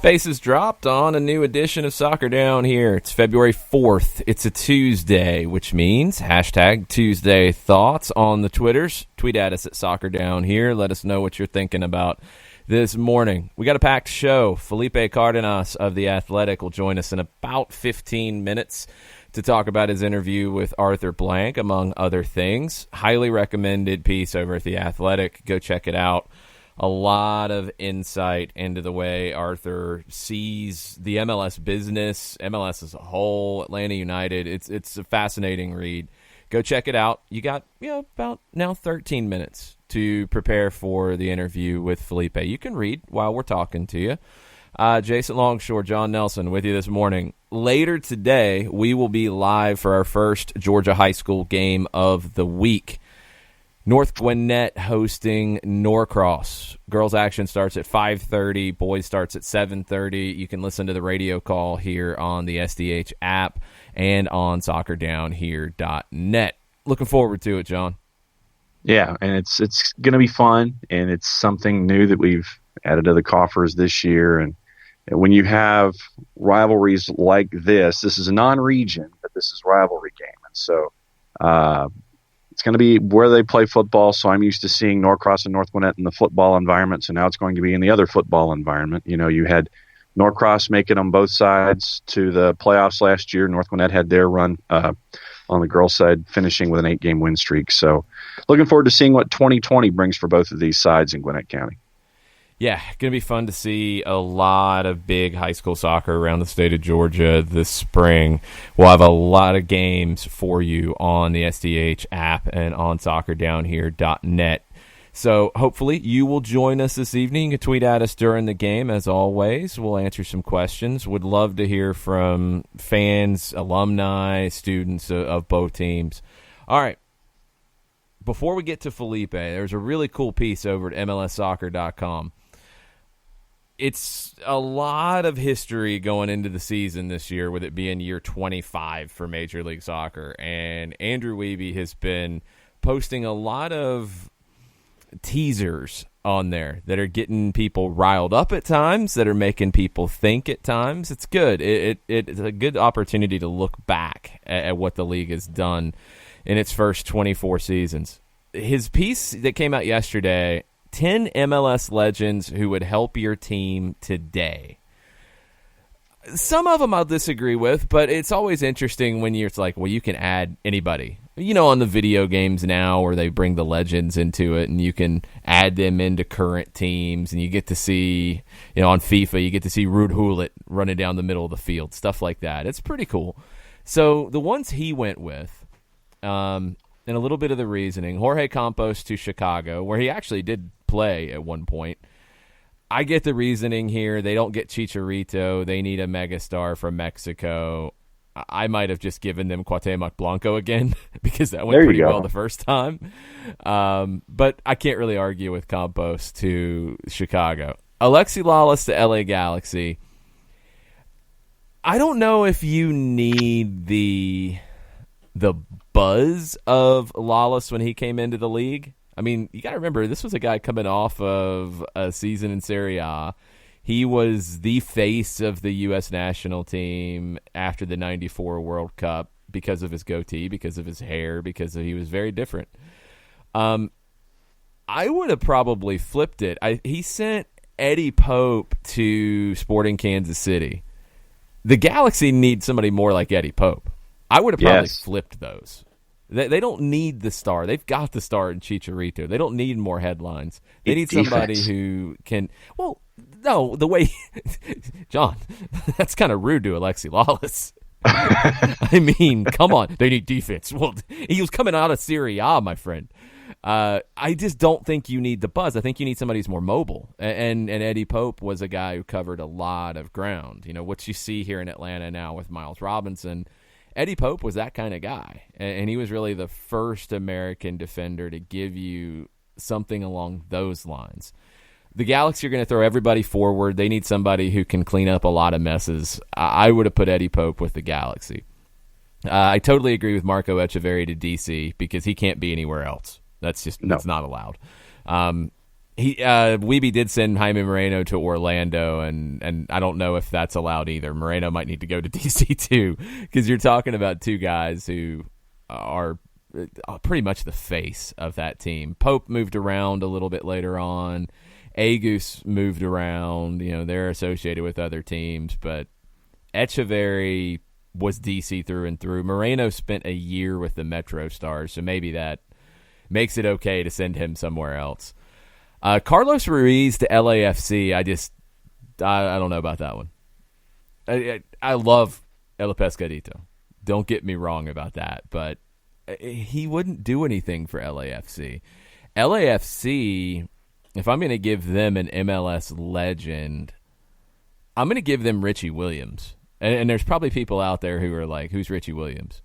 Bases dropped on a new edition of Soccer Down here. It's February 4th. It's a Tuesday, which means hashtag Tuesday Thoughts on the Twitters. Tweet at us at Soccer Down here. Let us know what you're thinking about this morning. We got a packed show. Felipe Cardenas of The Athletic will join us in about 15 minutes to talk about his interview with Arthur Blank, among other things. Highly recommended piece over at The Athletic. Go check it out. A lot of insight into the way Arthur sees the MLS business, MLS as a whole, Atlanta United. It's a fascinating read. Go check it out. You got about now 13 minutes to prepare for the interview with Felipe. You can read while we're talking to you. Jason Longshore, John Nelson with you this morning. Later today, we will be live for our first Georgia high school game of the week. North Gwinnett hosting Norcross. Girls action starts at 5:30. Boys starts at 7:30. You can listen to the radio call here on the SDH app and on soccerdownhere.net. Looking forward to it, John. Yeah, and it's going to be fun, and it's something new that we've added to the coffers this year. And when you have rivalries like this is a non-region, but this is a rivalry game. And so it's going to be where they play football, so I'm used to seeing Norcross and North Gwinnett in the football environment, so now it's going to be in the other football environment. You know, you had Norcross make it on both sides to the playoffs last year. North Gwinnett had their run on the girls' side, finishing with an 8-game win streak. So looking forward to seeing what 2020 brings for both of these sides in Gwinnett County. Yeah, going to be fun to see a lot of big high school soccer around the state of Georgia this spring. We'll have a lot of games for you on the SDH app and on soccerdownhere.net. So hopefully you will join us this evening. You can tweet at us during the game, as always. We'll answer some questions. Would love to hear from fans, alumni, students of both teams. All right. Before we get to Felipe, there's a really cool piece over at MLSsoccer.com. It's a lot of history going into the season this year, with it being year 25 for Major League Soccer. And Andrew Wiebe has been posting a lot of teasers on there that are getting people riled up at times, that are making people think at times. It's good. It's a good opportunity to look back at what the league has done in its first 24 seasons. His piece that came out yesterday, 10 MLS legends who would help your team today. Some of them I'll disagree with, but it's always interesting when it's like, well, you can add anybody. You know, on the video games now where they bring the legends into it and you can add them into current teams, and you get to see, on FIFA, you get to see Ruud Gullit running down the middle of the field, stuff like that. It's pretty cool. So the ones he went with, and a little bit of the reasoning, Jorge Campos to Chicago, where he actually did play at one point. I get the reasoning here. They don't get Chicharito. They need a megastar from Mexico. I might have just given them Cuauhtemoc Blanco again because that went pretty well the first time. But I can't really argue with Campos to Chicago. Alexi Lalas to LA Galaxy. I don't know if you need the buzz of Lalas when he came into the league. I mean, you got to remember, this was a guy coming off of a season in Serie A. He was the face of the U.S. national team after the 94 World Cup because of his goatee, because of his hair, he was very different. I would have probably flipped it. He sent Eddie Pope to Sporting Kansas City. The Galaxy needs somebody more like Eddie Pope. I would have probably flipped those. They don't need the star. They've got the star in Chicharito. They don't need more headlines. They need somebody who can. Well, no, the way John, that's kind of rude to Alexi Lalas. I mean, come on. They need defense. Well, he was coming out of Serie A, my friend. I just don't think you need the buzz. I think you need somebody who's more mobile. And Eddie Pope was a guy who covered a lot of ground. You know, what you see here in Atlanta now with Miles Robinson, Eddie Pope was that kind of guy, and he was really the first American defender to give you something along those lines. The Galaxy are going to throw everybody forward. They need somebody who can clean up a lot of messes. I would have put Eddie Pope with the Galaxy. I totally agree with Marco Echeverri to DC because he can't be anywhere else. That's not allowed. Weeby did send Jaime Moreno to Orlando, and I don't know if that's allowed either. Moreno might need to go to DC too, because you're talking about two guys who are pretty much the face of that team. Pope moved around a little bit later on. Agus moved around. They're associated with other teams, but Echeverry was DC through and through. Moreno spent a year with the Metro Stars, so maybe that makes it okay to send him somewhere else. Carlos Ruiz to LAFC, I don't know about that one. I love El Pescadito. Don't get me wrong about that, but he wouldn't do anything for LAFC. LAFC, if I'm going to give them an MLS legend, I'm going to give them Richie Williams. And there's probably people out there who are like, who's Richie Williams?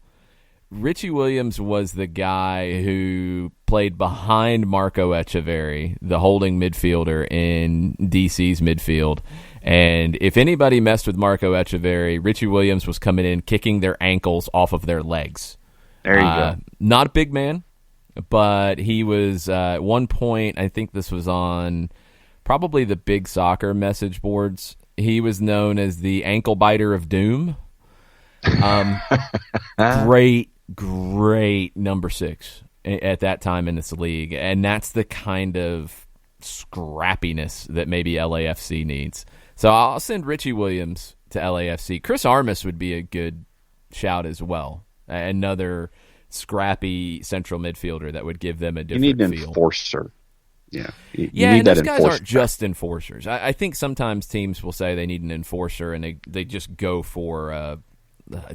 Richie Williams was the guy who played behind Marco Echeverry, the holding midfielder in DC's midfield. And if anybody messed with Marco Echeverry, Richie Williams was coming in, kicking their ankles off of their legs. There you go. Not a big man, but he was, at one point, I think this was on probably the big soccer message boards, he was known as the ankle biter of doom. Great number 6 at that time in this league, and that's the kind of scrappiness that maybe LAFC needs. So I'll send Richie Williams to LAFC. Chris Armas would be a good shout as well. Another scrappy central midfielder that would give them a different feel. You need an enforcer. Yeah, you and those guys aren't just enforcers. I think sometimes teams will say they need an enforcer, and they just go for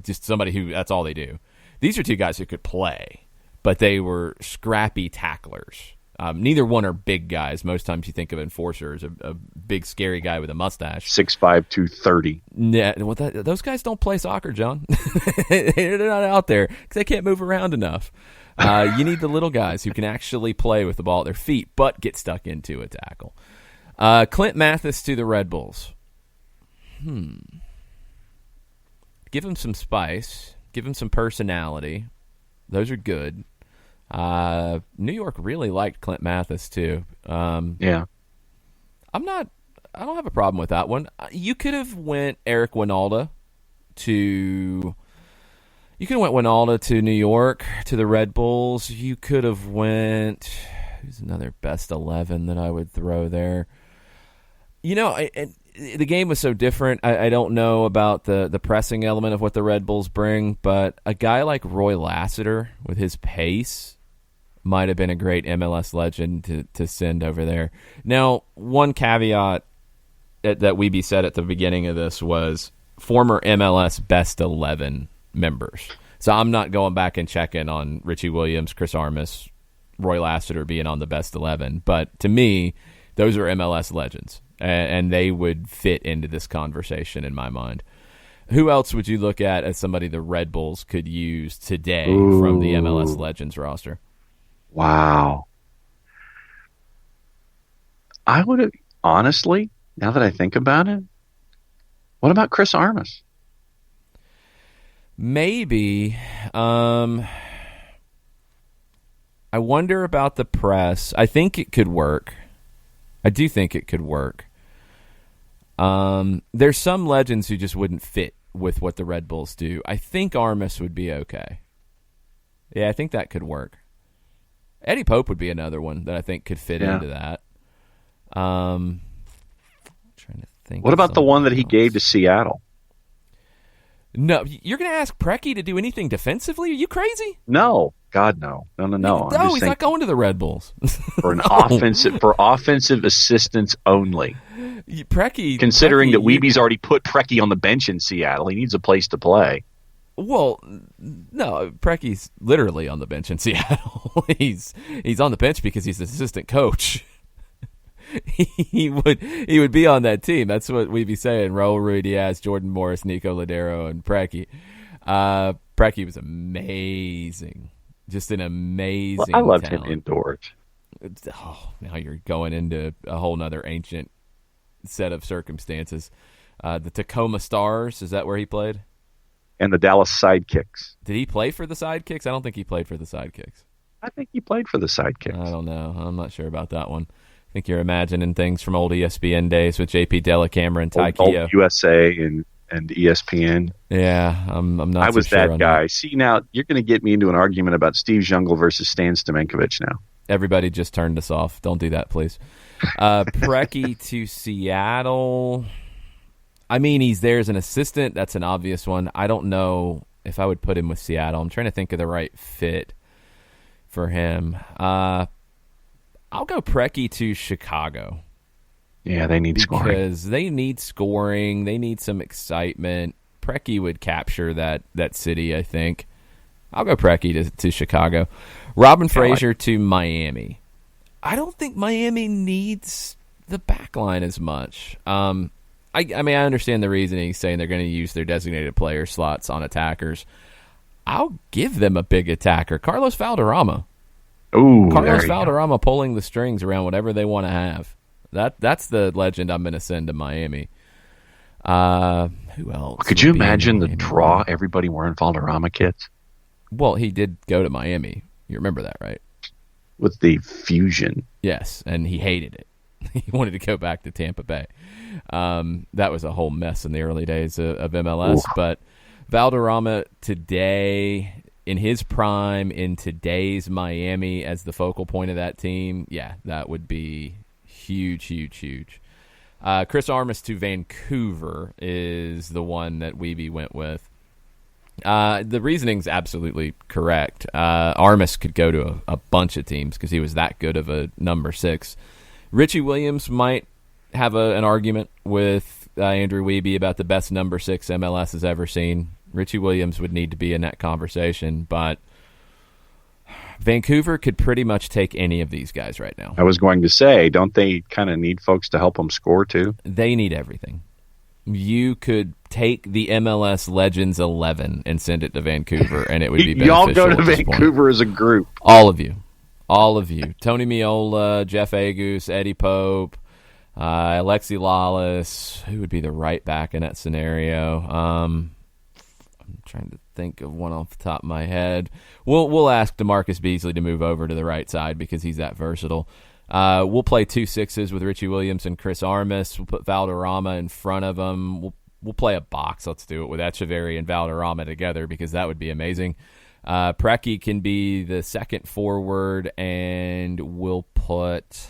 just somebody who that's all they do. These are two guys who could play, but they were scrappy tacklers. Neither one are big guys. Most times you think of enforcer as a big, scary guy with a mustache. 6'5", 230. Yeah, those guys don't play soccer, John. They're not out there because they can't move around enough. You need the little guys who can actually play with the ball at their feet, but get stuck into a tackle. Clint Mathis to the Red Bulls. Give him some spice. Give him some personality. Those are good. New York really liked Clint Mathis too. Yeah. I don't have a problem with that one. You could have went Eric Winalda to New York to the Red Bulls. You could have went, who's another best 11 that I would throw there? The game was so different. I don't know about the pressing element of what the Red Bulls bring, but a guy like Roy Lassiter with his pace might have been a great MLS legend to send over there. Now, one caveat that Weeby said at the beginning of this was former MLS best 11 members. So I'm not going back and checking on Richie Williams, Chris Armas, Roy Lassiter being on the best 11. But to me, those are MLS legends, and they would fit into this conversation in my mind. Who else would you look at as somebody the Red Bulls could use today from the MLS Legends roster? Wow. I would have, honestly, now that I think about it, what about Chris Armas? Maybe. I wonder about the press. I think it could work. I do think it could work. There's some legends who just wouldn't fit with what the Red Bulls do. I think Armas would be okay. Yeah, I think that could work. Eddie Pope would be another one that I think could fit into that. Trying to think. What about the one that he gave to Seattle? No, you're going to ask Preki to do anything defensively? Are you crazy? No, God, no. No, he's not going to the Red Bulls for offensive assistance only. Preki, considering that Weeby's already put Preki on the bench in Seattle, he needs a place to play. Well, no, Preki's literally on the bench in Seattle. He's on the bench because he's the assistant coach. he would be on that team. That's what we'd be saying. Raul Ruiz, Jordan Morris, Nico Ladero, and Preki. Preki was amazing. Just an amazing I loved talent. him indoors. Now you're going into a whole nother ancient set of circumstances. The Tacoma Stars, is that where he played? And the Dallas Sidekicks. Did he play for the Sidekicks? I don't think he played for the Sidekicks. I think he played for the Sidekicks. I don't know. I'm not sure about that one. I think you're imagining things from old ESPN days with JP Dellacamera and Ty old Keogh. USA and ESPN. Yeah, I'm not. I was so sure that on guy. that. See, now you're going to get me into an argument about Steve Jungle versus Stan Stamenkovich now. Everybody just turned us off. Don't do that, please. Preki to Seattle. I mean, he's there as an assistant. That's an obvious one. I don't know if I would put him with Seattle. I'm trying to think of the right fit for him. I'll go Preki to Chicago. Yeah, they need scoring. Because they need scoring. They need some excitement. Preki would capture that city, I think. I'll go Preki to Chicago. Robin Fraser to Miami. I don't think Miami needs the back line as much. I mean, I understand the reasoning, saying they're going to use their designated player slots on attackers. I'll give them a big attacker. Carlos Valderrama. Ooh, Carlos Valderrama pulling the strings around whatever they want to have. That's the legend I'm going to send to Miami. Who else? Could you imagine the draw? Everybody wearing Valderrama kits? Well, he did go to Miami. You remember that, right? With the fusion. Yes, and he hated it. He wanted to go back to Tampa Bay. That was a whole mess in the early days of MLS. Ooh. But Valderrama today, in his prime, in today's Miami as the focal point of that team, yeah, that would be huge, huge, huge. Chris Armas to Vancouver is the one that Weeby went with. The reasoning's absolutely correct. Armas could go to a bunch of teams because he was that good of a number 6. Richie Williams might have an argument with Andrew Weeby about the best number 6 MLS has ever seen. Richie Williams would need to be in that conversation, but Vancouver could pretty much take any of these guys right now. I was going to say, don't they kind of need folks to help them score too? They need everything. You could take the MLS Legends 11 and send it to Vancouver, and it would be beneficial. Y'all go to Vancouver as a group. All of you. Tony Miola, Jeff Agus, Eddie Pope, Alexi Lawless. Who would be the right back in that scenario? I'm trying to think of one off the top of my head. We'll ask DeMarcus Beasley to move over to the right side because he's that versatile. We'll play 2 6s with Richie Williams and Chris Armas. We'll put Valderrama in front of him. We'll play a box. Let's do it with Echeverry and Valderrama together because that would be amazing. Preki can be the second forward, and we'll put...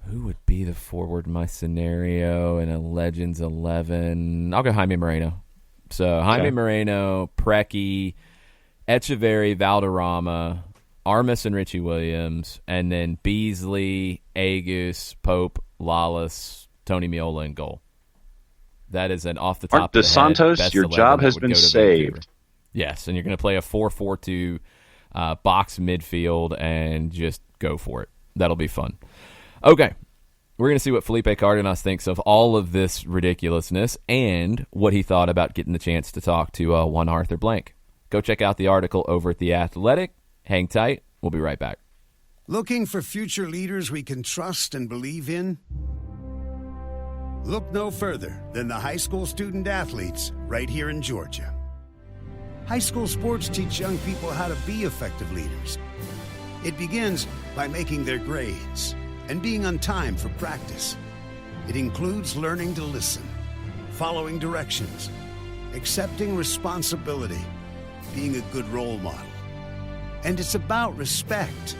Who would be the forward in my scenario in a Legends 11? I'll go Jaime Moreno. So Jaime Moreno, Preki, Echeverry, Valderrama, Armas and Richie Williams, and then Beasley, Agus, Pope, Lawless, Tony Miola in goal. That is an off the top of the head. DeSantos, your job has been saved. Yes, and you're going to play a 4-4-2 box midfield and just go for it. That'll be fun. Okay, we're going to see what Felipe Cardenas thinks of all of this ridiculousness and what he thought about getting the chance to talk to one Arthur Blank. Go check out the article over at The Athletic. Hang tight. We'll be right back. Looking for future leaders we can trust and believe in? Look no further than the high school student athletes right here in Georgia. High school sports teach young people how to be effective leaders. It begins by making their grades and being on time for practice. It includes learning to listen, following directions, accepting responsibility, being a good role model. And it's about respect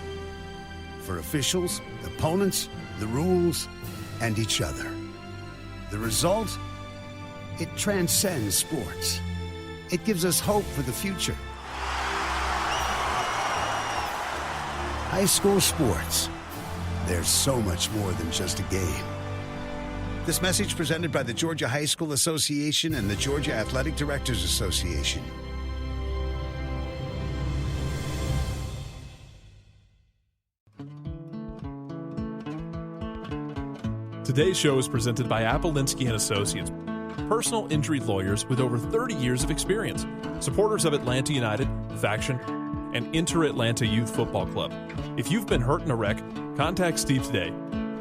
for officials, opponents, the rules, and each other. The result? It transcends sports. It gives us hope for the future. High school sports. There's so much more than just a game. This message presented by the Georgia High School Association and the Georgia Athletic Directors Association. Today's show is presented by Appolinsky & Associates, personal injury lawyers with over 30 years of experience, supporters of Atlanta United, Faction, and Inter-Atlanta Youth Football Club. If you've been hurt in a wreck, contact Steve today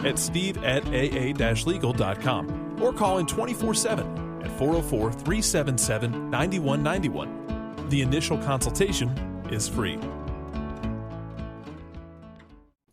at steve@aa-legal.com or call in 24/7 at 404-377-9191. The initial consultation is free.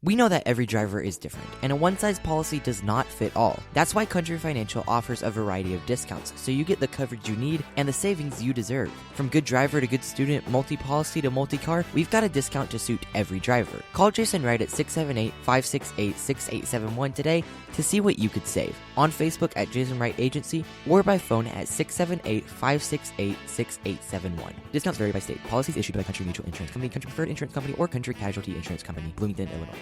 We know that every driver is different, and a one-size policy does not fit all. That's why Country Financial offers a variety of discounts, so you get the coverage you need and the savings you deserve. From good driver to good student, multi-policy to multi-car, we've got a discount to suit every driver. Call Jason Wright at 678-568-6871 today to see what you could save. On Facebook at Jason Wright Agency or by phone at 678-568-6871. Discounts vary by state. Policies issued by Country Mutual Insurance Company, Country Preferred Insurance Company, or Country Casualty Insurance Company, Bloomington, Illinois.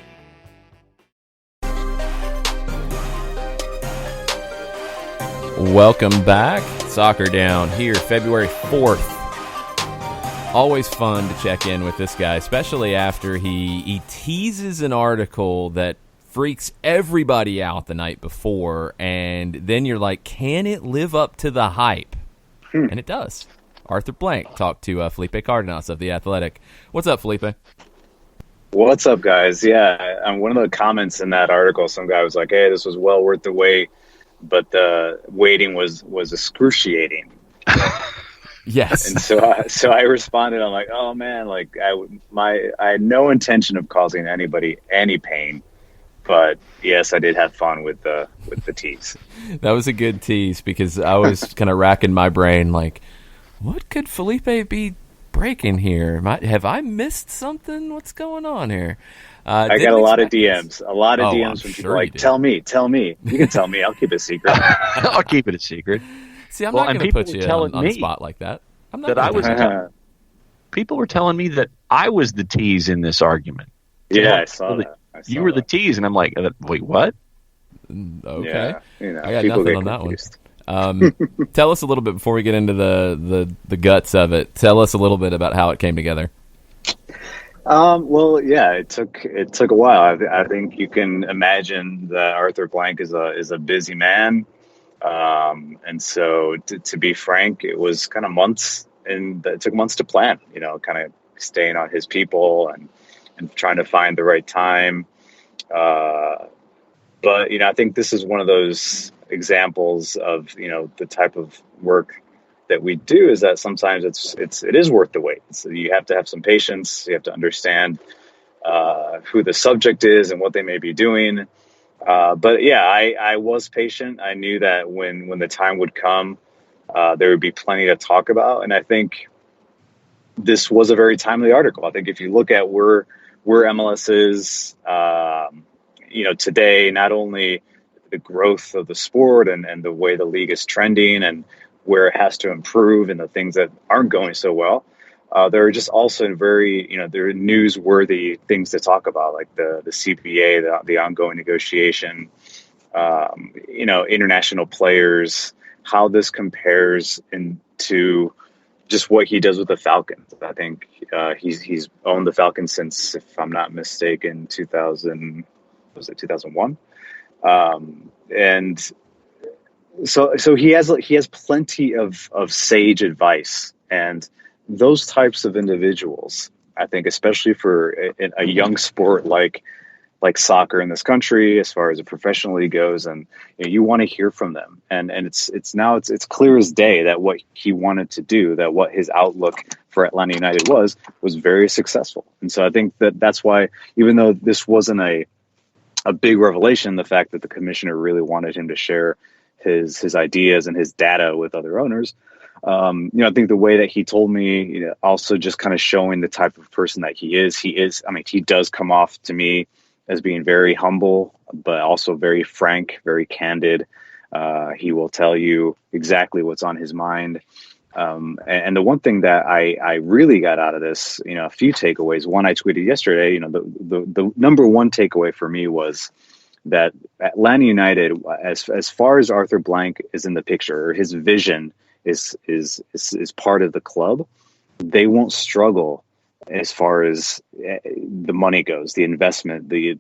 Welcome back. Soccer Down here, February 4th. Always fun to check in with this guy, especially after he teases an article that freaks everybody out the night before, and then you're like, can it live up to the hype? And it does. Arthur Blank talked to Felipe Cardenas of The Athletic. What's up, Felipe? What's up, guys? Yeah, one of the comments in that article, some guy was like, hey, this was well worth the wait, but the waiting was excruciating. Yes. And so I responded, I'm like, oh man, like I had no intention of causing anybody any pain, but yes, I did have fun with the tease. That was a good tease because I was kind of racking my brain like, what could Felipe be breaking here? Have I missed something? What's going on here? I got a lot of DMs. A lot of DMs I'm from sure people like, tell me. You can tell me. I'll keep it a secret. I'll keep it a secret. See, I'm not going to put you on the spot like that. I'm not. People were telling me that I was the tease in this argument. Yeah, I saw that. You were the tease, and I'm like, wait, what? Okay. Yeah, I got nothing on that one. Tell us a little bit before we get into the guts of it. Tell us a little bit about how it came together. Well, yeah, it took a while. I think you can imagine that Arthur Blank is a busy man, and so to be frank, it was kind of months, and it took months to plan. Kind of staying on his people and trying to find the right time. But I think this is one of those examples of the type of work that we do is that sometimes it is worth the wait. So you have to have some patience. You have to understand who the subject is and what they may be doing. But yeah, I was patient. I knew that when the time would come, there would be plenty to talk about. And I think this was a very timely article. I think if you look at where MLS is, today, not only the growth of the sport and the way the league is trending and where it has to improve and the things that aren't going so well. There are just also very, there are newsworthy things to talk about, like the CBA, the ongoing negotiation, international players, how this compares into just what he does with the Falcons. I think he's owned the Falcons since, if I'm not mistaken, 2001. And so he has plenty of sage advice, and those types of individuals, I think, especially for a young sport like soccer in this country, as far as a professional league goes, and you want to hear from them. And it's clear as day that what he wanted to do, that what his outlook for Atlanta United was very successful. And so I think that's why, even though this wasn't a big revelation, the fact that the commissioner really wanted him to share his ideas and his data with other owners, I think the way that he told me, also just kind of showing the type of person that he is, he does come off to me as being very humble, but also very frank, very candid. He will tell you exactly what's on his mind. And the one thing that I really got out of this, a few takeaways. One, I tweeted yesterday, the number one takeaway for me was that Atlanta United, as far as Arthur Blank is in the picture, or his vision is part of the club, they won't struggle as far as the money goes, the investment, the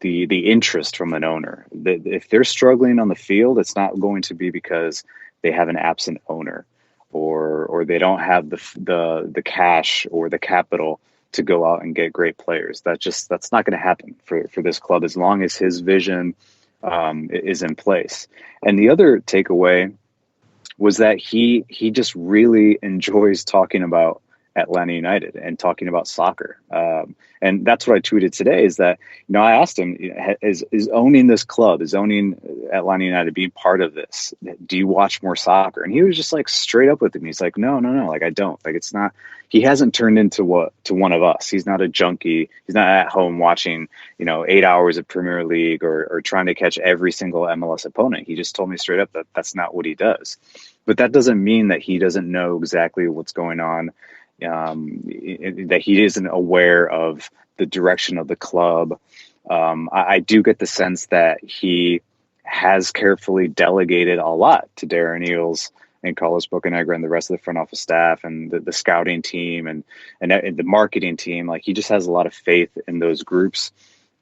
interest from an owner. If they're struggling on the field, it's not going to be because they have an absent owner, or they don't have the cash or the capital to go out and get great players. That's not going to happen for this club as long as his vision is in place. And the other takeaway was that he just really enjoys talking about Atlanta United and talking about soccer. And that's what I tweeted today is that, I asked him, is owning this club, is owning Atlanta United, being part of this, do you watch more soccer? And he was just like straight up with me. He's like, no, like I don't. Like, it's not, he hasn't turned into one of us. He's not a junkie. He's not at home watching, 8 hours of Premier League or trying to catch every single MLS opponent. He just told me straight up that that's not what he does. But that doesn't mean that he doesn't know exactly what's going on, that he isn't aware of the direction of the club. I do get the sense that he has carefully delegated a lot to Darren Eales and Carlos Bocanegra and the rest of the front office staff and the scouting team and the marketing team. Like, he just has a lot of faith in those groups.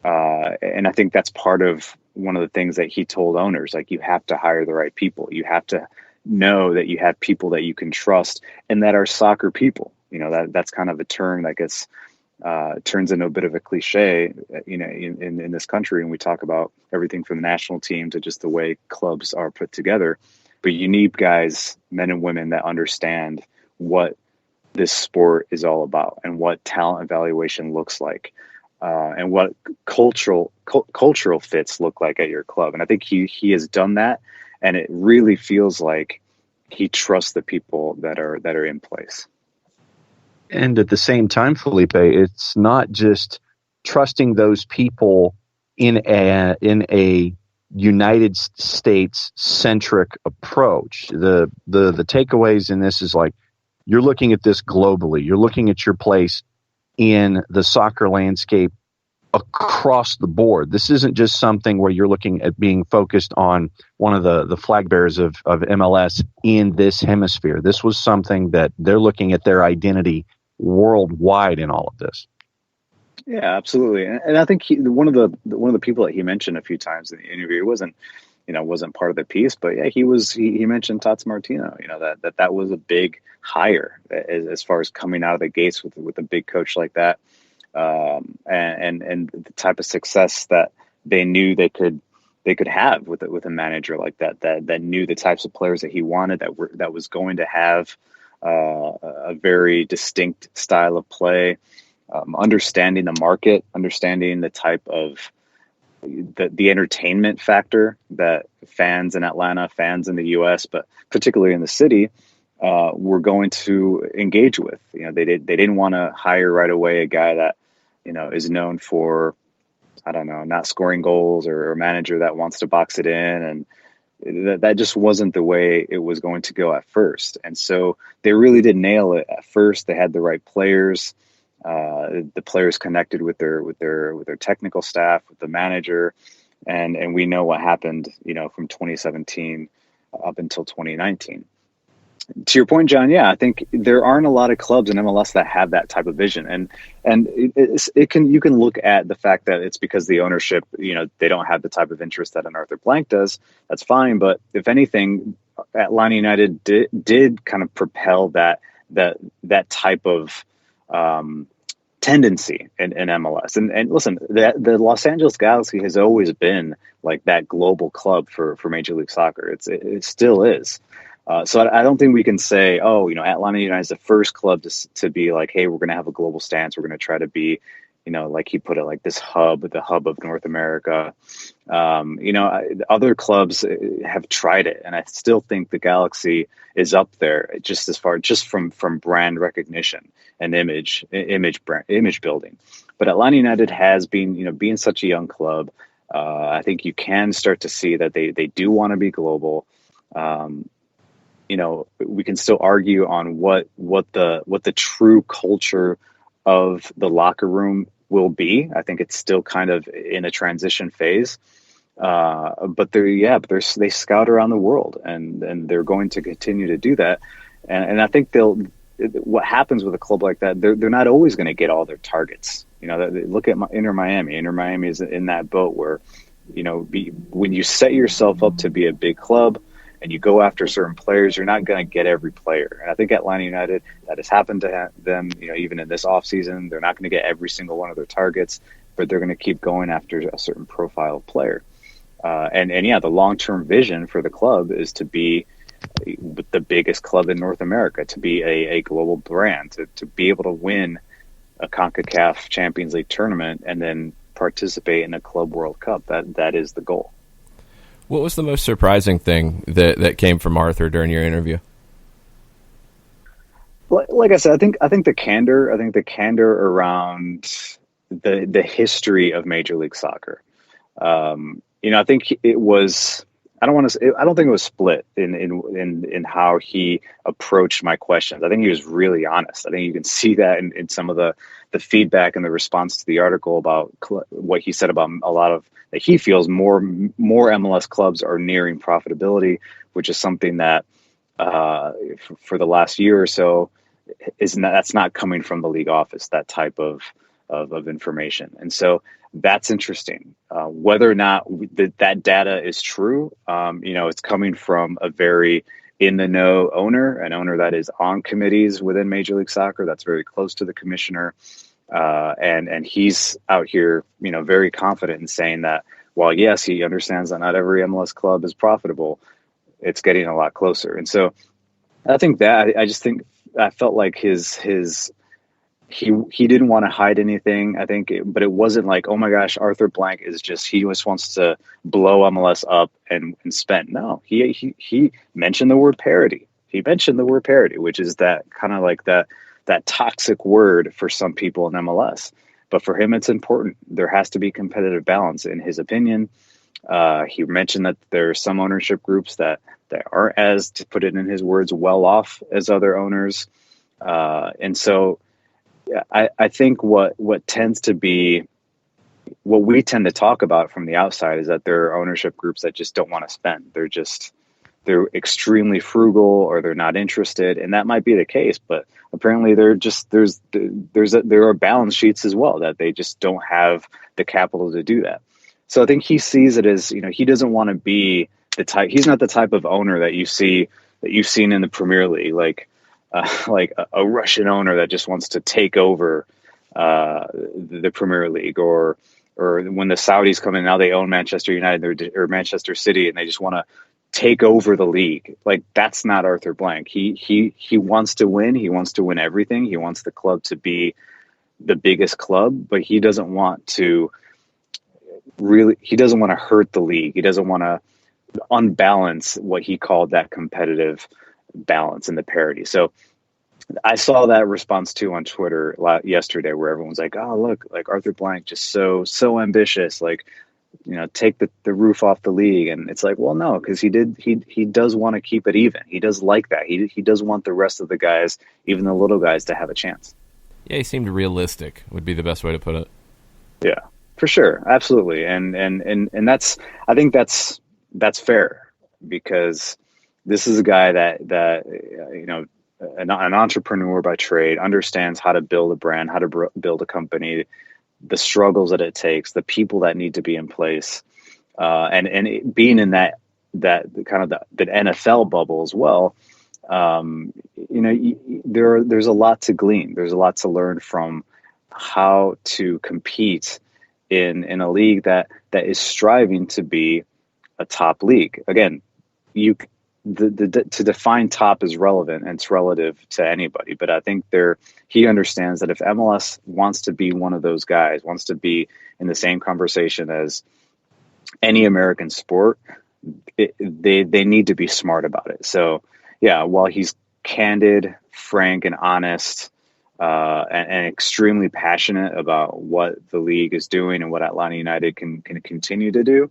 And I think that's part of one of the things that he told owners, like, you have to hire the right people. You have to know that you have people that you can trust and that are soccer people. That's kind of a term that gets turns into a bit of a cliche, in this country. And we talk about everything from the national team to just the way clubs are put together. But you need guys, men and women, that understand what this sport is all about and what talent evaluation looks like, and what cultural fits look like at your club. And I think he has done that, and it really feels like he trusts the people that are in place. And at the same time, Felipe, it's not just trusting those people in a United States centric approach. The takeaways in this is like, you're looking at this globally. You're looking at your place in the soccer landscape across the board. This isn't just something where you're looking at being focused on one of the flag bearers of MLS in this hemisphere. This was something that they're looking at their identity worldwide in all of this. Yeah, absolutely. And I think one of the people that he mentioned a few times in the interview wasn't part of the piece, but yeah, he mentioned Tats Martino, that was a big hire as far as coming out of the gates with a big coach like that. And the type of success that they knew they could have with a manager like that knew the types of players that he wanted, that was going to have a very distinct style of play, understanding the market, understanding the type of the entertainment factor that fans in Atlanta, fans in the U.S., but particularly in the city, were going to engage with. They didn't want to hire right away a guy that is known for, I don't know, not scoring goals, or a manager that wants to box it in, and that just wasn't the way it was going to go at first. And so they really did nail it at first. They had the right players. The players connected with their technical staff, with the manager, and we know what happened, from 2017 up until 2019. To your point, John, yeah, I think there aren't a lot of clubs in MLS that have that type of vision, and you can look at the fact that it's because the ownership, they don't have the type of interest that an Arthur Blank does. That's fine, but if anything, Atlanta United did kind of propel that type of tendency in MLS. And listen, the Los Angeles Galaxy has always been like that global club for Major League Soccer. It still is. So I don't think we can say, Atlanta United is the first club to be like, hey, we're going to have a global stance. We're going to try to be, like he put it, like the hub of North America. Other clubs have tried it, and I still think the Galaxy is up there just from brand recognition and image building. But Atlanta United has been, being such a young club, I think you can start to see that they do want to be global. We can still argue on what the true culture of the locker room will be. I think it's still kind of in a transition phase. But they scout around the world, and they're going to continue to do that. And I think what happens with a club like that, they're not always going to get all their targets. Look at Inter Miami. Inter Miami is in that boat where, when you set yourself up to be a big club and you go after certain players, you're not going to get every player. And I think Atlanta United, that has happened to them, even in this offseason, they're not going to get every single one of their targets, but they're going to keep going after a certain profile player. The long-term vision for the club is to be the biggest club in North America, to be a global brand, to be able to win a CONCACAF Champions League tournament and then participate in a Club World Cup. That is the goal. What was the most surprising thing that came from Arthur during your interview? Like I said, I think the candor around the history of Major League Soccer. I think it was. I don't think it was split in how he approached my questions. I think he was really honest. I think you can see that in some of the feedback and the response to the article about what he said about a lot of that he feels more MLS clubs are nearing profitability, which is something that for the last year or so that's not coming from the league office, that type of information. And so that's interesting. Whether or not that data is true, it's coming from a very in the know owner, an owner that is on committees within Major League Soccer, that's very close to the commissioner. And he's out here, very confident in saying that while yes, he understands that not every MLS club is profitable, it's getting a lot closer. And so I think that I felt like he didn't want to hide anything, I think, but it wasn't like, oh my gosh, Arthur Blank he just wants to blow MLS up and spend. No, he mentioned the word parity. He mentioned the word parity, which is that kind of like that toxic word for some people in MLS. But for him, it's important. There has to be competitive balance, in his opinion. He mentioned that there are some ownership groups that aren't, as to put it in his words, well off as other owners. And so I think what tends to be what we tend to talk about from the outside is that there are ownership groups that just don't want to spend. They're extremely frugal, or they're not interested, and that might be the case. But apparently, there are balance sheets as well that they just don't have the capital to do that. So I think he sees it as, he doesn't want to be the type. He's not the type of owner that you've seen in the Premier League, like a Russian owner that just wants to take over the Premier League, or when the Saudis come in, now they own Manchester United or Manchester City, and they just want to take over the league. Like, that's not Arthur Blank. He wants to win. He wants to win everything. He wants the club to be the biggest club, but he doesn't want to hurt the league. He doesn't want to unbalance what he called that competitive balance and the parity. So I saw that response too on Twitter yesterday, where everyone's like, oh, look, like Arthur Blank, just so ambitious, like, take the roof off the league. And it's like, well, no, because he does want to keep it even. He does like that. He does want the rest of the guys, even the little guys, to have a chance. Yeah, he seemed realistic, would be the best way to put it. Yeah, for sure. Absolutely. And I think that's fair, because this is a guy that an entrepreneur by trade, understands how to build a brand, how to build a company, the struggles that it takes, the people that need to be in place, and being in that kind of the NFL bubble as well. There's a lot to glean. There's a lot to learn from how to compete in a league that is striving to be a top league. Again, to define top is relevant, and it's relative to anybody. But I think he understands that if MLS wants to be one of those guys, wants to be in the same conversation as any American sport, they need to be smart about it. So yeah, while he's candid, frank, and honest, and extremely passionate about what the league is doing and what Atlanta United can continue to do,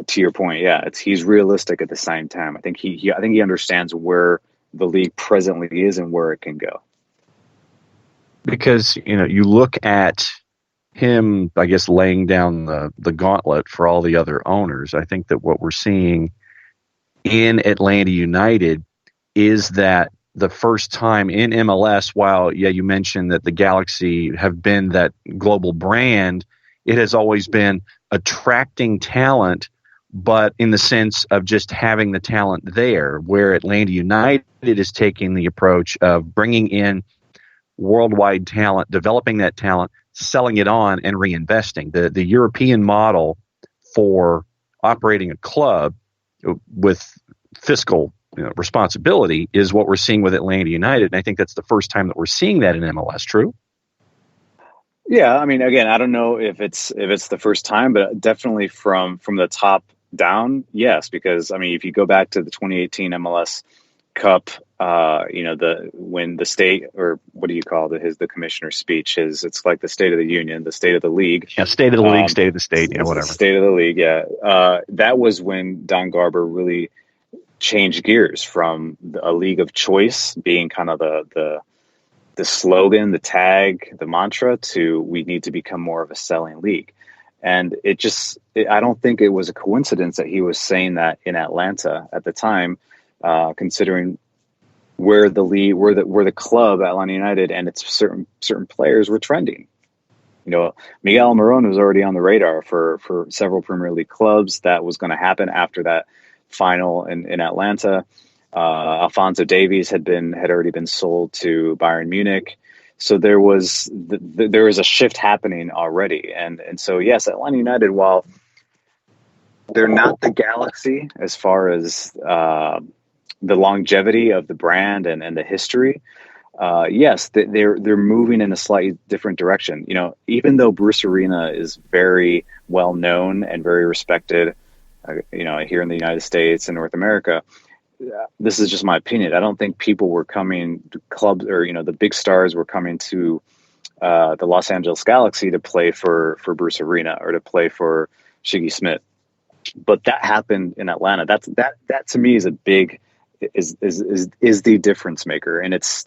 to your point, yeah, he's realistic at the same time. I think he understands where the league presently is and where it can go. Because you look at him, I guess, laying down the gauntlet for all the other owners. I think that what we're seeing in Atlanta United is that the first time in MLS, while you mentioned that the Galaxy have been that global brand, it has always been attracting talent, but in the sense of just having the talent there, where Atlanta United is taking the approach of bringing in worldwide talent, developing that talent, selling it on, and reinvesting. The European model for operating a club with fiscal responsibility is what we're seeing with Atlanta United. And I think that's the first time that we're seeing that in MLS. True? Yeah, I mean, again, I don't know if it's the first time, but definitely from the top down, yes. Because I mean, if you go back to the 2018 MLS Cup, when the state, or what do you call it, the commissioner's speech, it's like the State of the Union, the State of the League. Yeah, State of the League, State of the State, whatever. State of the League, yeah. That was when Don Garber really changed gears from a league of choice being kind of the slogan, the tag, the mantra, to we need to become more of a selling league. And I don't think it was a coincidence that he was saying that in Atlanta at the time, considering where the club Atlanta United and its certain players were trending. Miguel Almiron was already on the radar for several Premier League clubs. That was going to happen after that final in Atlanta. Alphonso Davies had already been sold to Bayern Munich. So there was a shift happening already. And so, yes, Atlanta United, while they're not the Galaxy as far as the longevity of the brand and the history, yes, they're moving in a slightly different direction. Even though Bruce Arena is very well known and very respected, here in the United States and North America, this is just my opinion. I don't think people were coming to clubs, or the big stars were coming to the Los Angeles Galaxy to play for Bruce Arena or to play for Shiggy Smith. But that happened in Atlanta. That to me is is the difference maker. And it's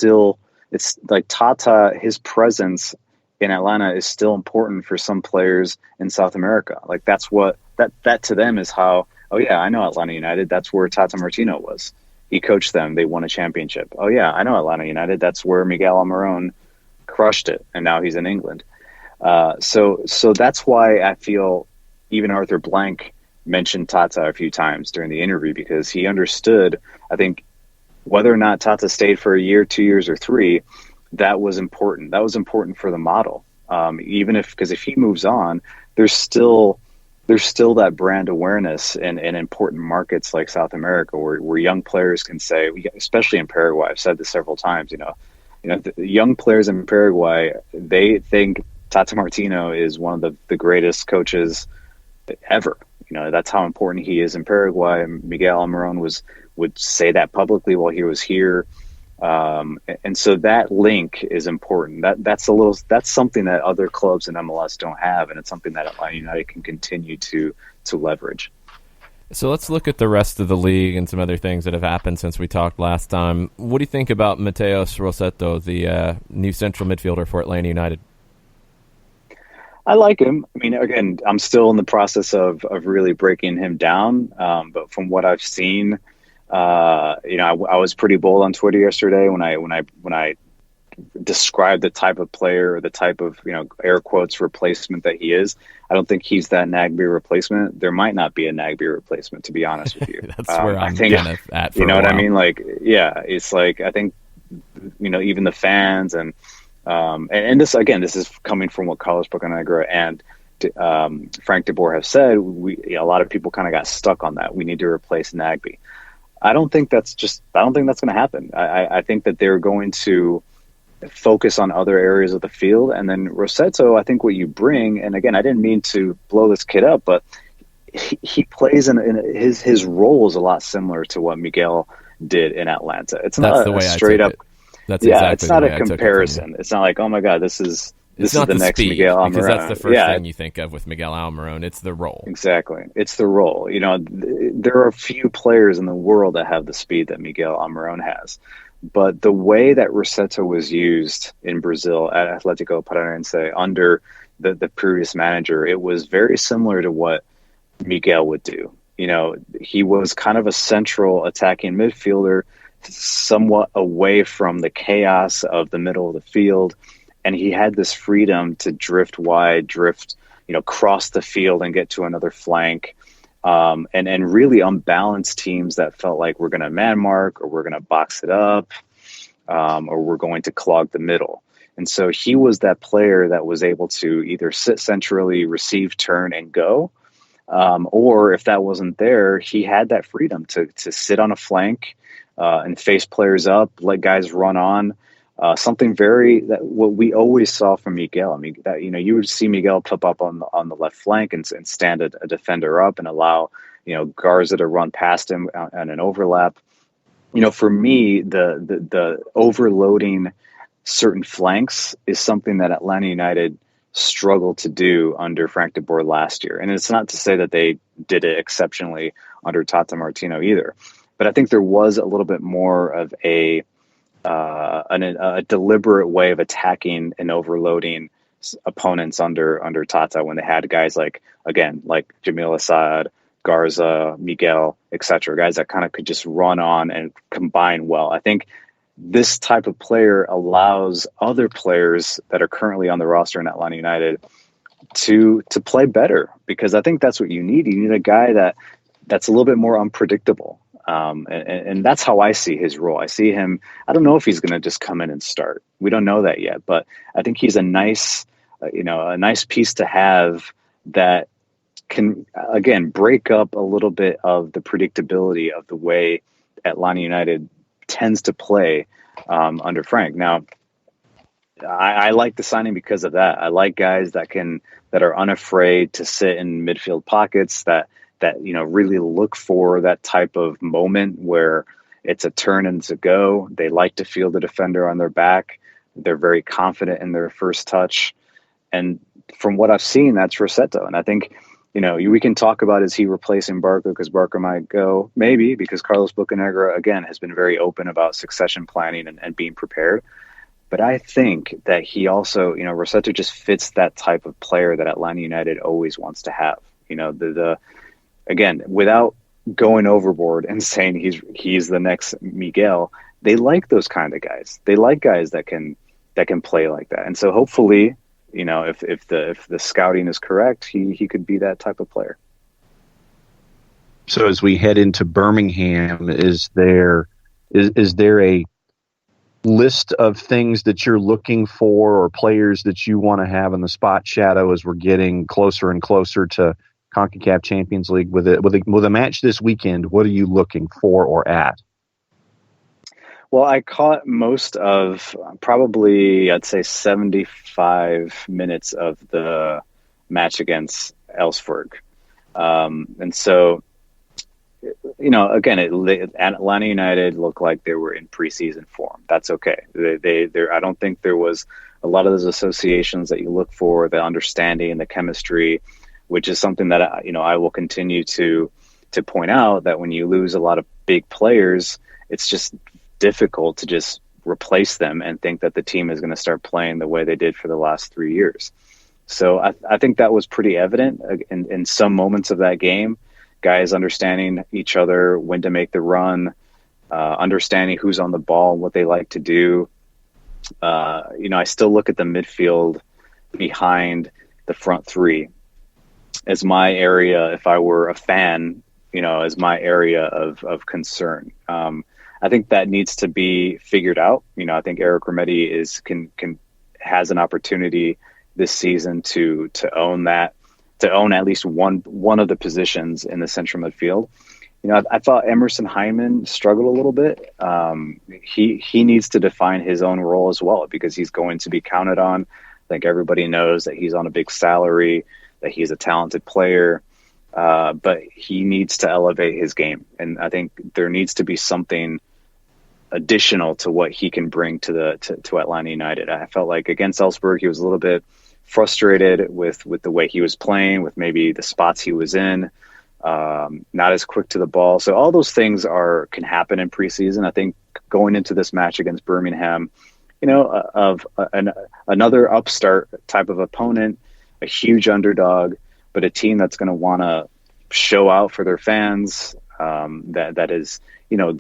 like Tata, his presence in Atlanta is still important for some players in South America. Like that to them is how, oh yeah, I know Atlanta United. That's where Tata Martino was. He coached them. They won a championship. Oh yeah, I know Atlanta United. That's where Miguel Almiron crushed it. And now he's in England. So that's why I feel even Arthur Blank mentioned Tata a few times during the interview, because he understood, I think, whether or not Tata stayed for a year, 2 years, or 3, that was important. That was important for the model. Because if he moves on, there's still that brand awareness in important markets like South America, where young players can say, especially in Paraguay, I've said this several times, the young players in Paraguay, they think Tata Martino is one of the greatest coaches ever. That's how important he is in Paraguay. Miguel Almiron would say that publicly while he was here. And so that link is important. That's something that other clubs in MLS don't have, and it's something that Atlanta United can continue to leverage. So let's look at the rest of the league and some other things that have happened since we talked last time. What do you think about Mateus Rossetto, the new central midfielder for Atlanta United? I like him. I mean, again, I'm still in the process of really breaking him down. But from what I've seen, I was pretty bold on Twitter yesterday when I described the type of player, or the type of, air quotes, replacement that he is. I don't think he's that Nagbe replacement. There might not be a Nagbe replacement, to be honest with you. That's where I'm kind of at for you know a what while. I mean? Like, yeah, it's like, I think, even the fans and this is coming from what Carlos Bocanegra and Frank de Boer have said. A lot of people kind of got stuck on that. We need to replace Nagbe. I don't think that's going to happen. I think that they're going to focus on other areas of the field. And then Rossetto, I think what you bring, and again, I didn't mean to blow this kid up, but he plays in his role is a lot similar to what Miguel did in Atlanta. It's not a straight up. That's exactly it's not the way a I took it comparison. It's not like, oh my God, this is not the next speed, Miguel Almiron. because that's the first thing you think of with Miguel Almiron. It's the role. Exactly. It's the role. There are a few players in the world that have the speed that Miguel Almiron has. But the way that Rossetto was used in Brazil at Atlético Paranaense under the previous manager, it was very similar to what Miguel would do. He was kind of a central attacking midfielder, somewhat away from the chaos of the middle of the field. And he had this freedom to drift wide, cross the field and get to another flank. And really unbalance teams that felt like we're going to man mark, or we're going to box it up, or we're going to clog the middle. And so he was that player that was able to either sit centrally, receive, turn, and go. Or if that wasn't there, he had that freedom to sit on a flank and face players up, let guys run on. Something what we always saw from Miguel. I mean, that, you would see Miguel pop up on the left flank and stand a defender up and allow Garza to run past him on an overlap. For me, the overloading certain flanks is something that Atlanta United struggled to do under Frank de Boer last year. And it's not to say that they did it exceptionally under Tata Martino either, but I think there was a little bit more of a deliberate way of attacking and overloading opponents under Tata when they had guys like Jamil Assad, Garza, Miguel, etc., guys that kind of could just run on and combine well. I think this type of player allows other players that are currently on the roster in Atlanta United to play better, because I think that's what you need. You need a guy that's a little bit more unpredictable. And that's how I see his role. I see him, I don't know if he's going to just come in and start. We don't know that yet, but I think he's a nice piece to have that can, again, break up a little bit of the predictability of the way Atlanta United tends to play under Frank. Now, I like the signing because of that. I like guys that are unafraid to sit in midfield pockets, that really look for that type of moment where it's a turn and it's a go. They like to feel the defender on their back. They're very confident in their first touch. And from what I've seen, that's Rossetto. And I think, we can talk about, is he replacing Barca, because Barca might go? Maybe, because Carlos Bocanegra, again, has been very open about succession planning and being prepared. But I think that he also, Rossetto just fits that type of player that Atlanta United always wants to have. Again, without going overboard and saying he's the next Miguel, they like those kind of guys. They like guys that can play like that. And so hopefully, if the scouting is correct, he could be that type of player. So as we head into Birmingham, is there a list of things that you're looking for, or players that you want to have in the spot shadow as we're getting closer and closer to CONCACAF Champions League with a match this weekend? What are you looking for or at? Well, I caught most of, probably, I'd say 75 minutes of the match against Elfsborg. And so, again, Atlanta United looked like they were in preseason form. That's okay. I don't think there was a lot of those associations that you look for, the understanding and the chemistry, which is something that I will continue to point out, that when you lose a lot of big players, it's just difficult to just replace them and think that the team is going to start playing the way they did for the last 3 years. So I think that was pretty evident in some moments of that game. Guys understanding each other, when to make the run, understanding who's on the ball and what they like to do. I still look at the midfield behind the front three as my area, if I were a fan, as my area of concern. I think that needs to be figured out. I think Eric Remedi has an opportunity this season to own that, to own at least one of the positions in the central midfield. I thought Emerson Hyman struggled a little bit. He needs to define his own role as well, because he's going to be counted on. I think everybody knows that he's on a big salary, that he's a talented player, but he needs to elevate his game. And I think there needs to be something additional to what he can bring to Atlanta United. I felt like against Elfsborg, he was a little bit frustrated with the way he was playing, with maybe the spots he was in, not as quick to the ball. So all those things can happen in preseason. I think going into this match against Birmingham, another upstart type of opponent, a huge underdog, but a team that's going to want to show out for their fans, that is,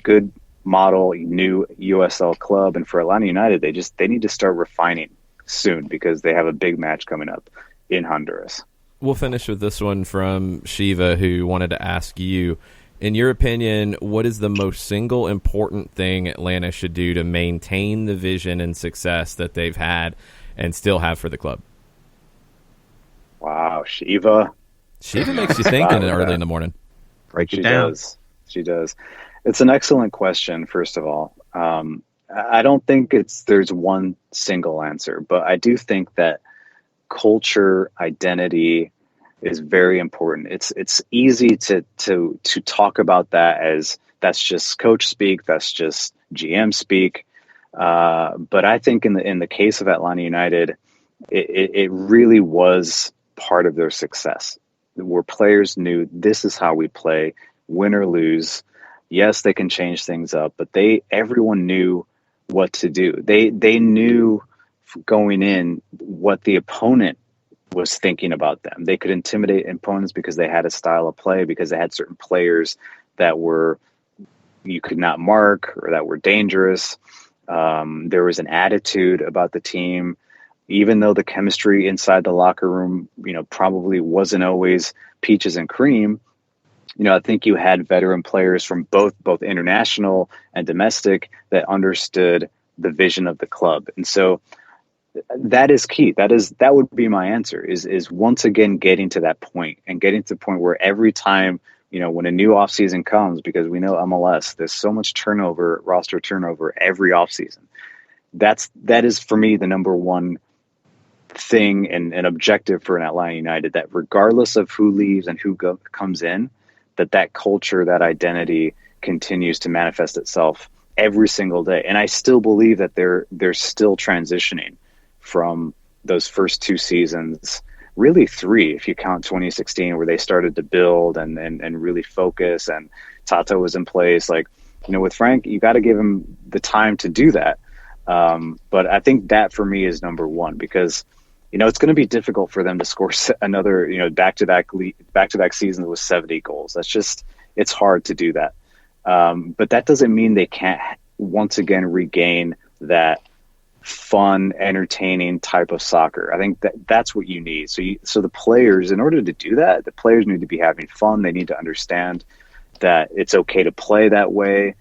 good model, new USL club. And for Atlanta United, they need to start refining soon, because they have a big match coming up in Honduras. We'll finish with this one from Shiva, who wanted to ask you, in your opinion, what is the most single important thing Atlanta should do to maintain the vision and success that they've had and still have for the club? Wow, Shiva. She even makes you think early in the morning. Break it down. She does. It's an excellent question, first of all. I don't think there's one single answer, but I do think that culture, identity is very important. It's easy to talk about that as that's just coach speak, that's just GM speak. But I think in the case of Atlanta United, it really was part of their success, where players knew this is how we play, win or lose. Yes, they can change things up, but everyone knew what to do. They knew going in what the opponent was thinking about them. They could intimidate opponents because they had a style of play, because they had certain players that you could not mark or that were dangerous. There was an attitude about the team, even though the chemistry inside the locker room, probably wasn't always peaches and cream. I think you had veteran players from both international and domestic that understood the vision of the club. And so that is key. That would be my answer is once again, getting to that point and getting to the point where every time, when a new offseason comes, because we know MLS, there's so much turnover, roster turnover every offseason. That is for me, the number one thing and an objective for an Atlanta United, that regardless of who leaves and who comes in, that culture, that identity continues to manifest itself every single day. And I still believe that they're still transitioning from those first two seasons, really three, if you count 2016, where they started to build and really focus, and Tata was in place. With Frank, you got to give him the time to do that. But I think that for me is number one, because it's going to be difficult for them to score another, back-to-back seasons with 70 goals. It's hard to do that. But that doesn't mean they can't once again regain that fun, entertaining type of soccer. I think that's what you need. So the players, in order to do that, the players need to be having fun. They need to understand that it's okay to play that way.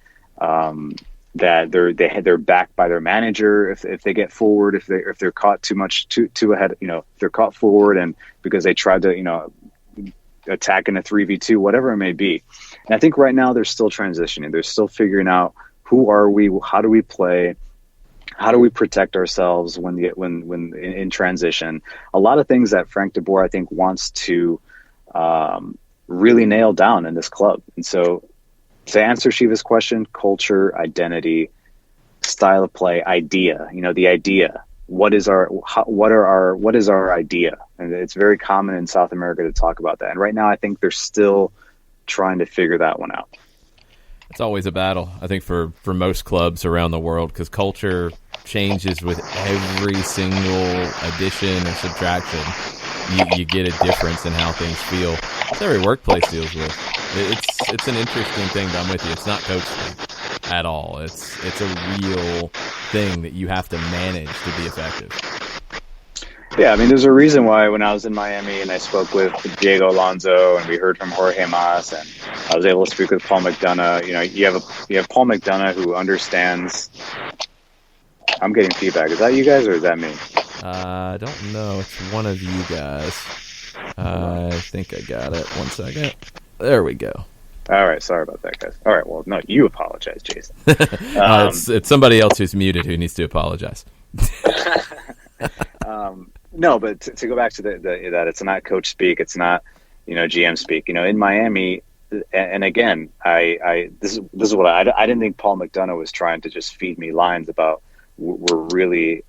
That they're backed by their manager if they get forward, if they're caught too ahead, if they're caught forward and because they tried to attack in a 3v2, whatever it may be. And I think right now they're still transitioning. They're still figuring out who are we, how do we play, how do we protect ourselves when in transition. A lot of things that Frank de Boer, I think, wants to really nail down in this club. And so, to answer Shiva's question, culture, identity, style of play, idea. The idea. What is our idea? And it's very common in South America to talk about that. And right now, I think they're still trying to figure that one out. It's always a battle, I think, for most clubs around the world, because culture changes with every single addition or subtraction. You get a difference in how things feel. It's every workplace deals with. It's an interesting thing, but I'm with you. It's not coach speak at all. It's a real thing that you have to manage to be effective. Yeah, there's a reason why when I was in Miami and I spoke with Diego Alonso and we heard from Jorge Mas and I was able to speak with Paul McDonough. You have Paul McDonough who understands. I'm getting feedback. Is that you guys or is that me? I don't know. It's one of you guys. I think I got it. 1 second. There we go. All right. Sorry about that, guys. All right. Well, no, you apologize, Jason. It's somebody else who's muted who needs to apologize. No, but to go back to that it's not coach speak. It's not, GM speak. In Miami, and again, this is what I didn't think Paul McDonough was trying to just feed me lines about. We're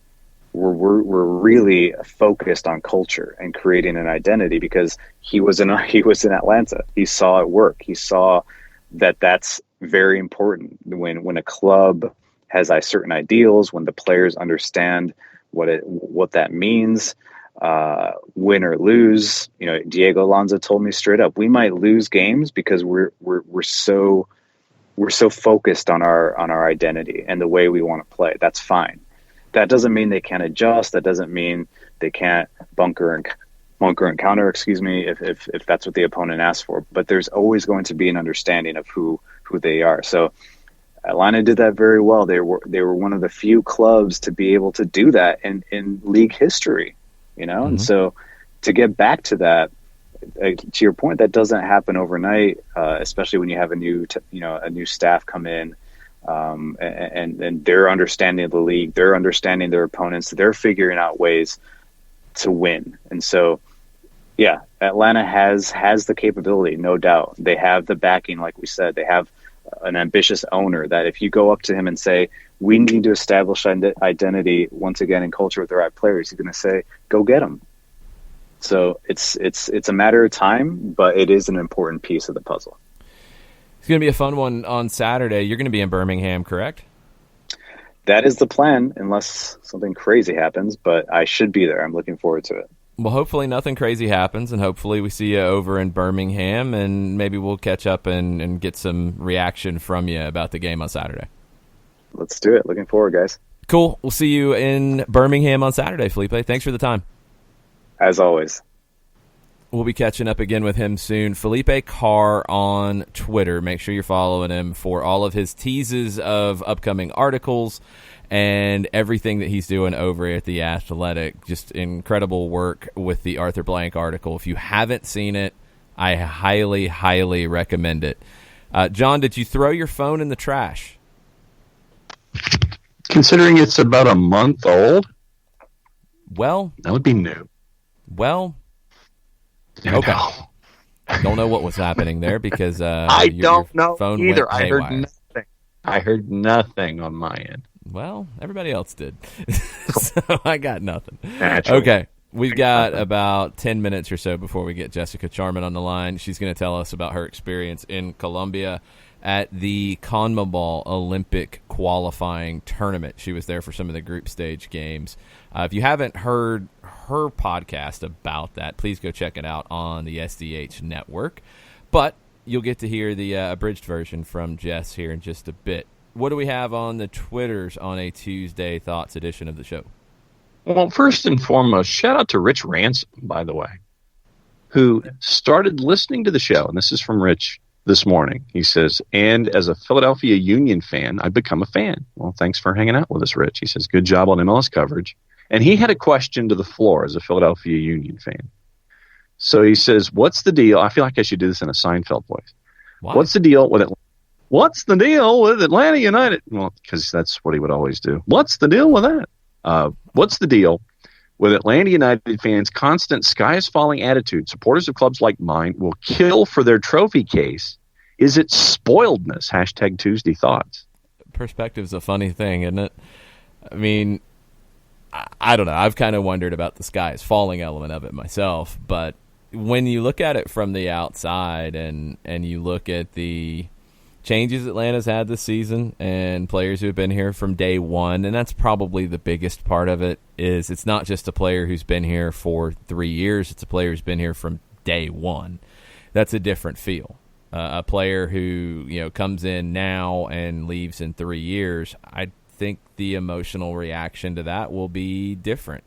really focused on culture and creating an identity, because he was in Atlanta. He saw it work. He saw that that's very important when a club has certain ideals, when the players understand what that means, win or lose. Diego Alonso told me straight up, we might lose games because we're so focused on our identity and the way we want to play. That's fine. That doesn't mean they can't adjust. That doesn't mean they can't bunker and counter, if that's what the opponent asks for. But there's always going to be an understanding of who they are. So Atlanta did that very well. They were one of the few clubs to be able to do that in league history, Mm-hmm. And so to get back to that, to your point, that doesn't happen overnight, especially when you have a new staff come in, and they're understanding the league, they're understanding their opponents, they're figuring out ways to win. And so, yeah, Atlanta has the capability, no doubt. They have the backing, like we said. They have an ambitious owner that if you go up to him and say, we need to establish identity once again in culture with the right players, he's going to say, go get them. So it's a matter of time, but it is an important piece of the puzzle. It's going to be a fun one on Saturday. You're going to be in Birmingham, correct? That is the plan, unless something crazy happens, but I should be there. I'm looking forward to it. Well, hopefully nothing crazy happens, and hopefully we see you over in Birmingham, and maybe we'll catch up and get some reaction from you about the game on Saturday. Let's do it. Looking forward, guys. Cool. We'll see you in Birmingham on Saturday, Felipe. Thanks for the time. As always. We'll be catching up again with him soon. Felipe Carr on Twitter. Make sure you're following him for all of his teases of upcoming articles and everything that he's doing over at The Athletic. Just incredible work with the Arthur Blank article. If you haven't seen it, I highly, highly recommend it. John, did you throw your phone in the trash? Considering it's about a month old, well, that would be new. Well, okay. Don't know what was happening there because I don't know phone either. Went haywire. I heard nothing on my end. Well, everybody else did. So I got nothing. Naturally. Okay. We've got about 10 minutes or so before we get Jessica Charman on the line. She's going to tell us about her experience in Colombia at the CONMEBOL Olympic qualifying tournament. She was there for some of the group stage games. If you haven't heard her podcast about that, please go check it out on the SDH network. But you'll get to hear the abridged version from Jess here in just a bit. What do we have on the Twitters on a Tuesday Thoughts edition of the show? Well, first and foremost, shout out to Rich Ransom, by the way, who started listening to the show. And this is from Rich this morning. He says, and as a Philadelphia Union fan, I've become a fan. Well, thanks for hanging out with us, Rich. He says, good job on MLS coverage. And he had a question to the floor as a Philadelphia Union fan. So he says, what's the deal? I feel like I should do this in a Seinfeld voice. Why? What's the deal with Atlanta United? Well, because that's what he would always do. What's the deal with that? What's the deal with Atlanta United fans' constant sky-is-falling attitude? Supporters of clubs like mine will kill for their trophy case. Is it spoiledness? Hashtag Tuesday Thoughts. Perspective's a funny thing, isn't it? I mean, I don't know. I've kind of wondered about the sky-is-falling element of it myself, but when you look at it from the outside and you look at the changes Atlanta's had this season and players who have been here from day one, and that's probably the biggest part of it, is it's not just a player who's been here for 3 years, it's a player who's been here from day one. That's a different feel. A player who comes in now and leaves in 3 years, I think the emotional reaction to that will be different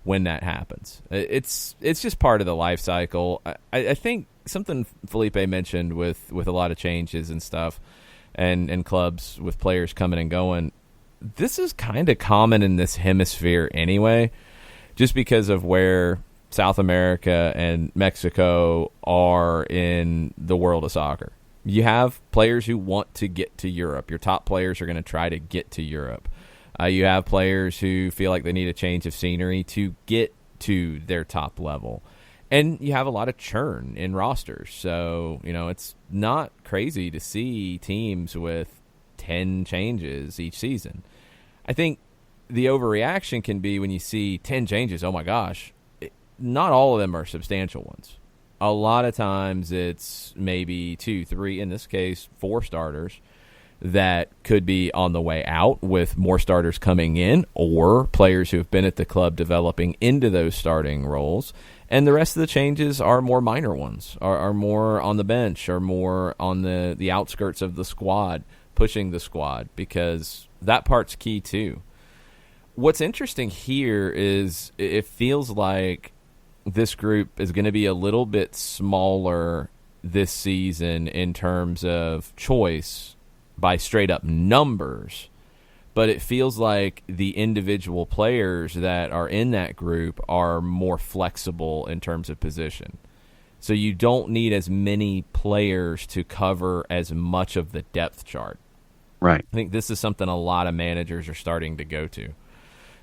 when that happens. It's just part of the life cycle. I think something Felipe mentioned with a lot of changes and stuff and clubs with players coming and going, this is kind of common in this hemisphere anyway, just because of where South America and Mexico are in the world of soccer. You have players who want to get to Europe. Your top players are going to try to get to Europe. You have players who feel like they need a change of scenery to get to their top level. And you have a lot of churn in rosters. So, it's not crazy to see teams with 10 changes each season. I think the overreaction can be when you see 10 changes, oh my gosh, not all of them are substantial ones. A lot of times it's maybe 2, 3, in this case, 4 starters that could be on the way out with more starters coming in, or players who have been at the club developing into those starting roles. And the rest of the changes are more minor ones, are more on the bench, or more on the outskirts of the squad, pushing the squad, because that part's key too. What's interesting here is it feels like this group is going to be a little bit smaller this season in terms of choice by straight up numbers, but it feels like the individual players that are in that group are more flexible in terms of position. So you don't need as many players to cover as much of the depth chart. Right. I think this is something a lot of managers are starting to go to,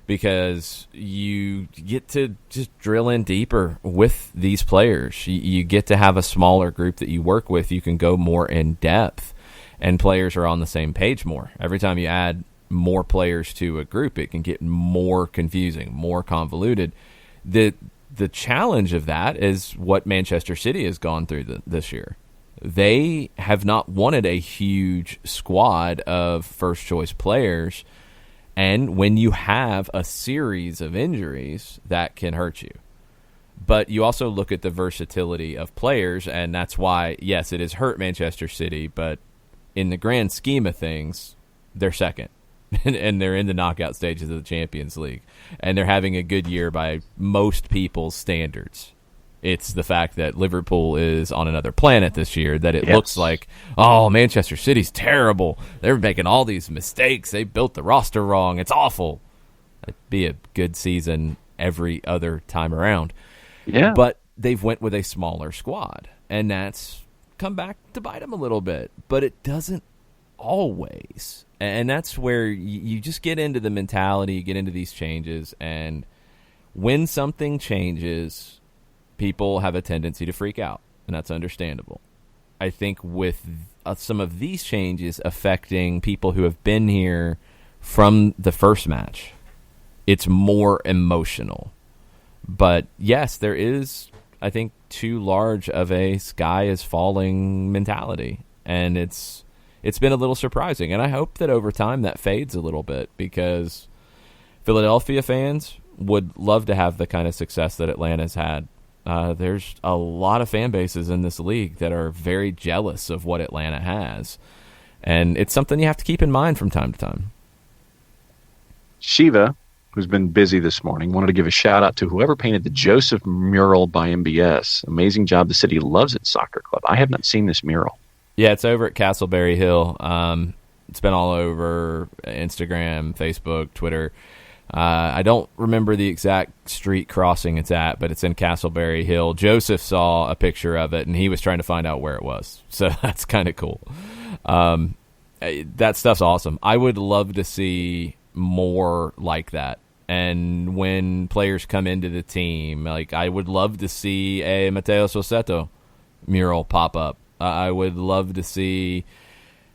because you get to just drill in deeper with these players. You get to have a smaller group that you work with. You can go more in depth, and players are on the same page more. Every time you add more players to a group, it can get more confusing, more convoluted. The challenge of that is what Manchester City has gone through this year. They have not wanted a huge squad of first-choice players, and when you have a series of injuries, that can hurt you. But you also look at the versatility of players, and that's why, yes, it has hurt Manchester City, but in the grand scheme of things, they're second. And they're in the knockout stages of the Champions League. And they're having a good year by most people's standards. It's the fact that Liverpool is on another planet this year, that it looks like, oh, Manchester City's terrible. They're making all these mistakes. They built the roster wrong. It's awful. It'd be a good season every other time around. Yeah. But they've went with a smaller squad, and that's come back to bite them a little bit. But it doesn't always. And that's where you just get into the mentality, you get into these changes, and when something changes, people have a tendency to freak out, and that's understandable. I think with some of these changes affecting people who have been here from the first match, it's more emotional. But yes, there is, I think, too large of a sky is falling mentality, and it's been a little surprising, and I hope that over time that fades a little bit, because Philadelphia fans would love to have the kind of success that Atlanta's had. There's a lot of fan bases in this league that are very jealous of what Atlanta has, and it's something you have to keep in mind from time to time. Shiva, who's been busy this morning, wanted to give a shout-out to whoever painted the Joseph mural by MBS. Amazing job. The city loves its soccer club. I have not seen this mural. Yeah, it's over at Castleberry Hill. It's been all over Instagram, Facebook, Twitter. I don't remember the exact street crossing it's at, but it's in Castleberry Hill. Joseph saw a picture of it, and he was trying to find out where it was. So that's kind of cool. That stuff's awesome. I would love to see more like that. And when players come into the team, like, I would love to see a Matteo Sosetto mural pop up. I would love to see,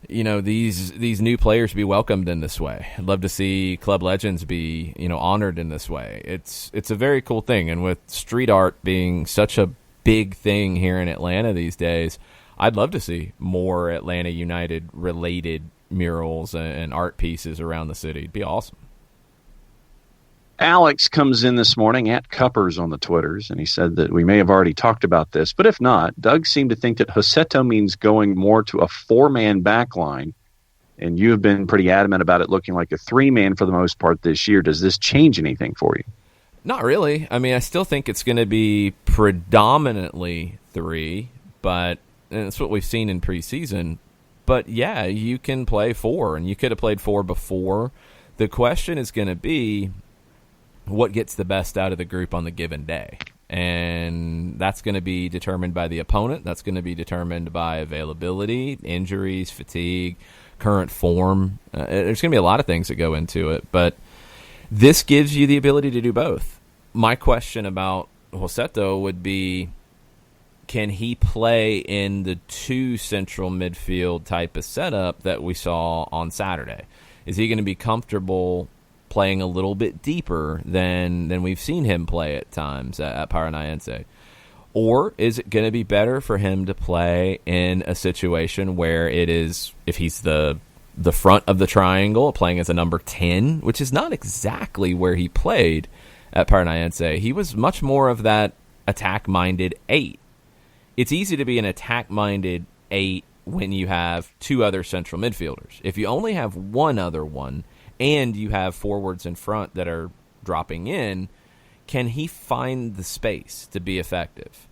these new players be welcomed in this way. I'd love to see club legends be, honored in this way. It's a very cool thing. And with street art being such a big thing here in Atlanta these days, I'd love to see more Atlanta United related murals and art pieces around the city. It'd be awesome. Alex comes in this morning at Cuppers on the Twitters, and he said that we may have already talked about this, but if not, Doug seemed to think that Joseto means going more to a four-man back line, and you have been pretty adamant about it looking like a three-man for the most part this year. Does this change anything for you? Not really. I mean, I still think it's going to be predominantly three, but that's what we've seen in preseason. But, yeah, you can play four, and you could have played four before. The question is going to be, what gets the best out of the group on the given day? And that's going to be determined by the opponent. That's going to be determined by availability, injuries, fatigue, current form. There's going to be a lot of things that go into it, but this gives you the ability to do both. My question about Joseto would be, can he play in the two central midfield type of setup that we saw on Saturday? Is he going to be comfortable playing a little bit deeper than we've seen him play at times at Paranaense? Or is it going to be better for him to play in a situation where it is, if he's the front of the triangle, playing as a number 10, which is not exactly where he played at Paranaense. He was much more of that attack-minded 8. It's easy to be an attack-minded 8 when you have two other central midfielders. If you only have one other one, and you have forwards in front that are dropping in, can he find the space to be effective?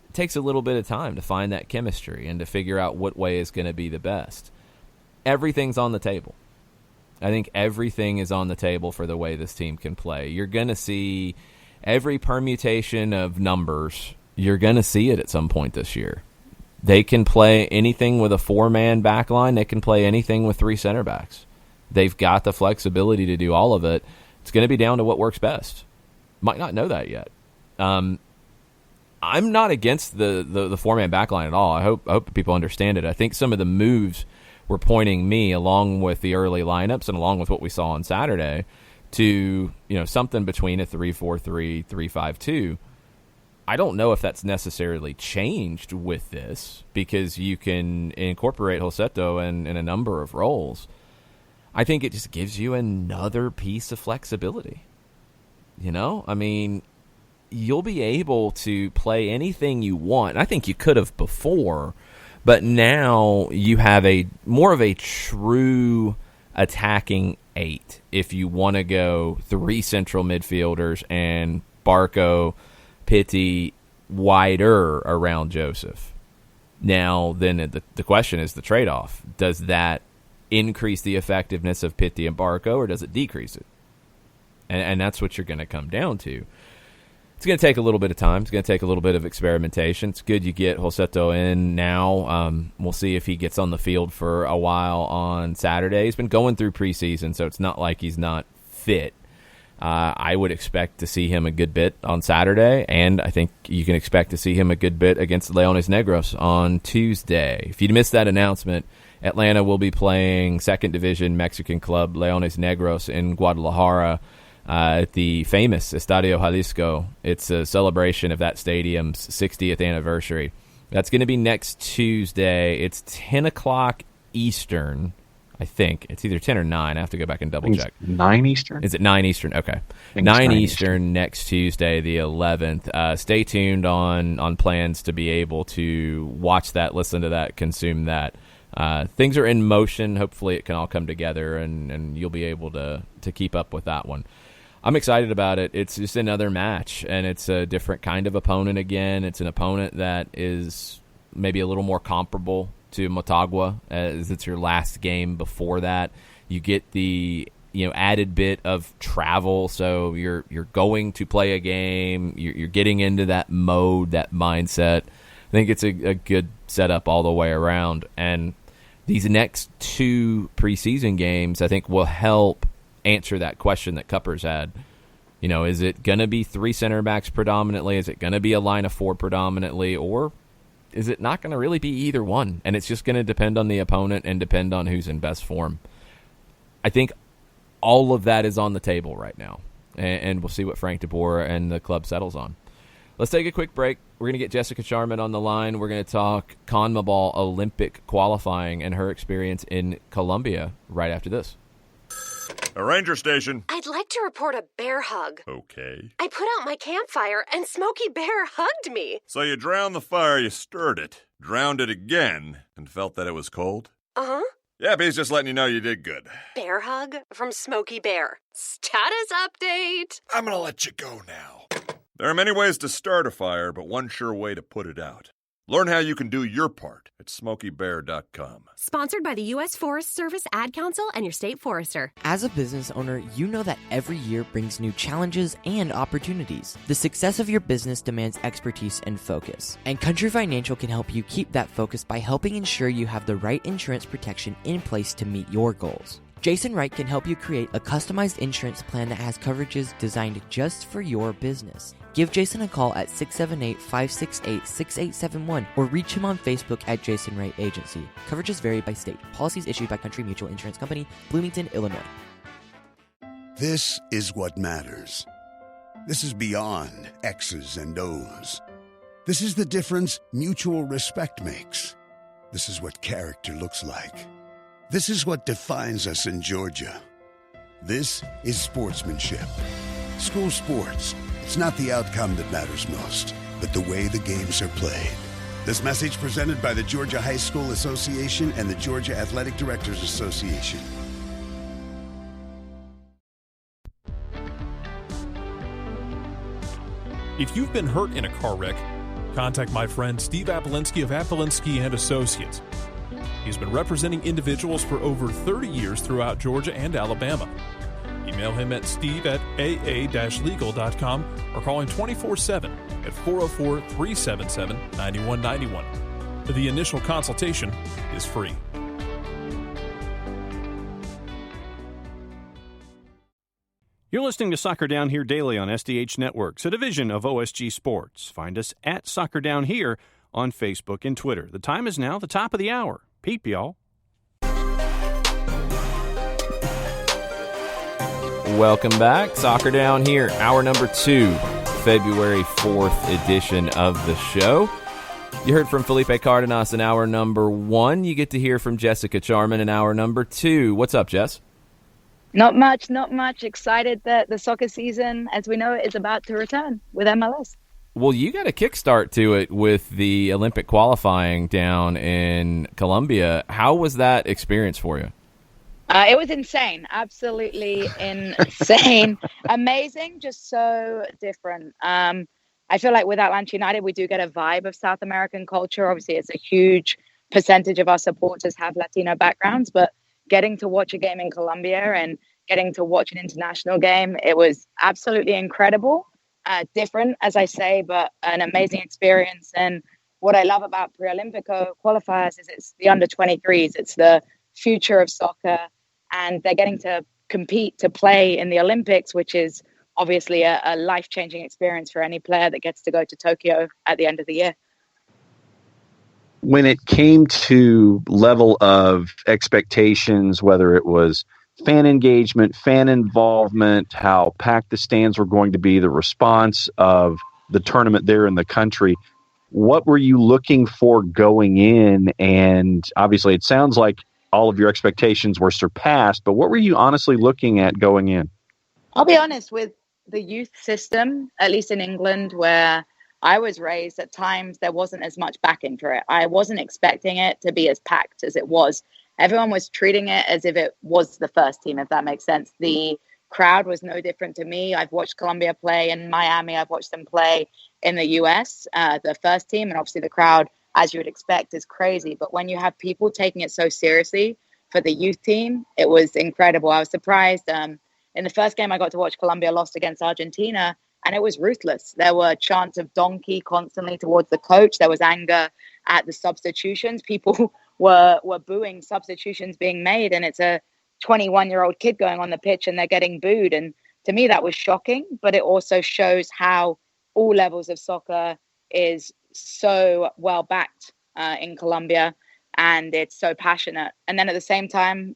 It takes a little bit of time to find that chemistry and to figure out what way is going to be the best. Everything's on the table. I think everything is on the table for the way this team can play. You're going to see every permutation of numbers you're going to see it at some point this year. They can play anything with a 4-man back line. They can play anything with 3 center backs. They've got the flexibility to do all of it. It's going to be down to what works best. Might not know that yet. I'm not against the 4-man back line at all. I hope people understand it. I think some of the moves were pointing me, along with the early lineups and along with what we saw on Saturday, to something between a 3-4-3, 3-5-2. I don't know if that's necessarily changed with this, because you can incorporate Rossetto in a number of roles. I think it just gives you another piece of flexibility. I mean, you'll be able to play anything you want. I think you could have before, but now you have more of a true attacking 8 if you want to go 3 central midfielders and Barco, Pitti wider around Joseph. Now, then the question is the trade-off. Does that increase the effectiveness of Pitti and Barco, or does it decrease it? And that's what you're going to come down to. It's going to take a little bit of time. It's going to take a little bit of experimentation. It's good you get Rossetto in now. We'll see if he gets on the field for a while on Saturday. He's been going through preseason, so it's not like he's not fit. I would expect to see him a good bit on Saturday, and I think you can expect to see him a good bit against Leones Negros on Tuesday. If you missed that announcement, Atlanta will be playing second division Mexican club Leones Negros in Guadalajara at the famous Estadio Jalisco. It's a celebration of that stadium's 60th anniversary. That's going to be next Tuesday. It's 10 o'clock Eastern. I think it's either 10 or 9. I have to go back and double check. 9 Eastern? Is it 9 Eastern? Okay. 9 Eastern next Tuesday, the 11th. Stay tuned on plans to be able to watch that, listen to that, consume that. Things are in motion. Hopefully it can all come together, and you'll be able to keep up with that one. I'm excited about it. It's just another match, and it's a different kind of opponent again. It's an opponent that is maybe a little more comparable to Motagua, as it's your last game before that. You get the added bit of travel, so you're going to play a game. You're getting into that mode, that mindset. I think it's a good setup all the way around. And these next 2 preseason games, I think, will help answer that question that Cuppers had. Is it going to be 3 center backs predominantly? Is it going to be a line of 4 predominantly? Or is it not going to really be either one? And it's just going to depend on the opponent and depend on who's in best form. I think all of that is on the table right now. And we'll see what Frank DeBoer and the club settles on. Let's take a quick break. We're going to get Jessica Sharman on the line. We're going to talk CONMEBOL Olympic qualifying and her experience in Colombia right after this. A ranger station. I'd like to report a bear hug. Okay. I put out my campfire and Smokey Bear hugged me. So you drowned the fire, you stirred it, drowned it again, and felt that it was cold? Uh-huh. Yep, he's just letting you know you did good. Bear hug from Smokey Bear. Status update. I'm gonna let you go now. There are many ways to start a fire, but one sure way to put it out. Learn how you can do your part at SmokeyBear.com. Sponsored by the U.S. Forest Service, Ad Council, and your state forester. As a business owner, you know that every year brings new challenges and opportunities. The success of your business demands expertise and focus. And Country Financial can help you keep that focus by helping ensure you have the right insurance protection in place to meet your goals. Jason Wright can help you create a customized insurance plan that has coverages designed just for your business. Give Jason a call at 678-568-6871 or reach him on Facebook at Jason Wright Agency. Coverages vary by state. Policies issued by Country Mutual Insurance Company, Bloomington, Illinois. This is what matters. This is beyond X's and O's. This is the difference mutual respect makes. This is what character looks like. This is what defines us in Georgia. This is sportsmanship. School sports. It's not the outcome that matters most, but the way the games are played. This message presented by the Georgia High School Association and the Georgia Athletic Directors Association. If you've been hurt in a car wreck, contact my friend Steve Apolinsky of Apolinsky & Associates. He's been representing individuals for over 30 years throughout Georgia and Alabama. He Email him at steve@aa-legal.com or call him 24/7 at 404-377-9191. The initial consultation is free. You're listening to Soccer Down Here daily on SDH Networks, a division of OSG Sports. Find us at Soccer Down Here on Facebook and Twitter. The time is now the top of the hour. Peep, y'all. Welcome back. Soccer Down Here, hour number 2, February 4th edition of the show. You heard from Felipe Cardenas in hour number 1. You get to hear from Jessica Charman in hour number 2. What's up, Jess? Not much. Excited that the soccer season, as we know it, is about to return with MLS. Well, you got a kickstart to it with the Olympic qualifying down in Colombia. How was that experience for you? It was insane. Absolutely insane. Amazing. Just so different. I feel like with Atlanta United, we do get a vibe of South American culture. Obviously, it's a huge percentage of our supporters have Latino backgrounds, but getting to watch a game in Colombia and getting to watch an international game, it was absolutely incredible. Different, as I say, but an amazing experience. And what I love about Pre-Olympico qualifiers is it's the under-23s. It's the future of soccer. And they're getting to compete, to play in the Olympics, which is obviously a life-changing experience for any player that gets to go to Tokyo at the end of the year. When it came to level of expectations, whether it was fan engagement, fan involvement, how packed the stands were going to be, the response of the tournament there in the country, what were you looking for going in? And obviously it sounds like all of your expectations were surpassed, but what were you honestly looking at going in? I'll be honest, with the youth system, at least in England, where I was raised, at times there wasn't as much backing for it. I wasn't expecting it to be as packed as it was. Everyone was treating it as if it was the first team, if that makes sense. The crowd was no different to me. I've watched Colombia play in Miami. I've watched them play in the US, the first team. And obviously the crowd, as you would expect, is crazy. But when you have people taking it so seriously for the youth team, it was incredible. I was surprised. In the first game I got to watch, Colombia lost against Argentina, and it was ruthless. There were chants of donkey constantly towards the coach. There was anger at the substitutions. People were booing substitutions being made, and it's a 21-year-old kid going on the pitch and they're getting booed. And to me, that was shocking, but it also shows how all levels of soccer is so well backed in Colombia, and it's so passionate. And then at the same time,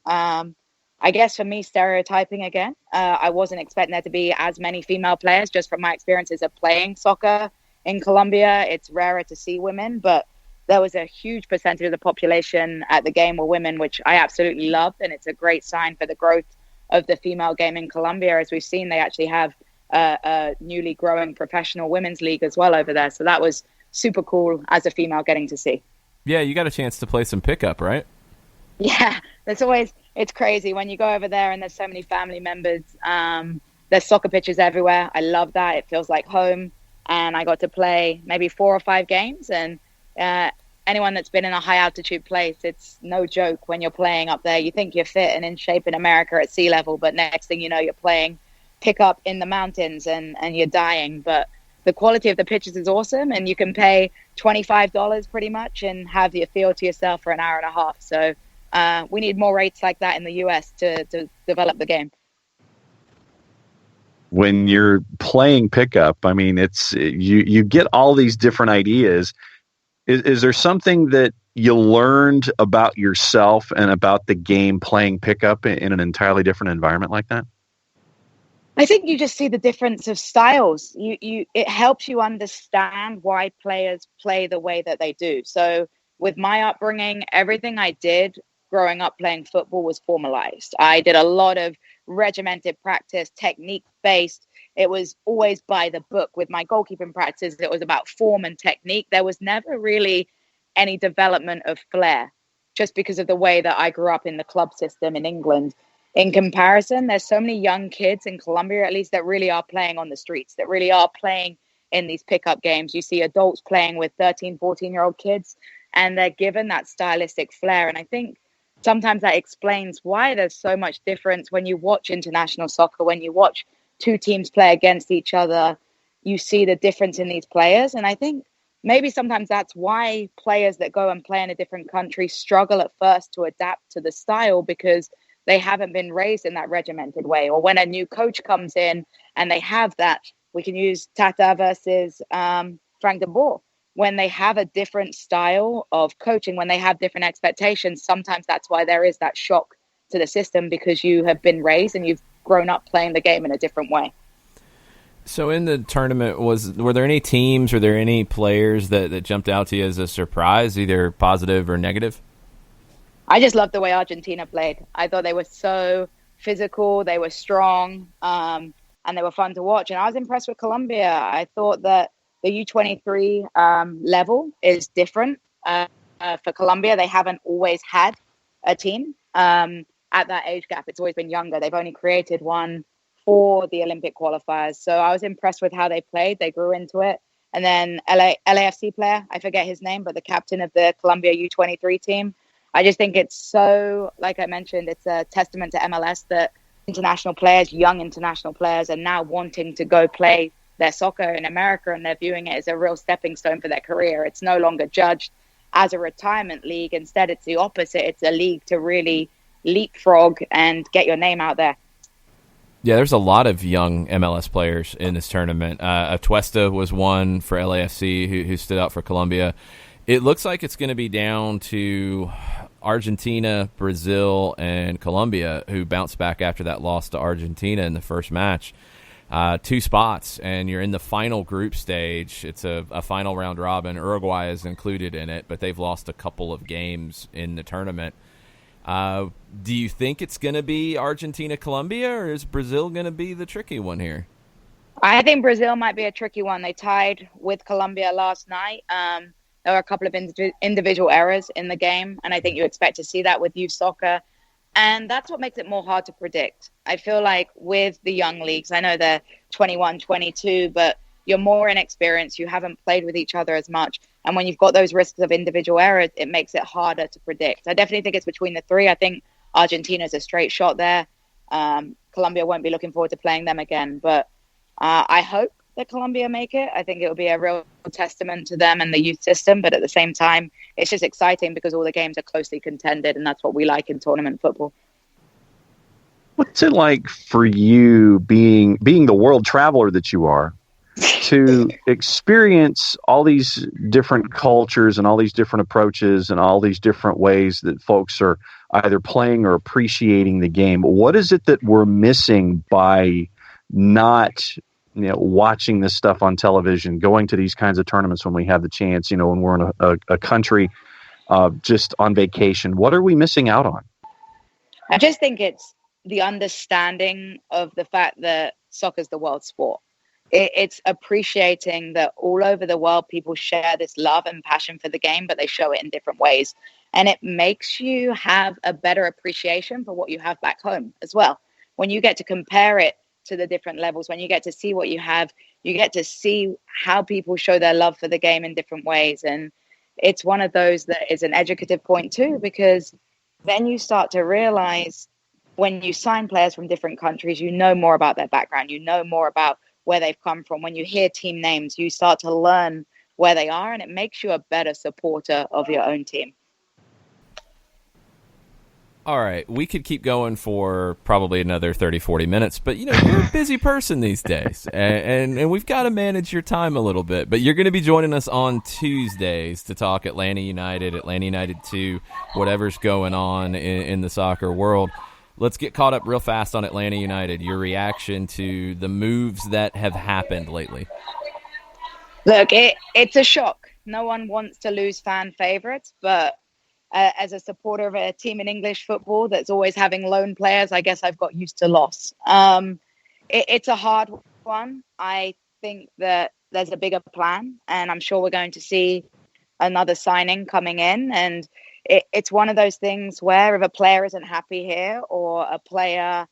I guess for me, stereotyping again, I wasn't expecting there to be as many female players just from my experiences of playing soccer in Colombia. It's rarer to see women, but there was a huge percentage of the population at the game were women, which I absolutely loved. And it's a great sign for the growth of the female game in Colombia. As we've seen, they actually have a newly growing professional women's league as well over there. So that was super cool as a female getting to see. Yeah, you got a chance to play some pickup, right? Yeah, it's crazy when you go over there and there's so many family members. There's soccer pitches everywhere. I love that. It feels like home. And I got to play maybe 4 or 5 games. And anyone that's been in a high altitude place, it's no joke when you're playing up there. You think you're fit and in shape in America at sea level, but next thing you know, you're playing pickup in the mountains and you're dying. But the quality of the pitches is awesome, and you can pay $25 pretty much and have the field to yourself for an hour and a half. So we need more rates like that in the US to develop the game. When you're playing pickup, I mean, it's you get all these different ideas. Is there something that you learned about yourself and about the game playing pickup in an entirely different environment like that? I think you just see the difference of styles. It helps you understand why players play the way that they do. So with my upbringing, everything I did growing up playing football was formalized. I did a lot of regimented practice, technique-based. It was always by the book. With my goalkeeping practice, it was about form and technique. There was never really any development of flair, just because of the way that I grew up in the club system in England. In comparison, there's so many young kids in Colombia, at least, that really are playing on the streets, that really are playing in these pickup games. You see adults playing with 13, 14-year-old kids, and they're given that stylistic flair. And I think sometimes that explains why there's so much difference when you watch international soccer, when you watch two teams play against each other, you see the difference in these players. And I think maybe sometimes that's why players that go and play in a different country struggle at first to adapt to the style, because they haven't been raised in that regimented way. Or when a new coach comes in and they have that, we can use Tata versus Frank de Boer. When they have a different style of coaching, when they have different expectations, sometimes that's why there is that shock to the system, because you have been raised and you've grown up playing the game in a different way. So in the tournament, were there any teams, or there any players that jumped out to you as a surprise, either positive or negative? I just loved the way Argentina played. I thought they were so physical, they were strong, and they were fun to watch. And I was impressed with Colombia. I thought that the U23 level is different for Colombia. They haven't always had a team at that age gap. It's always been younger. They've only created one for the Olympic qualifiers. So I was impressed with how they played. They grew into it. And then LAFC player, I forget his name, but the captain of the Colombia U23 team. I just think it's so, like I mentioned, it's a testament to MLS that international players, young international players, are now wanting to go play their soccer in America, and they're viewing it as a real stepping stone for their career. It's no longer judged as a retirement league. Instead, it's the opposite. It's a league to really leapfrog and get your name out there. Yeah, there's a lot of young MLS players in this tournament. Atuesta was one for LAFC who stood out for Colombia. It looks like it's going to be down to Argentina, Brazil, and Colombia, who bounced back after that loss to Argentina in the first match. 2 spots, and you're in the final group stage. It's a final round robin. Uruguay is included in it, but they've lost a couple of games in the tournament. Do you think it's going to be Argentina-Colombia, or is Brazil going to be the tricky one here? I think Brazil might be a tricky one. They tied with Colombia last night. There were a couple of individual errors in the game, and I think you expect to see that with youth soccer. And that's what makes it more hard to predict. I feel like with the young leagues, I know they're 21, 22, but you're more inexperienced. You haven't played with each other as much. And when you've got those risks of individual errors, it makes it harder to predict. I definitely think it's between the three. I think Argentina's a straight shot there. Colombia won't be looking forward to playing them again. But I hope that Colombia make it. I think it will be a real testament to them and the youth system. But at the same time, it's just exciting because all the games are closely contended, and that's what we like in tournament football. What's it like for you, being the world traveler that you are, to experience all these different cultures and all these different approaches and all these different ways that folks are either playing or appreciating the game? What is it that we're missing by not watching this stuff on television, going to these kinds of tournaments when we have the chance, when we're in a country just on vacation? What are we missing out on? I just think it's the understanding of the fact that soccer's the world sport. It's appreciating that all over the world, people share this love and passion for the game, but they show it in different ways. And it makes you have a better appreciation for what you have back home as well. When you get to compare it to the different levels, when you get to see what you have, you get to see how people show their love for the game in different ways. And it's one of those that is an educative point too, because then you start to realize when you sign players from different countries, you know more about their background, you know more about where they've come from. When you hear team names, you start to learn where they are, and it makes you a better supporter of your own team. All right, we could keep going for probably another 30, 40 minutes, but you're a busy person these days, and we've got to manage your time a little bit. But you're going to be joining us on Tuesdays to talk Atlanta United 2, whatever's going on in the soccer world. Let's get caught up real fast on Atlanta United. Your reaction to the moves that have happened lately. Look, it's a shock. No one wants to lose fan favorites, but as a supporter of a team in English football that's always having lone players, I guess I've got used to loss. It's a hard one. I think that there's a bigger plan, and I'm sure we're going to see another signing coming in. And it's one of those things where if a player isn't happy here or a player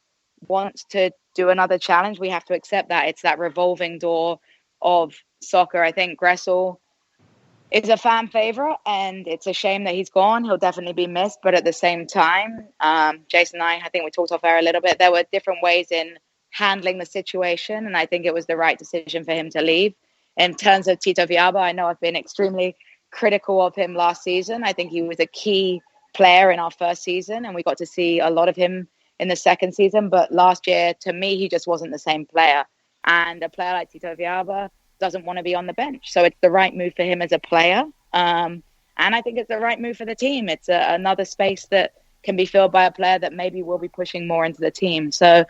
wants to do another challenge, we have to accept that. It's that revolving door of soccer. I think Gressel is a fan favorite, and it's a shame that he's gone. He'll definitely be missed, but at the same time, Jason and I think we talked off air a little bit. There were different ways in handling the situation, and I think it was the right decision for him to leave. In terms of Tito Villalba, I know I've been extremely critical of him last season. I think he was a key player in our first season, and we got to see a lot of him in the second season. But last year, to me, he just wasn't the same player. And a player like Tito Villalba doesn't want to be on the bench. So it's the right move for him as a player. And I think it's the right move for the team. It's another space that can be filled by a player that maybe will be pushing more into the team. So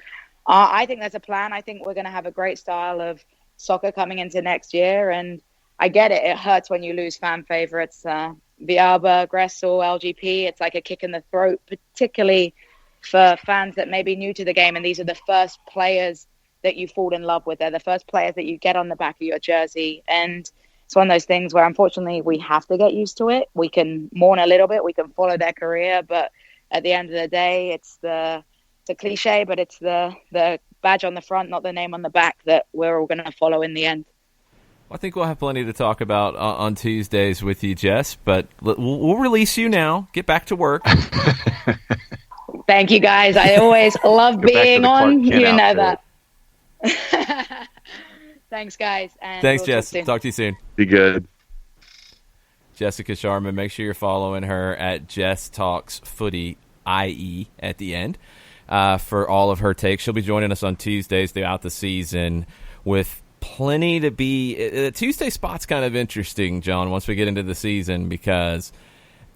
I think there's a plan. I think we're going to have a great style of soccer coming into next year. And I get it. It hurts when you lose fan favorites. Villalba, Gressel, LGP, it's like a kick in the throat, particularly for fans that may be new to the game. And these are the first players that you fall in love with. They're the first players that you get on the back of your jersey. And it's one of those things where, unfortunately, we have to get used to it. We can mourn a little bit. We can follow their career. But at the end of the day, it's a cliche, but it's the badge on the front, not the name on the back, that we're all going to follow in the end. I think we'll have plenty to talk about on Tuesdays with you, Jess, but we'll release you now. Get back to work. Thank you, guys. I always love being on. You know that. Thanks, guys. And thanks, Jess. Talk to you soon. Be good. Jessica Sharman, make sure you're following her at Jess Talks Footy, IE, at the end, for all of her takes. She'll be joining us on Tuesdays throughout the season with plenty to be. The Tuesday spot's kind of interesting, John, once we get into the season, because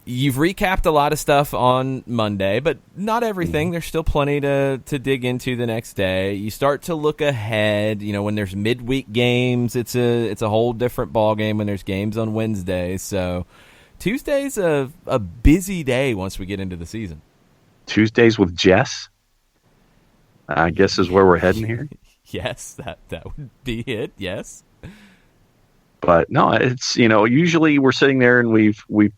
you've recapped a lot of stuff on Monday, but not everything. There's still plenty to dig into the next day. You start to look ahead. You know, when there's midweek games, it's a whole different ball game when there's games on Wednesdays. So Tuesday's a busy day once we get into the season. Tuesdays with Jess, I guess, is where we're heading here. Yes, that would be it. Yes. But no, it's, usually we're sitting there and we've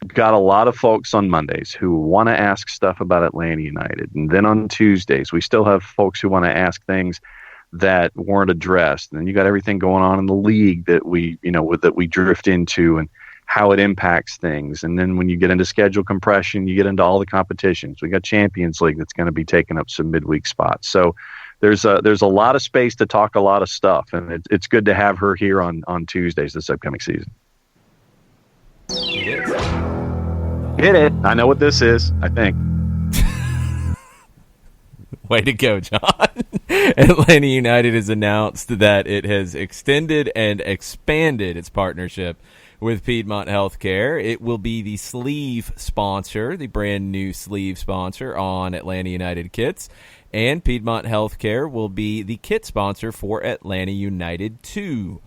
got a lot of folks on Mondays who want to ask stuff about Atlanta United. And then on Tuesdays, we still have folks who want to ask things that weren't addressed. And then you got everything going on in the league that we drift into and how it impacts things. And then when you get into schedule compression, you get into all the competitions. We got Champions League that's going to be taking up some midweek spots. So there's a lot of space to talk a lot of stuff. And it's good to have her here on Tuesdays this upcoming season. Hit it. I know what this is, I think. Way to go, John. Atlanta United has announced that it has extended and expanded its partnership with Piedmont Healthcare. It will be the sleeve sponsor, the brand new sleeve sponsor on Atlanta United kits. And Piedmont Healthcare will be the kit sponsor for Atlanta United 2.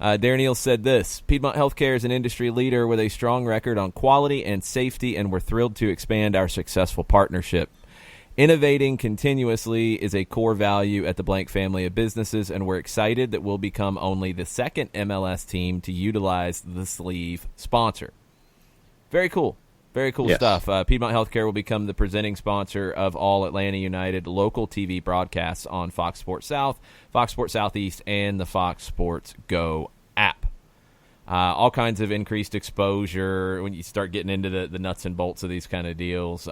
Darren Neal said this: Piedmont Healthcare is an industry leader with a strong record on quality and safety, and we're thrilled to expand our successful partnership. Innovating continuously is a core value at the Blank family of businesses, and we're excited that we'll become only the second MLS team to utilize the sleeve sponsor. Very cool. Very cool stuff. Piedmont Healthcare will become the presenting sponsor of all Atlanta United local TV broadcasts on Fox Sports South, Fox Sports Southeast, and the Fox Sports Go app. All kinds of increased exposure when you start getting into the nuts and bolts of these kind of deals.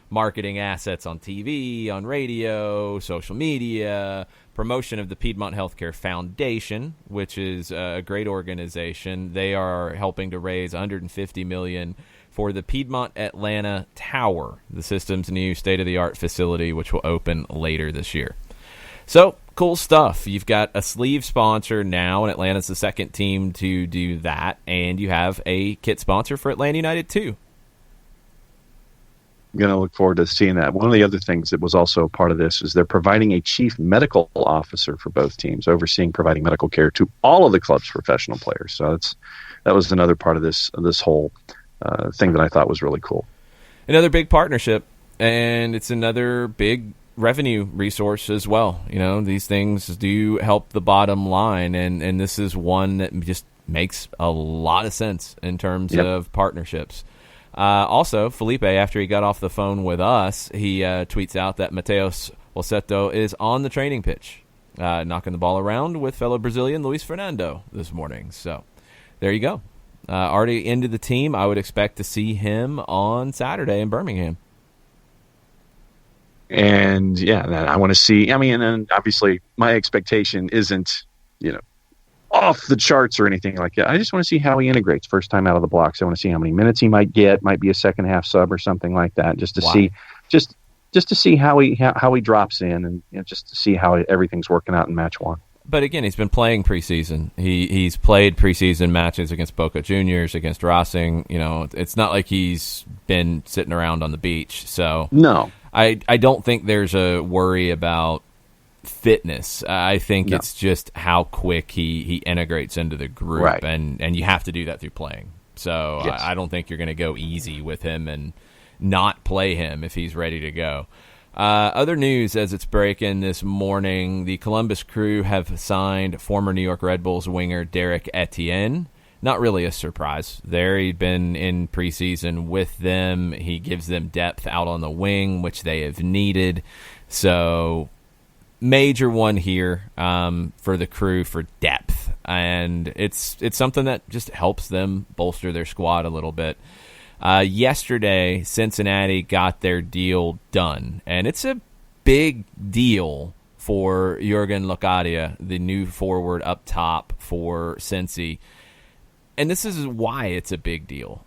Marketing assets on TV, on radio, social media, promotion of the Piedmont Healthcare Foundation, which is a great organization. They are helping to raise $150 million for the Piedmont Atlanta Tower, the system's new state-of-the-art facility, which will open later this year. So, cool stuff. You've got a sleeve sponsor now, and Atlanta's the second team to do that, and you have a kit sponsor for Atlanta United too. I'm going to look forward to seeing that. One of the other things that was also a part of this is they're providing a chief medical officer for both teams, overseeing providing medical care to all of the club's professional players. So that was another part of this whole thing that I thought was really cool. Another big partnership, and it's another big revenue resource as well. These things do help the bottom line, and this is one that just makes a lot of sense in terms of partnerships. Also, Felipe, after he got off the phone with us, he tweets out that Mateus Walceto is on the training pitch, knocking the ball around with fellow Brazilian Luis Fernando this morning. So there you go. already into the team. I would expect to see him on Saturday in Birmingham. And yeah, I want to see. I mean, and obviously, my expectation isn't, off the charts or anything like that. I just want to see how he integrates first time out of the blocks. I want to see how many minutes he might get. Might be a second half sub or something like that, just to see, just to see how he drops in, and just to see how everything's working out in match one. But again, he's been playing preseason. He's played preseason matches against Boca Juniors, against Racing. It's not like he's been sitting around on the beach. So no, I don't think there's a worry about fitness. I think it's just how quick he integrates into the group, right. and you have to do that through playing. So yes. I don't think you're going to go easy with him and not play him if he's ready to go. Other news as it's breaking this morning, the Columbus Crew have signed former New York Red Bulls winger Derek Etienne. Not really a surprise there. He'd been in preseason with them. He gives them depth out on the wing, which they have needed. So major one here for the Crew for depth. And it's something that just helps them bolster their squad a little bit. Yesterday, Cincinnati got their deal done, and it's a big deal for Jürgen Locadia, the new forward up top for Cincy. And this is why it's a big deal.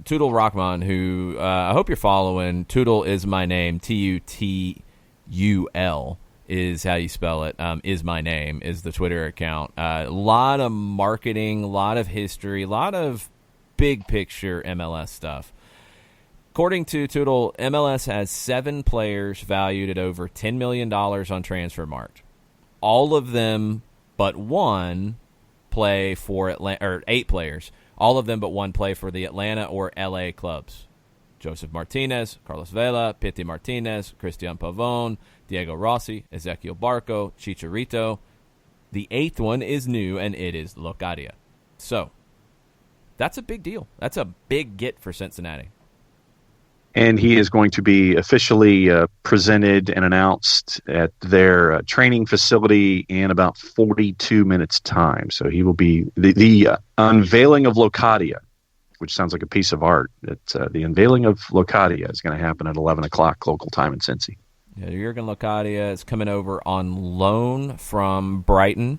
Tudor Rockman, who I hope you're following, Tudor is my name, Tutul is how you spell it, is my name, is the Twitter account. A lot of marketing, a lot of history, a lot of big picture MLS stuff. According to Tudor, MLS has 7 players valued at over $10 million on Transfermarkt. All of them but one play for Atlanta, or 8 players. All of them but one play for the Atlanta or LA clubs. Joseph Martinez, Carlos Vela, Pity Martinez, Christian Pavón, Diego Rossi, Ezequiel Barco, Chicharito. The 8th one is new, and it is Locadia. So that's a big deal. That's a big get for Cincinnati. And he is going to be officially presented and announced at their training facility in about 42 minutes' time. So he will be the unveiling of Locadia, which sounds like a piece of art. The unveiling of Locadia is going to happen at 11 o'clock local time in Cincy. Yeah, Jürgen Locadia is coming over on loan from Brighton.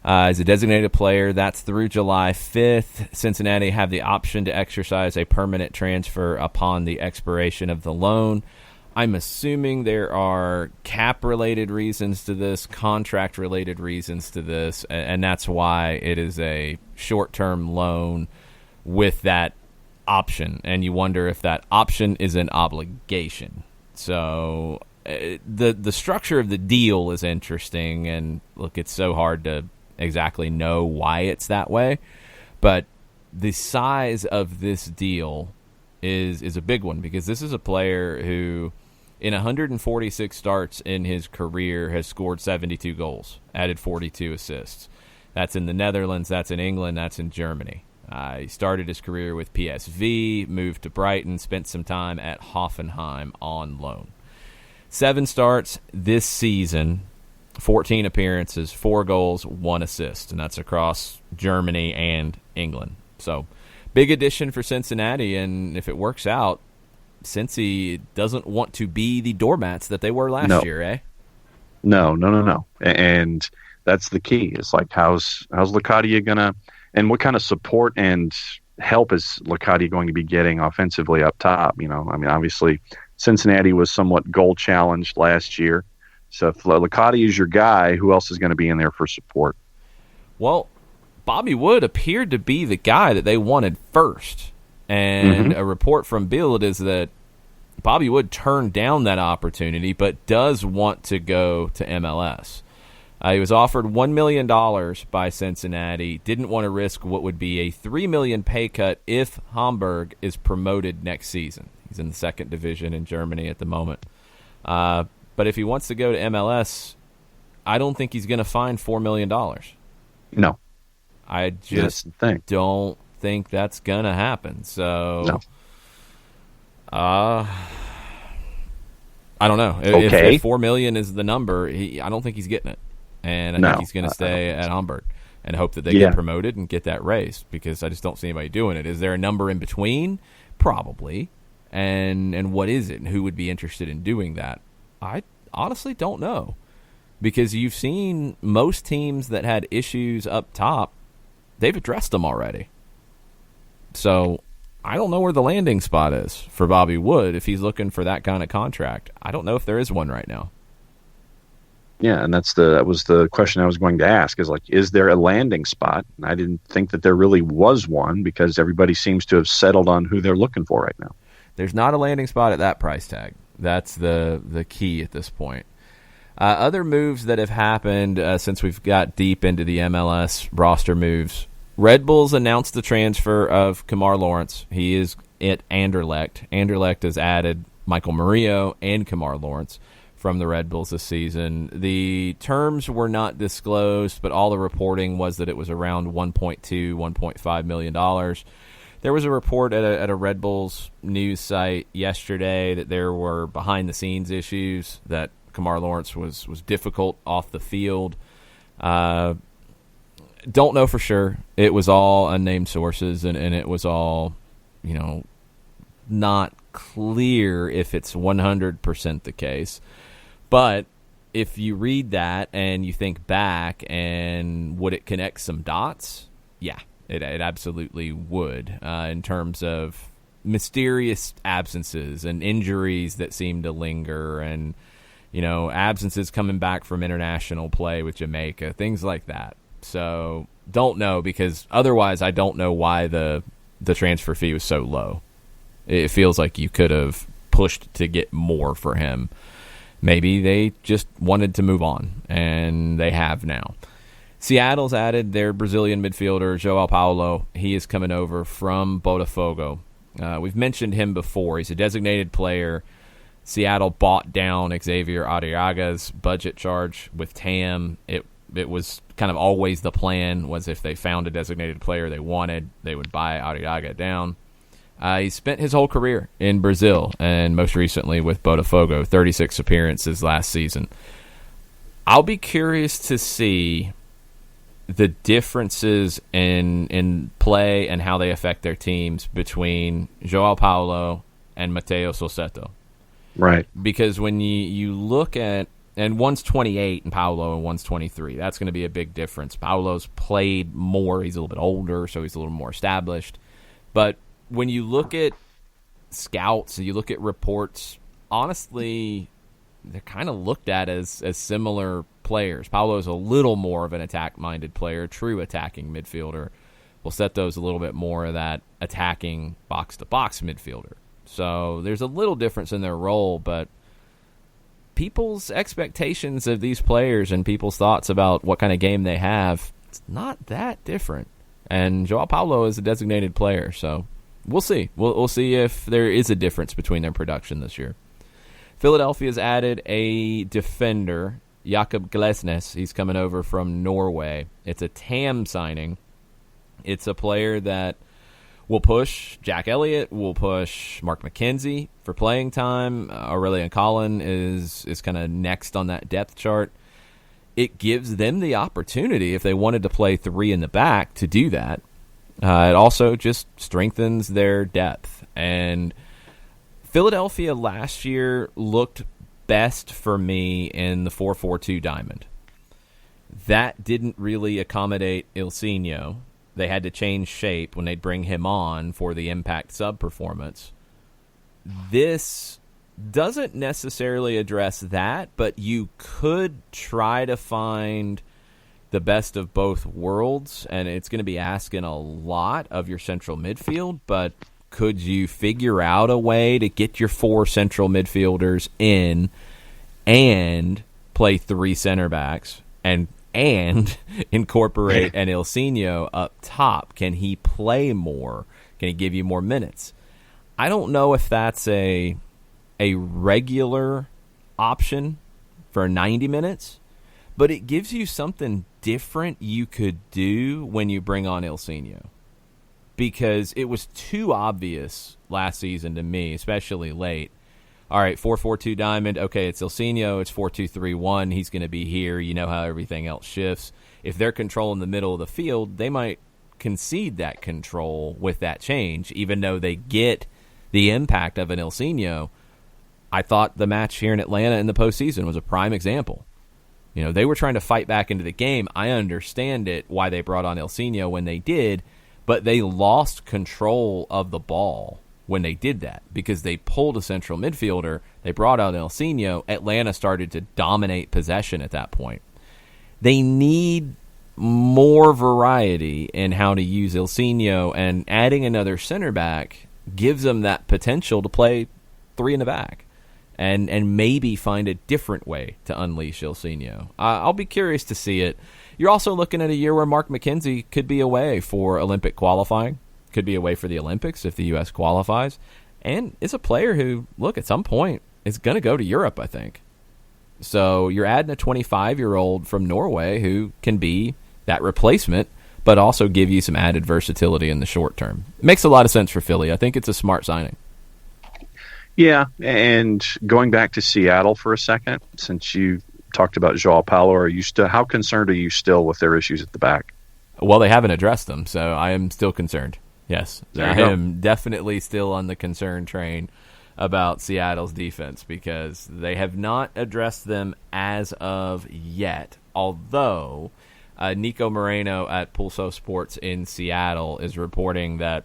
As a designated player, that's through July 5th. Cincinnati have the option to exercise a permanent transfer upon the expiration of the loan. I'm assuming there are cap-related reasons to this, contract-related reasons to this, and that's why it is a short-term loan with that option. And you wonder if that option is an obligation. So the structure of the deal is interesting, and look, it's so hard to exactly know why it's that way, but the size of this deal is a big one, because this is a player who in 146 starts in his career has scored 72 goals, added 42 assists. That's in the Netherlands, that's in England, that's in Germany. He started his career with PSV, moved to Brighton, spent some time at Hoffenheim on loan. 7 starts this season, 14 appearances, 4 goals, 1 assist, and that's across Germany and England. So, big addition for Cincinnati, and if it works out, Cincy doesn't want to be the doormats that they were last year, eh? No. And that's the key. It's like, how's Locadia gonna, and what kind of support and help is Locadia going to be getting offensively up top? I mean, obviously, Cincinnati was somewhat goal challenged last year. So if Locadia is your guy, who else is going to be in there for support? Well, Bobby Wood appeared to be the guy that they wanted first. And a report from Bild is that Bobby Wood turned down that opportunity, but does want to go to MLS. He was offered $1 million by Cincinnati, didn't want to risk what would be a $3 million pay cut if Hamburg is promoted next season. He's in the 2nd division in Germany at the moment. But if he wants to go to MLS, I don't think he's going to find $4 million. No. I just don't think that's going to happen. So, I don't know. If $4 million is the number, I don't think he's getting it. And I think he's going to stay at Hamburg. and hope that they get promoted and get that raised, because I just don't see anybody doing it. Is there a number in between? Probably. And what is it? And who would be interested in doing that? I honestly don't know, because you've seen most teams that had issues up top, they've addressed them already. So I don't know where the landing spot is for Bobby Wood if he's looking for that kind of contract. I don't know if there is one right now. Yeah, and that was the question I was going to ask, is there a landing spot? And I didn't think that there really was one, because everybody seems to have settled on who they're looking for right now. There's not a landing spot at that price tag. That's the key at this point. Other moves that have happened since we've got deep into the MLS roster moves. Red Bulls announced the transfer of Kemar Lawrence. He is at Anderlecht. Anderlecht has added Michael Murillo and Kemar Lawrence from the Red Bulls this season. The terms were not disclosed, but all the reporting was that it was around $1.2, $1.5 million. There was a report at a Red Bulls news site yesterday that there were behind-the-scenes issues, that Kemar Lawrence was difficult off the field. Don't know for sure. It was all unnamed sources, and it was all, not clear if it's 100% the case. But if you read that and you think back, and would it connect some dots? Yeah, it absolutely would, in terms of mysterious absences and injuries that seem to linger, and absences coming back from international play with Jamaica, things like that. So don't know, because otherwise I don't know why the transfer fee was so low. It feels like you could have pushed to get more for him. Maybe they just wanted to move on, and they have now. Seattle's added their Brazilian midfielder, João Paulo. He is coming over from Botafogo. We've mentioned him before. He's a designated player. Seattle bought down Xavier Arriaga's budget charge with TAM. It was kind of always the plan, was if they found a designated player they wanted, they would buy Arriaga down. He spent his whole career in Brazil, and most recently with Botafogo, 36 appearances last season. I'll be curious to see the differences in play and how they affect their teams between João Paulo and Mateo Soseto. Right. Because when you look at, and one's 28 and Paulo, and one's 23, that's going to be a big difference. Paulo's played more. He's a little bit older, so he's a little more established. But when you look at scouts and you look at reports, honestly, they're kind of looked at as similar players. Paulo's a little more of an attack-minded player, true attacking midfielder. Boseto's a little bit more of that attacking box-to-box midfielder. So there's a little difference in their role, but people's expectations of these players and people's thoughts about what kind of game they have, it's not that different. And João Paulo is a designated player, so we'll see. We'll see if there is a difference between their production this year. Philadelphia's added a defender, Jakob Glesnes. He's coming over from Norway. It's a TAM signing. It's a player that will push Jack Elliott, will push Mark McKenzie for playing time. Aurelian Collin is kind of next on that depth chart. It gives them the opportunity, if they wanted to play three in the back, to do that. It also just strengthens their depth. And Philadelphia last year looked best for me in the 4-4-2 diamond. That didn't really accommodate Ilsinho. They had to change shape when they'd bring him on for the impact sub performance. This doesn't necessarily address that, but you could try to find the best of both worlds, and it's going to be asking a lot of your central midfield, but could you figure out a way to get your four central midfielders in and play three center backs and incorporate an Ilsinho up top? Can he play more? Can he give you more minutes? I don't know if that's a regular option for 90 minutes, but it gives you something different you could do when you bring on Ilsinho. Because it was too obvious last season to me, especially late, all right, 4-4-2 diamond. Okay, it's Ilsinho. It's 4-2-3-1. He's going to be here. You know how everything else shifts. If they're controlling the middle of the field, they might concede that control with that change, even though they get the impact of an Ilsinho. I thought the match here in Atlanta in the postseason was a prime example. You know, they were trying to fight back into the game. I understand it, why they brought on Ilsinho when they did, but they lost control of the ball when they did that because they pulled a central midfielder. They brought out Ilsinho. Atlanta started to dominate possession at that point. They need more variety in how to use Ilsinho, and adding another center back gives them that potential to play three in the back and maybe find a different way to unleash Ilsinho. I'll be curious to see it. You're also looking at a year where Mark McKenzie could be away for Olympic qualifying, could be away for the Olympics if the U.S. qualifies, and is a player who, look, at some point is going to go to Europe, I think. So you're adding a 25-year-old from Norway who can be that replacement, but also give you some added versatility in the short term. It makes a lot of sense for Philly. I think it's a smart signing. Yeah, and going back to Seattle for a second, since you talked about João Paulo, how concerned are you still with their issues at the back? Well, they haven't addressed them, so I am still concerned. Yes, I am definitely still on the concern train about Seattle's defense because they have not addressed them as of yet, although Nico Moreno at Pulso Sports in Seattle is reporting that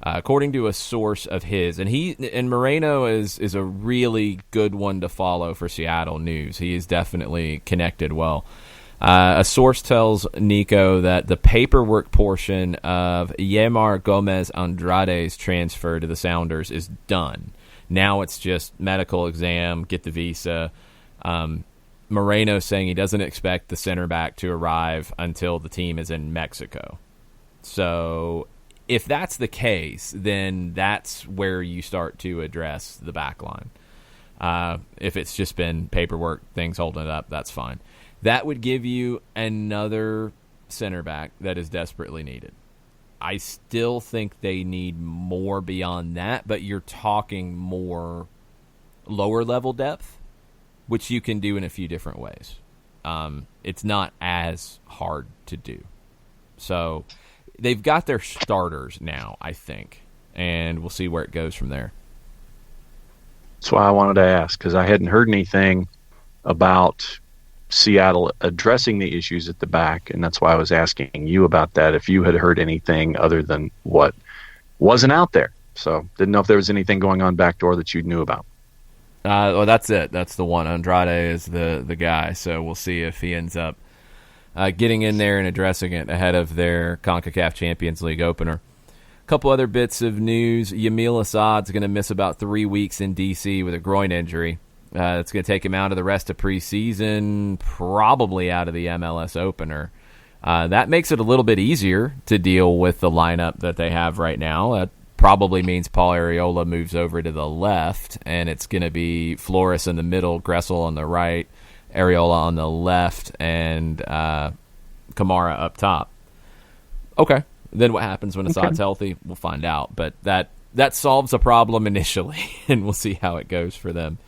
according to a source of his, and Moreno is a really good one to follow for Seattle news. He is definitely connected well. A source tells Nico that the paperwork portion of Yemar Gomez Andrade's transfer to the Sounders is done. Now it's just medical exam, get the visa. Moreno saying he doesn't expect the center back to arrive until the team is in Mexico. So if that's the case, then that's where you start to address the back line. If it's just been paperwork, things holding it up, that's fine. That would give you another center back that is desperately needed. I still think they need more beyond that, but you're talking more lower level depth, which you can do in a few different ways. It's not as hard to do. So they've got their starters now, I think, and we'll see where it goes from there. That's why I wanted to ask, because I hadn't heard anything about Seattle addressing the issues at the back, and that's why I was asking you about that, if you had heard anything other than what wasn't out there. So didn't know if there was anything going on backdoor that you knew about. Well, that's it. That's the one. Andrade is the guy, so we'll see if he ends up getting in there and addressing it ahead of their CONCACAF Champions League opener. A couple other bits of news. Yamil Assad's going to miss about 3 weeks in D.C. with a groin injury. It's going to take him out of the rest of preseason, probably out of the MLS opener. That makes it a little bit easier to deal with the lineup that they have right now. That probably means Paul Arriola moves over to the left, and it's going to be Flores in the middle, Gressel on the right, Arriola on the left, and Kamara up top. Okay. Then what happens when Assad's healthy? We'll find out. But that solves a problem initially, and we'll see how it goes for them.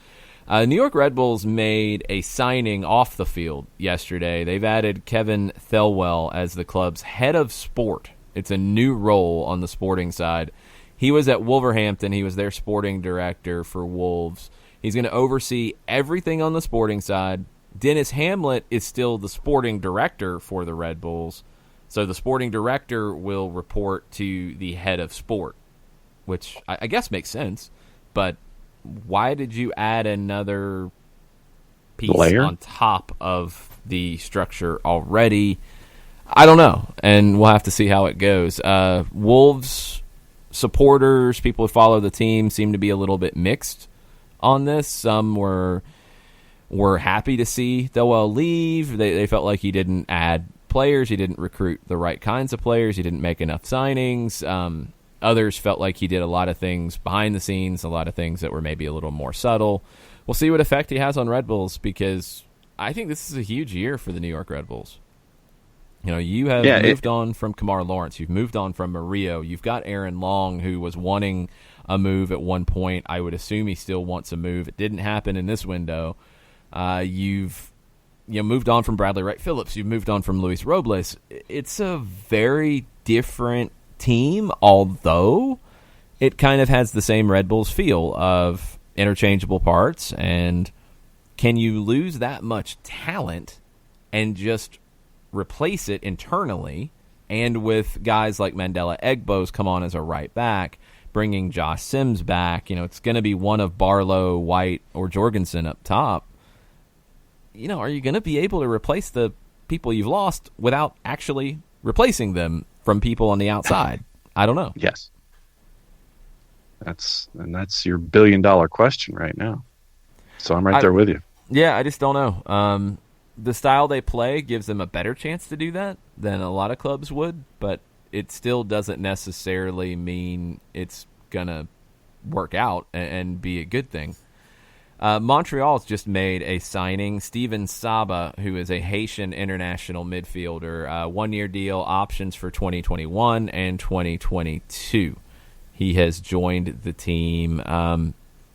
New York Red Bulls made a signing off the field yesterday. They've added Kevin Thelwell as the club's head of sport. It's a new role on the sporting side. He was at Wolverhampton. He was their sporting director for Wolves. He's going to oversee everything on the sporting side. Dennis Hamlet is still the sporting director for the Red Bulls. So the sporting director will report to the head of sport, which I guess makes sense. But why did you add another piece on top of the structure already? I don't know, and we'll have to see how it goes. Wolves supporters, people who follow the team, seem to be a little bit mixed on this. Some were happy to see Thelwell leave. They felt like he didn't add players. He didn't recruit the right kinds of players. He didn't make enough signings. Others felt like he did a lot of things behind the scenes, a lot of things that were maybe a little more subtle. We'll see what effect he has on Red Bulls, because I think this is a huge year for the New York Red Bulls. You have moved on from Kamar Lawrence. You've moved on from Murillo. You've got Aaron Long, who was wanting a move at one point. I would assume he still wants a move. It didn't happen in this window. You've moved on from Bradley Wright Phillips. You've moved on from Luis Robles. It's a very different team, although it kind of has the same Red Bulls feel of interchangeable parts. And can you lose that much talent and just replace it internally? And with guys like Mandela Egbos come on as a right back, bringing Josh Sims back, it's going to be one of Barlow, White, or Jorgensen up top. Are you going to be able to replace the people you've lost without actually replacing them from people on the outside? I don't know. Yes. That's your billion-dollar question right now. So I'm right there with you. Yeah, I just don't know. The style they play gives them a better chance to do that than a lot of clubs would, but it still doesn't necessarily mean it's going to work out and be a good thing. Montreal's just made a signing, Steven Saba, who is a Haitian international midfielder. One-year deal, options for 2021 and 2022. He has joined the team.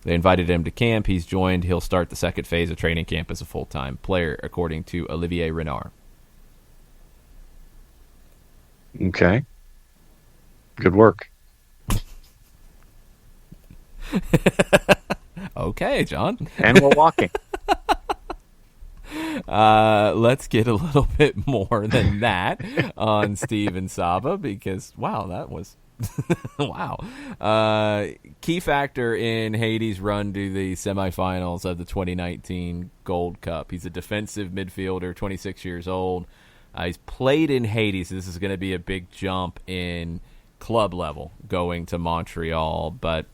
They invited him to camp. He's joined. He'll start the second phase of training camp as a full-time player, according to Olivier Renard. Okay. Good work. Okay, John. And we're walking. Let's get a little bit more than that on Steven Saba because, wow, that was... wow. Key factor in Haiti's run to the semifinals of the 2019 Gold Cup. He's a defensive midfielder, 26 years old. He's played in Haiti, so this is going to be a big jump in club level going to Montreal. But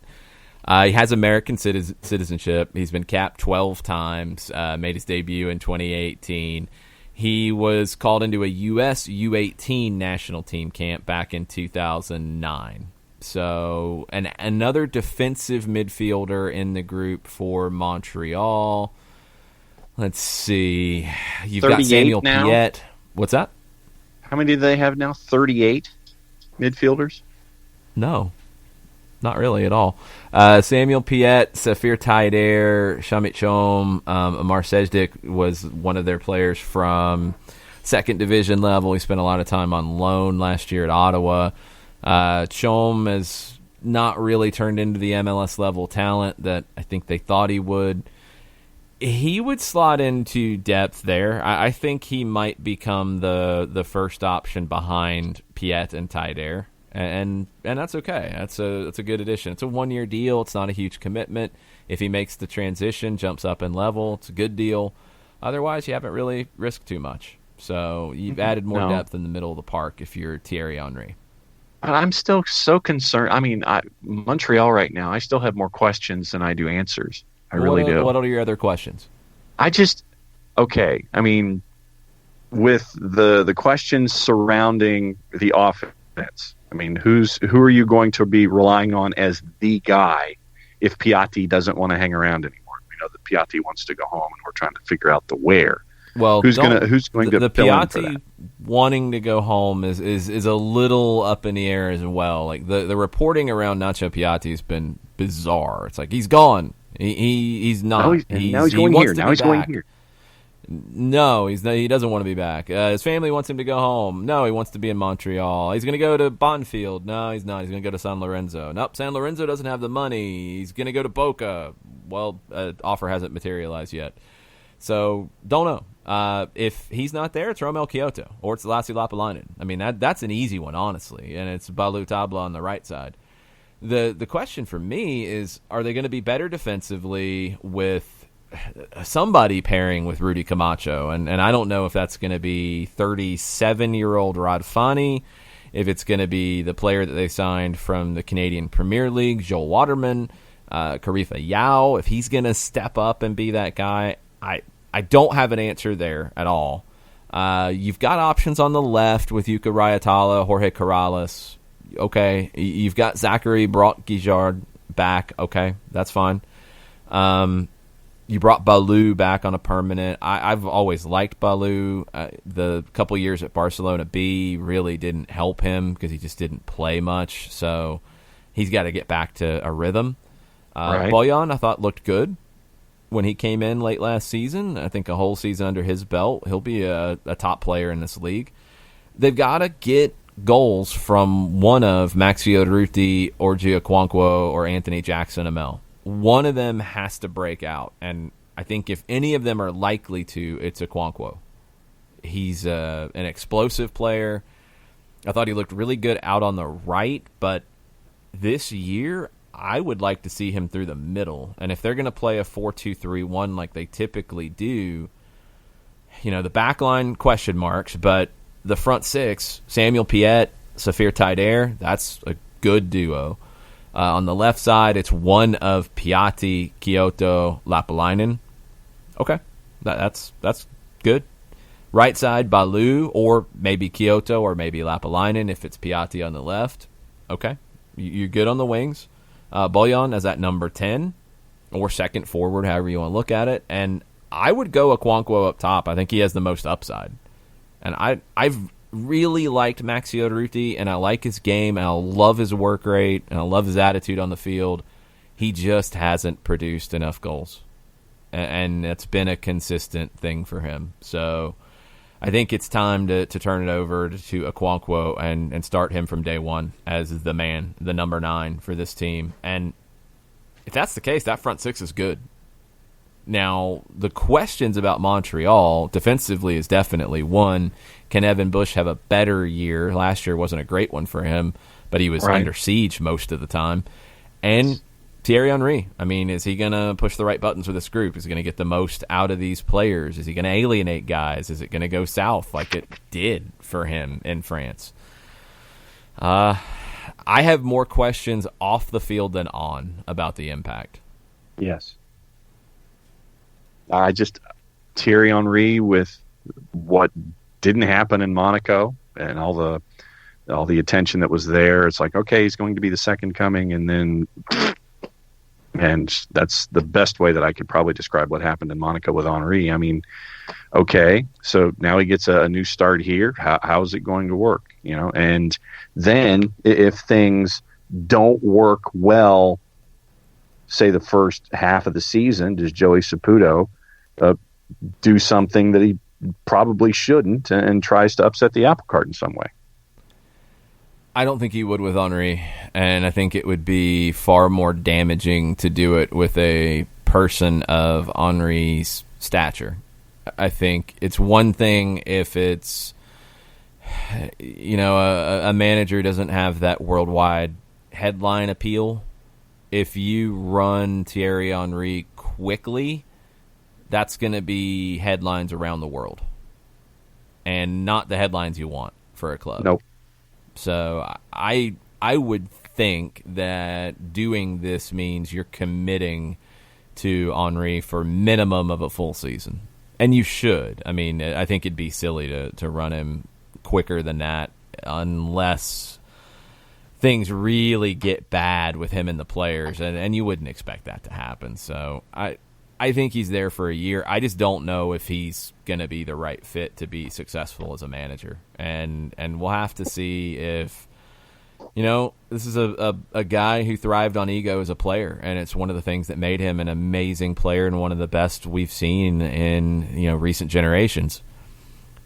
he has American citizenship. He's been capped 12 times, made his debut in 2018. He was called into a USWNT national team camp back in 2009. So another defensive midfielder in the group for Montreal. Let's see. You've got Samuel now? Piette. What's that? How many do they have now? 38 midfielders? No. Not really at all. Samuel Piette, Safir Taider, Shamit Chom, Amar Sejdik was one of their players from second division level. He spent a lot of time on loan last year at Ottawa. Chom has not really turned into the MLS level talent that I think they thought he would. He would slot into depth there. I think he might become the first option behind Piette and Taider. And that's okay. That's a good addition. It's a 1-year deal. It's not a huge commitment. If he makes the transition, jumps up in level, it's a good deal. Otherwise, you haven't really risked too much. So you've added more depth in the middle of the park if you're Thierry Henry. I'm still so concerned. I mean, Montreal right now, I still have more questions than I do answers. I really do. What are your other questions? Okay. I mean, with the questions surrounding the offense, I mean, who are you going to be relying on as the guy if Piatti doesn't want to hang around anymore? We know that Piatti wants to go home, and we're trying to figure out the where. Well, who's going to fill in for Piatti that? wanting to go home is a little up in the air as well. Like the reporting around Nacho Piatti has been bizarre. It's like he's gone. He's not. Now he's going here. Now he's going here. No, he's not, he doesn't want to be back. His family wants him to go home. No, he wants to be in Montreal. He's going to go to Bonfield. No, he's not. He's going to go to San Lorenzo. Nope, San Lorenzo doesn't have the money. He's going to go to Boca. Well, offer hasn't materialized yet. So, don't know. If he's not there, it's Romel Kyoto or it's Lassi Lapalainen. I mean, that's an easy one, honestly, and it's Balu Tabla on the right side. The question for me is, are they going to be better defensively with somebody pairing with Rudy Camacho? And I don't know if that's going to be 37-year-old Rod Fani, if it's going to be the player that they signed from the Canadian Premier League, Joel Waterman, Karifa Yao, if he's going to step up and be that guy. I don't have an answer there at all. You've got options on the left with Yuka Rayatala, Jorge Corrales. Okay. You've got Zachary Brock-Guijard back. Okay, that's fine. You brought Balou back on a permanent. I've always liked Balou. The couple years at Barcelona B really didn't help him because he just didn't play much. So he's got to get back to a rhythm. Right. Bojan, I thought, looked good when he came in late last season. I think a whole season under his belt, he'll be a top player in this league. They've got to get goals from one of Maxio Durruti, Orji Okonkwo, or Anthony Jackson Amel. One of them has to break out, and I think if any of them are likely to, it's Okonkwo. He's an explosive player. I thought he looked really good out on the right, but this year I would like to see him through the middle. And if they're going to play a 4-2-3-1 like they typically do, the back line question marks, but the front six, Samuel Piet, Safir Taider, that's a good duo. On the left side, it's one of Piatti, Kyoto, Lapalainen. Okay, that's good. Right side, Balou, or maybe Kyoto, or maybe Lapalainen if it's Piatti on the left. Okay, you're good on the wings. Bojan as at number 10, or second forward, however you want to look at it. And I would go Okonkwo up top. I think he has the most upside. And I've really liked Maxio Durruti, and I like his game, and I love his work rate, and I love his attitude on the field. He just hasn't produced enough goals, and it's been a consistent thing for him. So I think it's time to turn it over to Okonkwo and start him from day one as the man, the number 9 for this team. And if that's the case, that front six is good. Now, the questions about Montreal defensively is definitely one. Can Evan Bush have a better year? Last year wasn't a great one for him, but he was under siege most of the time. And Thierry Henry. I mean, is he going to push the right buttons with this group? Is he going to get the most out of these players? Is he going to alienate guys? Is it going to go south like it did for him in France? I have more questions off the field than on about the impact. Yes. Thierry Henry with what didn't happen in Monaco and all the attention that was there. It's like, okay, he's going to be the second coming, and that's the best way that I could probably describe what happened in Monaco with Henry. I mean, okay, so now he gets a new start here. How is it going to work? And then if things don't work well, say the first half of the season, does Joey Saputo do something that he probably shouldn't and tries to upset the apple cart in some way? I don't think he would with Henry, and I think it would be far more damaging to do it with a person of Henry's stature. I think it's one thing if it's, a manager doesn't have that worldwide headline appeal. If you run Thierry Henry quickly, that's going to be headlines around the world, and not the headlines you want for a club. Nope. So I would think that doing this means you're committing to Henry for minimum of a full season, and you should. I mean, I think it'd be silly to run him quicker than that unless things really get bad with him and the players, and you wouldn't expect that to happen. So I think he's there for a year. I just don't know if he's going to be the right fit to be successful as a manager. And we'll have to see if, this is a guy who thrived on ego as a player, and it's one of the things that made him an amazing player and one of the best we've seen in, recent generations.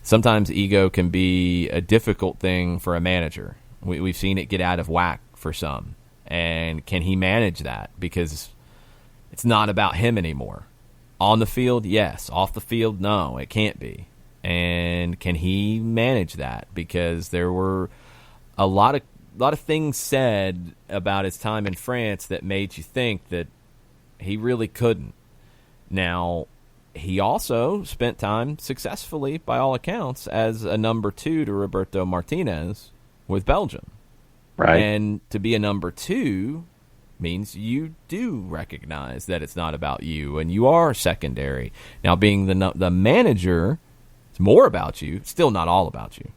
Sometimes ego can be a difficult thing for a manager. We've seen it get out of whack for some. And can he manage that? Because it's not about him anymore. On the field, yes. Off the field, no, it can't be. And can he manage that? Because there were a lot of things said about his time in France that made you think that he really couldn't. Now, he also spent time successfully, by all accounts, as a number 2 to Roberto Martinez with Belgium. Right. And to be a number 2 means you do recognize that it's not about you and you are secondary. Now, being the manager, it's more about you. It's still not all about you.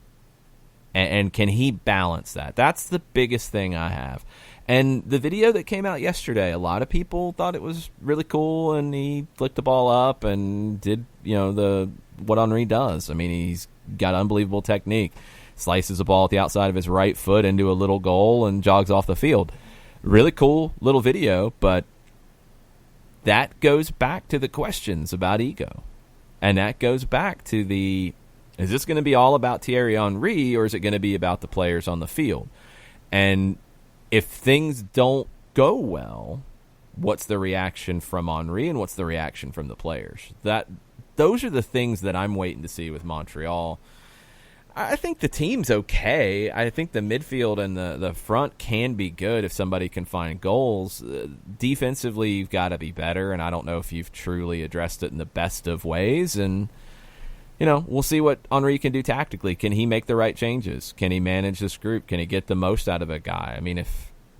And can he balance that? That's the biggest thing I have. And the video that came out yesterday, a lot of people thought it was really cool, and he flicked the ball up and did, what Henry does. I mean, he's got unbelievable technique. Slices the ball at the outside of his right foot into a little goal and jogs off the field. Really cool little video, but that goes back to the questions about ego. And that goes back to is this going to be all about Thierry Henry, or is it going to be about the players on the field? And if things don't go well, what's the reaction from Henry and what's the reaction from the players? Those are the things that I'm waiting to see with Montreal. I think the team's okay. I think the midfield and the front can be good if somebody can find goals. Defensively, you've got to be better, and I don't know if you've truly addressed it in the best of ways. And, we'll see what Henry can do tactically. Can he make the right changes? Can he manage this group? Can he get the most out of a guy? I mean,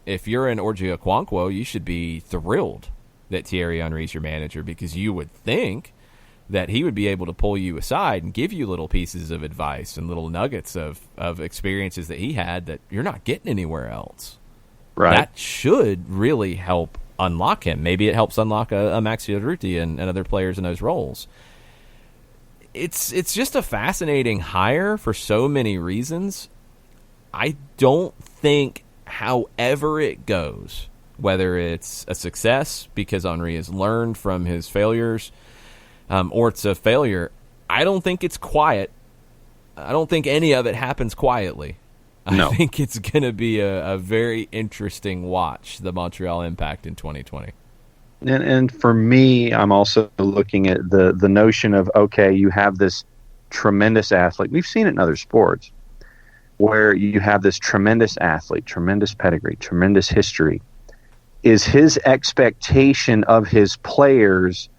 if you're an Orji Okonkwo, you should be thrilled that Thierry Henry's your manager, because you would think that he would be able to pull you aside and give you little pieces of advice and little nuggets of experiences that he had that you're not getting anywhere else. Right. That should really help unlock him. Maybe it helps unlock a Max Urruti and other players in those roles. It's just a fascinating hire for so many reasons. I don't think, however it goes, whether it's a success because Henry has learned from his failures, or it's a failure, I don't think it's quiet. I don't think any of it happens quietly. No. I think it's going to be a very interesting watch, the Montreal Impact in 2020. And for me, I'm also looking at the notion of, okay, you have this tremendous athlete. We've seen it in other sports where you have this tremendous athlete, tremendous pedigree, tremendous history. Is his expectation of his players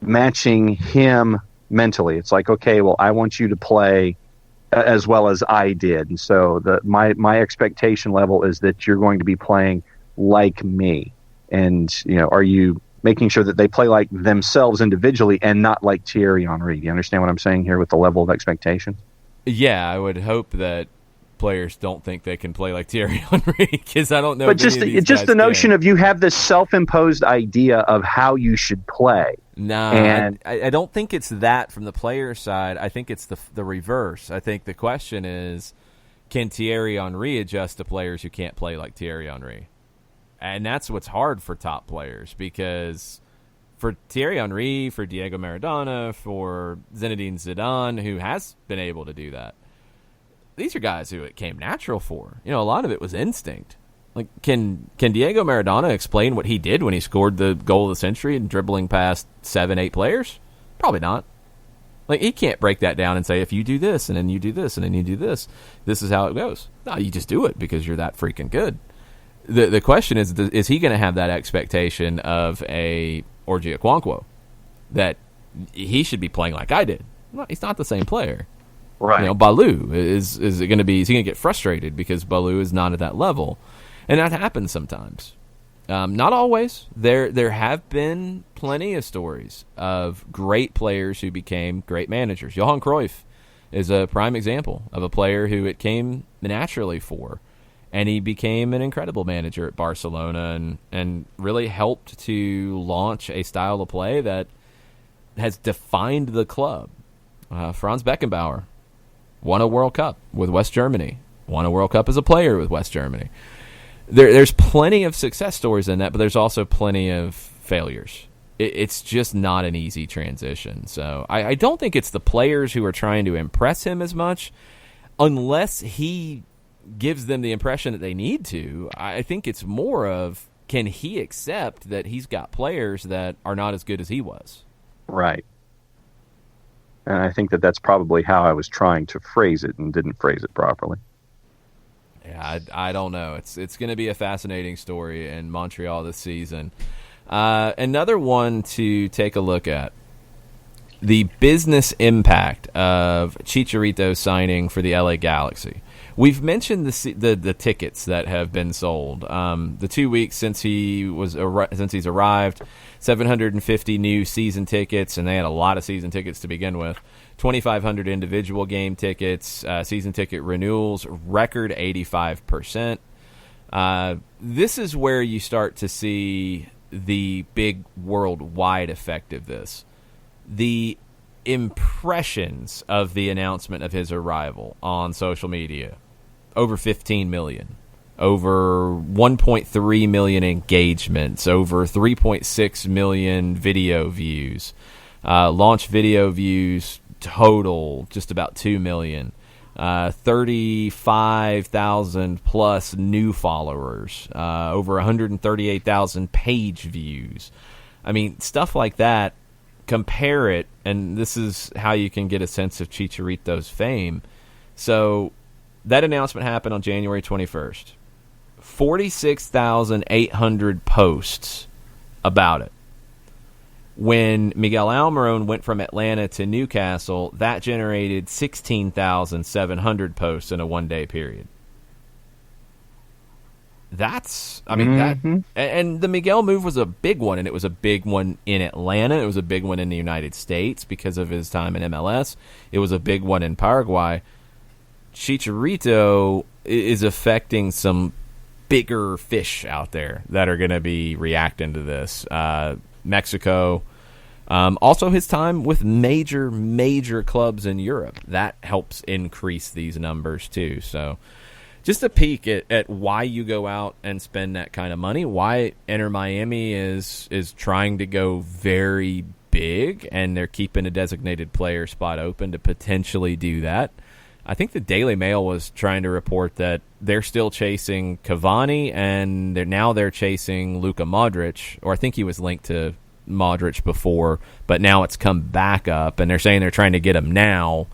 matching him mentally? It's like, okay, well, I want you to play as well as I did, and so my expectation level is that you're going to be playing like me. And are you making sure that they play like themselves individually and not like Thierry Henry? Do you understand what I'm saying here with the level of expectation? Yeah, I would hope that players don't think they can play like Thierry Henry, because I don't know. But just the notion of you have this self-imposed idea of how you should play. No, and I don't think it's that from the player side. I think it's the reverse. I think the question is, can Thierry Henry adjust to players who can't play like Thierry Henry? And that's what's hard for top players, because for Thierry Henry, for Diego Maradona, for Zinedine Zidane, who has been able to do that, these are guys who it came natural for. A lot of it was instinct. Like, can Diego Maradona explain what he did when he scored the goal of the century and dribbling past 7-8 players? Probably not. Like, he can't break that down and say, if you do this, and then you do this, and then you do this, this is how it goes. No, you just do it because you're that freaking good. The question is he going to have that expectation of a Orji Okonkwo that he should be playing like I did? No, he's not the same player. Right. Balou is he going to get frustrated because Balou is not at that level? And that happens sometimes. Not always. There have been plenty of stories of great players who became great managers. Johan Cruyff is a prime example of a player who it came naturally for, and he became an incredible manager at Barcelona and really helped to launch a style of play that has defined the club. Franz Beckenbauer won a World Cup with West Germany, won a World Cup as a player with West Germany. There's plenty of success stories in that, but there's also plenty of failures. It's just not an easy transition. So I don't think it's the players who are trying to impress him as much, unless he gives them the impression that they need to. I think it's more of, can he accept that he's got players that are not as good as he was? Right. And I think that's probably how I was trying to phrase it and didn't phrase it properly. Yeah, I don't know. It's going to be a fascinating story in Montreal this season. Another one to take a look at, the business impact of Chicharito signing for the LA Galaxy. We've mentioned the tickets that have been sold. The 2 weeks since he's arrived, 750 new season tickets, and they had a lot of season tickets to begin with. 2,500 individual game tickets, season ticket renewals, record 85%. This is where you start to see the big worldwide effect of this. The impressions of the announcement of his arrival on social media, over 15 million. Over 1.3 million engagements, over 3.6 million video views. Launch video views total, just about 2 million. 35,000 plus new followers. Over 138,000 page views. I mean, stuff like that. Compare it, and this is how you can get a sense of Chicharito's fame. So that announcement happened on January 21st. 46,800 posts about it. When Miguel Almiron went from Atlanta to Newcastle, that generated 16,700 posts in a one-day period. That's, I mean, that, and the Miguel move was a big one, and it was a big one in Atlanta. It was a big one in the United States because of his time in MLS. It was a big one in Paraguay. Chicharito is affecting some bigger fish out there that are going to be reacting to this. Mexico, also his time with major clubs in Europe. That helps increase these numbers too. So just a peek at why you go out and spend that kind of money, why Inter Miami is trying to go very big, and they're keeping a designated player spot open to potentially do that. I think the Daily Mail was trying to report that they're still chasing Cavani, and they're chasing Luka Modric, or I think he was linked to Modric before, but now it's come back up, and they're saying they're trying to get him now.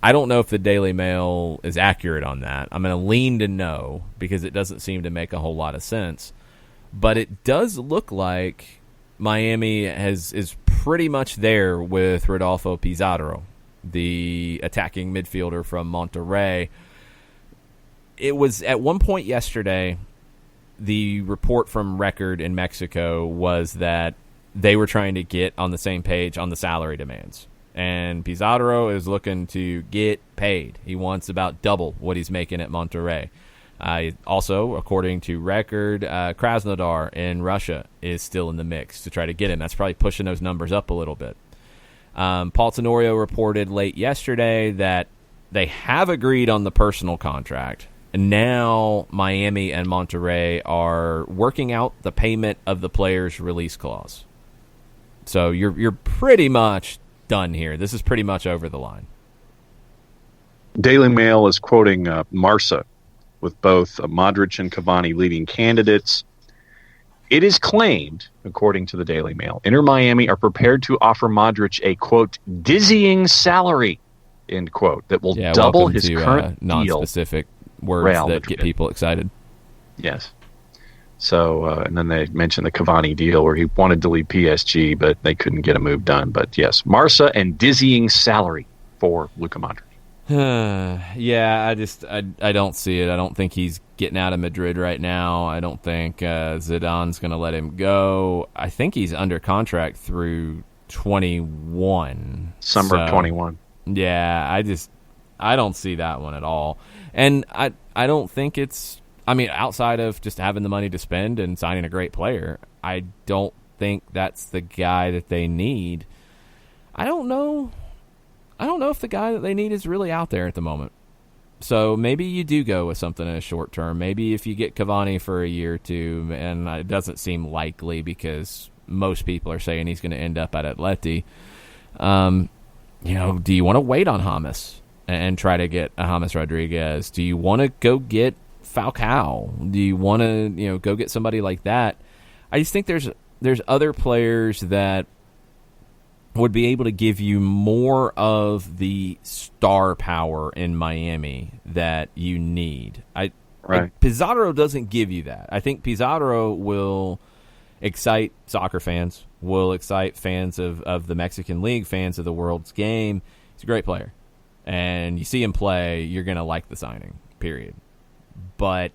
I don't know if the Daily Mail is accurate on that. I'm going to lean to no, because it doesn't seem to make a whole lot of sense. But it does look like Miami is pretty much there with Rodolfo Pizarro, the attacking midfielder from Monterrey. It was at one point yesterday, the report from Record in Mexico was that they were trying to get on the same page on the salary demands. And Pizarro is looking to get paid. He wants about double what he's making at Monterrey. Also, according to Record, Krasnodar in Russia is still in the mix to try to get him. That's probably pushing those numbers up a little bit. Paul Tenorio reported late yesterday that they have agreed on the personal contract, and now Miami and Monterrey are working out the payment of the player's release clause. So you're pretty much done here. This is pretty much over the line. Daily Mail is quoting Marca, with both Modric and Cavani leading candidates. It is claimed, according to the Daily Mail, Inter Miami are prepared to offer Modric a, quote, dizzying salary, end quote, that will double his current non-specific words Real that Madrid. Get people excited. Yes. So, and then they mentioned the Cavani deal where he wanted to leave PSG, but they couldn't get a move done. But yes, Marca and dizzying salary for Luka Modric. Yeah, I don't see it. I don't think he's getting out of Madrid right now. I don't think Zidane's going to let him go. I think he's under contract through 21. Summer of 21. Yeah, I don't see that one at all. And I don't think it's, I mean, outside of just having the money to spend and signing a great player, I don't think that's the guy that they need. I don't know if the guy that they need is really out there at the moment. So maybe you do go with something in a short term. Maybe if you get Cavani for a year or two, and it doesn't seem likely because most people are saying he's going to end up at Atleti. Do you want to wait on James and try to get a James Rodriguez? Do you want to go get Falcao? Do you want to go get somebody like that? I just think there's other players that would be able to give you more of the star power in Miami that you need. Pizarro doesn't give you that. I think Pizarro will excite soccer fans, will excite fans of the Mexican League, fans of the world's game. He's a great player. And you see him play, you're going to like the signing, period. But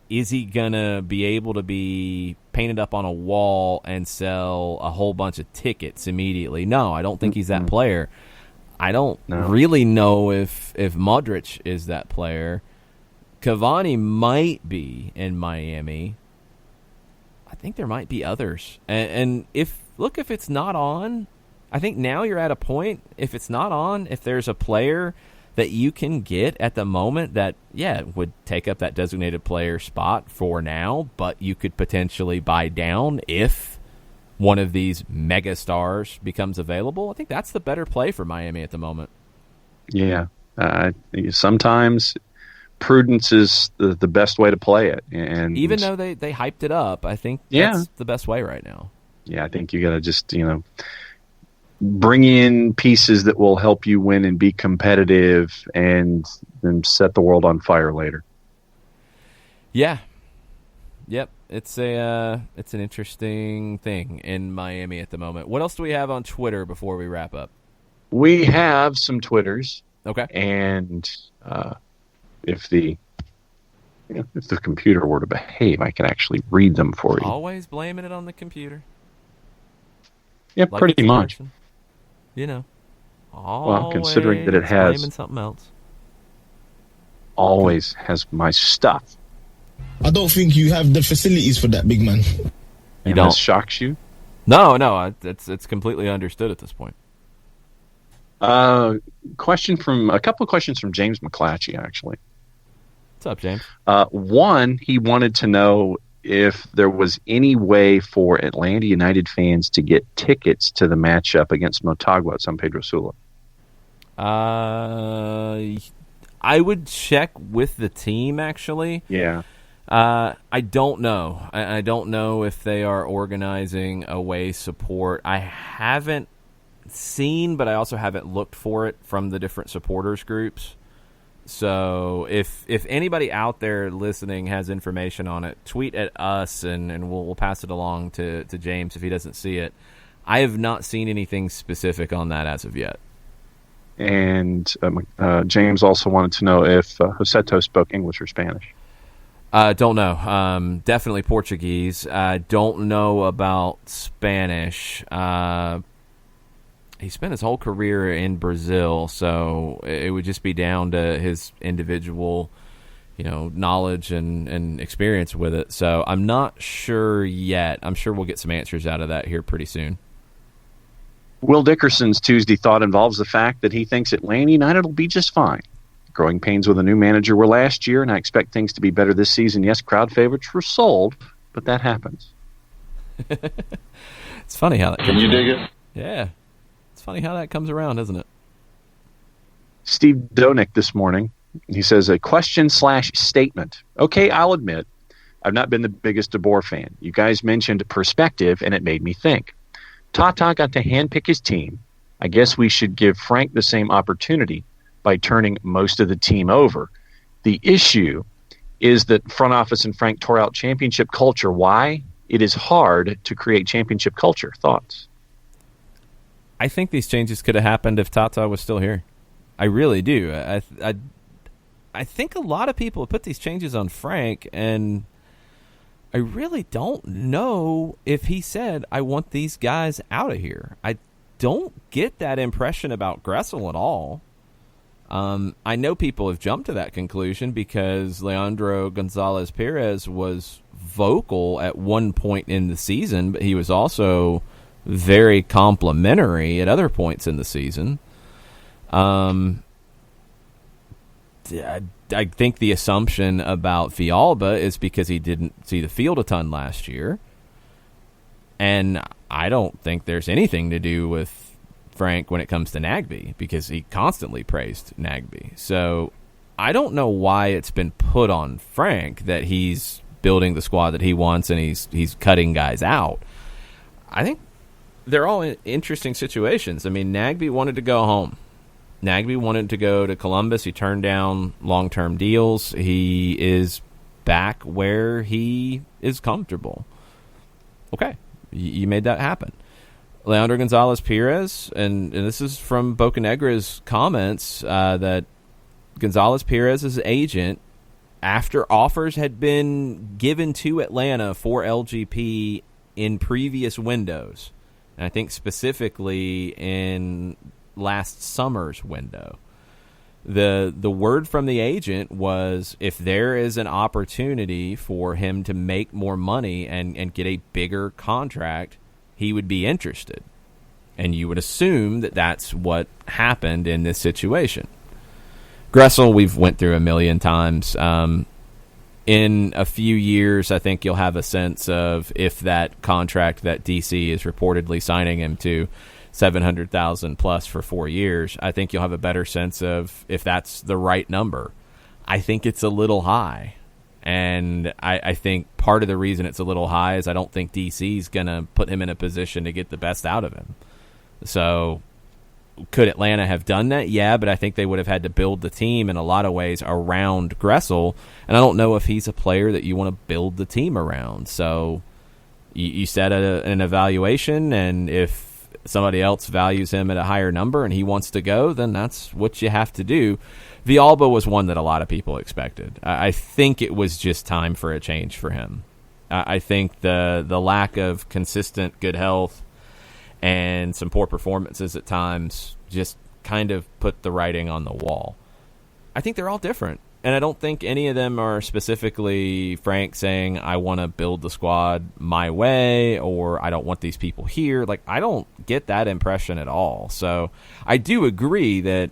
is he going to be able to be painted up on a wall and sell a whole bunch of tickets immediately? No, I don't think he's that player. I don't really know if Modric is that player. Cavani might be in Miami. I think there might be others. And if it's not on, I think now you're at a point, if it's not on, if there's a player that you can get at the moment that, would take up that designated player spot for now, but you could potentially buy down if one of these mega stars becomes available, I think that's the better play for Miami at the moment. Yeah. Sometimes prudence is the best way to play it. And even though they hyped it up, I think that's the best way right now. Yeah, I think you got to just, bring in pieces that will help you win and be competitive and then set the world on fire later. Yeah. Yep. It's an interesting thing in Miami at the moment. What else do we have on Twitter before we wrap up? We have some Twitters. Okay. And if the computer were to behave, I could actually read them for you. Always blaming it on the computer. Yeah, like pretty much. Person. Well, considering that it has blaming something else. Always has my stuff. I don't think you have the facilities for that, big man. You don't. This shocks you? No, it's completely understood at this point. A couple of questions from James McClatchy, actually. What's up, James? One, he wanted to know if there was any way for Atlanta United fans to get tickets to the matchup against Motagua at San Pedro Sula. I would check with the team, actually. Yeah. I don't know. I don't know if they are organizing away support. I haven't seen, but I also haven't looked for it from the different supporters groups. So if anybody out there listening has information on it, tweet at us and we'll pass it along to James if he doesn't see it. I have not seen anything specific on that as of yet. And James also wanted to know if Joseto spoke English or Spanish. Don't know. Definitely Portuguese. Don't know about Spanish. He spent his whole career in Brazil, so it would just be down to his individual, knowledge and experience with it. So I'm not sure yet. I'm sure we'll get some answers out of that here pretty soon. Will Dickerson's Tuesday thought involves the fact that he thinks Atlanta United will be just fine. Growing pains with a new manager were last year, and I expect things to be better this season. Yes, crowd favorites were sold, but that happens. It's funny how that Can you dig it? Yeah. It's funny how that comes around, isn't it? Steve Donick this morning, he says, a question/statement. Okay, I'll admit, I've not been the biggest DeBoer fan. You guys mentioned perspective, and it made me think. Tata got to handpick his team. I guess we should give Frank the same opportunity by turning most of the team over. The issue is that front office and Frank tore out championship culture. Why? It is hard to create championship culture. Thoughts? I think these changes could have happened if Tata was still here. I really do. I think a lot of people have put these changes on Frank, and I really don't know if he said, I want these guys out of here. I don't get that impression about Gressel at all. I know people have jumped to that conclusion because Leandro Gonzalez Perez was vocal at one point in the season, but he was also very complimentary at other points in the season. I think the assumption about Villalba is because he didn't see the field a ton last year. And I don't think there's anything to do with Frank when it comes to Nagbe, because he constantly praised Nagbe. So I don't know why it's been put on Frank that he's building the squad that he wants and he's cutting guys out. I think they're all in interesting situations. I mean, Nagbe wanted to go home. Nagbe wanted to go to Columbus. He turned down long-term deals. He is back where he is comfortable. Okay, you made that happen. Leandro Gonzalez Perez, and this is from Bocanegra's comments, that Gonzalez Perez's agent, after offers had been given to Atlanta for LGP in previous windows, and I think specifically in last summer's window, The word from the agent was if there is an opportunity for him to make more money and get a bigger contract, he would be interested. And you would assume that that's what happened in this situation. Gressel, we've went through a million times. In a few years, I think you'll have a sense of if that contract that DC is reportedly signing him to, $700,000 plus for 4 years, I think you'll have a better sense of if that's the right number. I think it's a little high. And I think part of the reason it's a little high is I don't think DC's going to put him in a position to get the best out of him. So could Atlanta have done that? Yeah, but I think they would have had to build the team in a lot of ways around Gressel. And I don't know if he's a player that you want to build the team around. So you set an evaluation, and if somebody else values him at a higher number and he wants to go, then that's what you have to do. Villalba was one that a lot of people expected. I think it was just time for a change for him. I think the lack of consistent good health and some poor performances at times just kind of put the writing on the wall. I think they're all different. And I don't think any of them are specifically Frank saying, I want to build the squad my way, or I don't want these people here. Like, I don't get that impression at all. So I do agree that,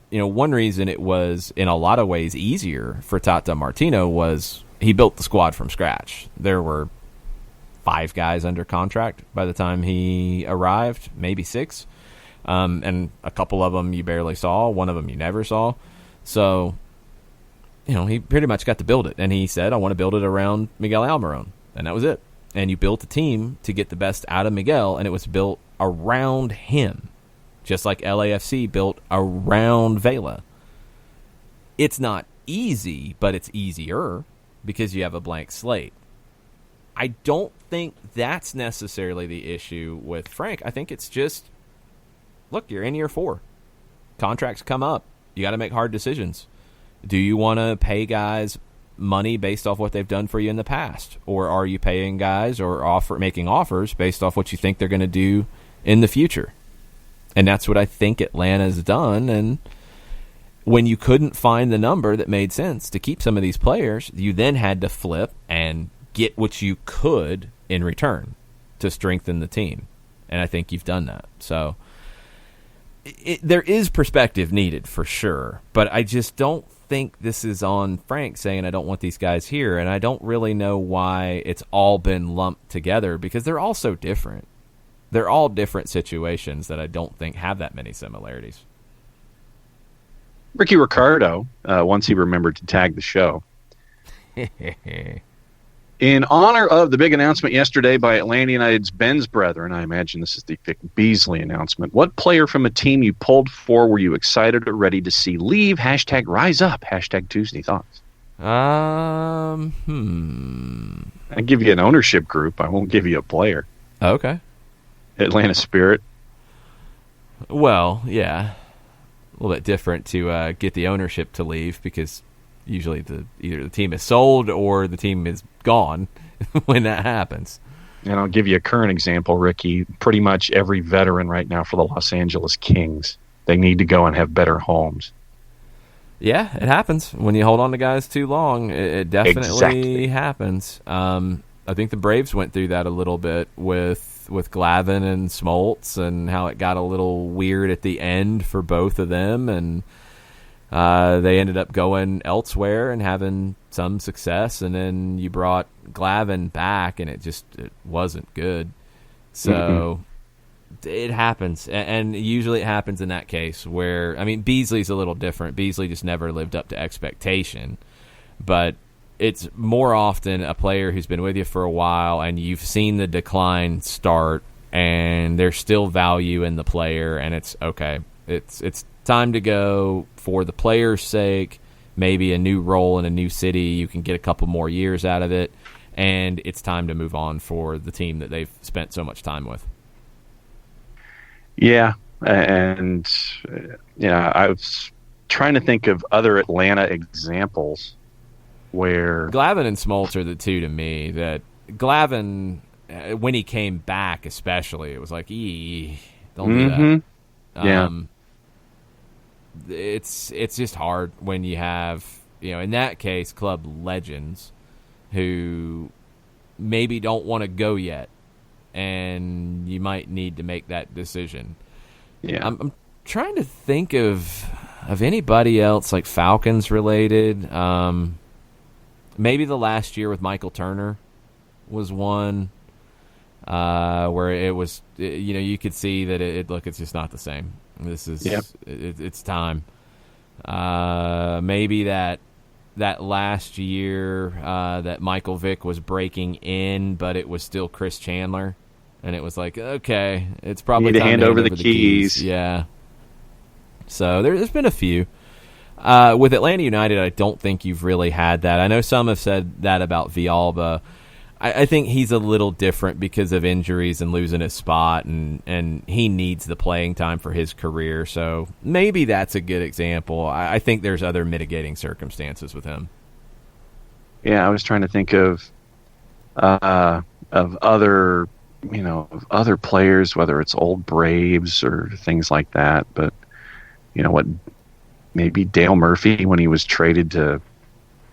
one reason it was in a lot of ways easier for Tata Martino was he built the squad from scratch. There were 5 guys under contract by the time he arrived, maybe 6. And a couple of them you barely saw. One of them you never saw. So he pretty much got to build it. And he said, I want to build it around Miguel Almiron. And that was it. And you built a team to get the best out of Miguel, and it was built around him, just like LAFC built around Vela. It's not easy, but it's easier because you have a blank slate. I don't think that's necessarily the issue with Frank. I think it's just, look, you're in year 4. Contracts come up. You got to make hard decisions. Do you want to pay guys money based off what they've done for you in the past? Or are you paying guys or making offers based off what you think they're going to do in the future? And that's what I think Atlanta's done. And when you couldn't find the number that made sense to keep some of these players, you then had to flip and get what you could in return to strengthen the team. And I think you've done that. So there is perspective needed for sure, but I just don't think this is on Frank saying I don't want these guys here, and I don't really know why it's all been lumped together because they're all so different. They're all different situations that I don't think have that many similarities. Ricky Ricardo, once he remembered to tag the show. In honor of the big announcement yesterday by Atlanta United's Ben's brethren, I imagine this is the Vic Beasley announcement. What player from a team you pulled for were you excited or ready to see leave? Hashtag rise up. Hashtag Tuesday thoughts. I give you an ownership group. I won't give you a player. Okay. Atlanta Spirit. Well, yeah. A little bit different to get the ownership to leave because usually either the team is sold or the team is gone when that happens. And I'll give you a current example, Ricky. Pretty much every veteran right now for the Los Angeles Kings, they need to go and have better homes. Yeah, it happens. When you hold on to guys too long, it definitely happens. I think the Braves went through that a little bit with Glavine and Smoltz and how it got a little weird at the end for both of them, and they ended up going elsewhere and having some success, and then you brought Glavine back, and it wasn't good. So it happens, and usually it happens in that case where, Beasley's a little different. Beasley just never lived up to expectation, but it's more often a player who's been with you for a while, and you've seen the decline start, and there's still value in the player, and it's okay. It's time to go for the player's sake, maybe a new role in a new city. You can get a couple more years out of it, and it's time to move on for the team that they've spent so much time with. Yeah, and I was trying to think of other Atlanta examples where Glavine and Smoltz are the two to me that Glavine, when he came back especially, it was like, don't do that. Yeah. it's just hard when you have, in that case, club legends who maybe don't want to go yet, and you might need to make that decision. Yeah, I'm trying to think of anybody else like Falcons related. Maybe the last year with Michael Turner was one where it was, you could see that it's just not the same. This is it's time. Maybe that last year that Michael Vick was breaking in, but it was still Chris Chandler, and it was like, okay, it's probably need to time hand over the keys. Yeah. So there's been a few. With Atlanta United, I don't think you've really had that. I know some have said that about Villalba. I think he's a little different because of injuries and losing his spot, and he needs the playing time for his career. So maybe that's a good example. I think there's other mitigating circumstances with him. Yeah, I was trying to think of other players, whether it's old Braves or things like that. But maybe Dale Murphy when he was traded to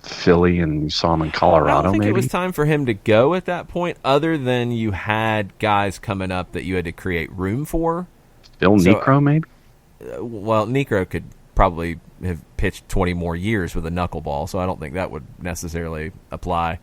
Philly and you saw him in Colorado. I don't think maybe it was time for him to go at that point, other than you had guys coming up that you had to create room for. Phil Niekro, maybe? Well, Niekro could probably have pitched 20 more years with a knuckleball, so I don't think that would necessarily apply.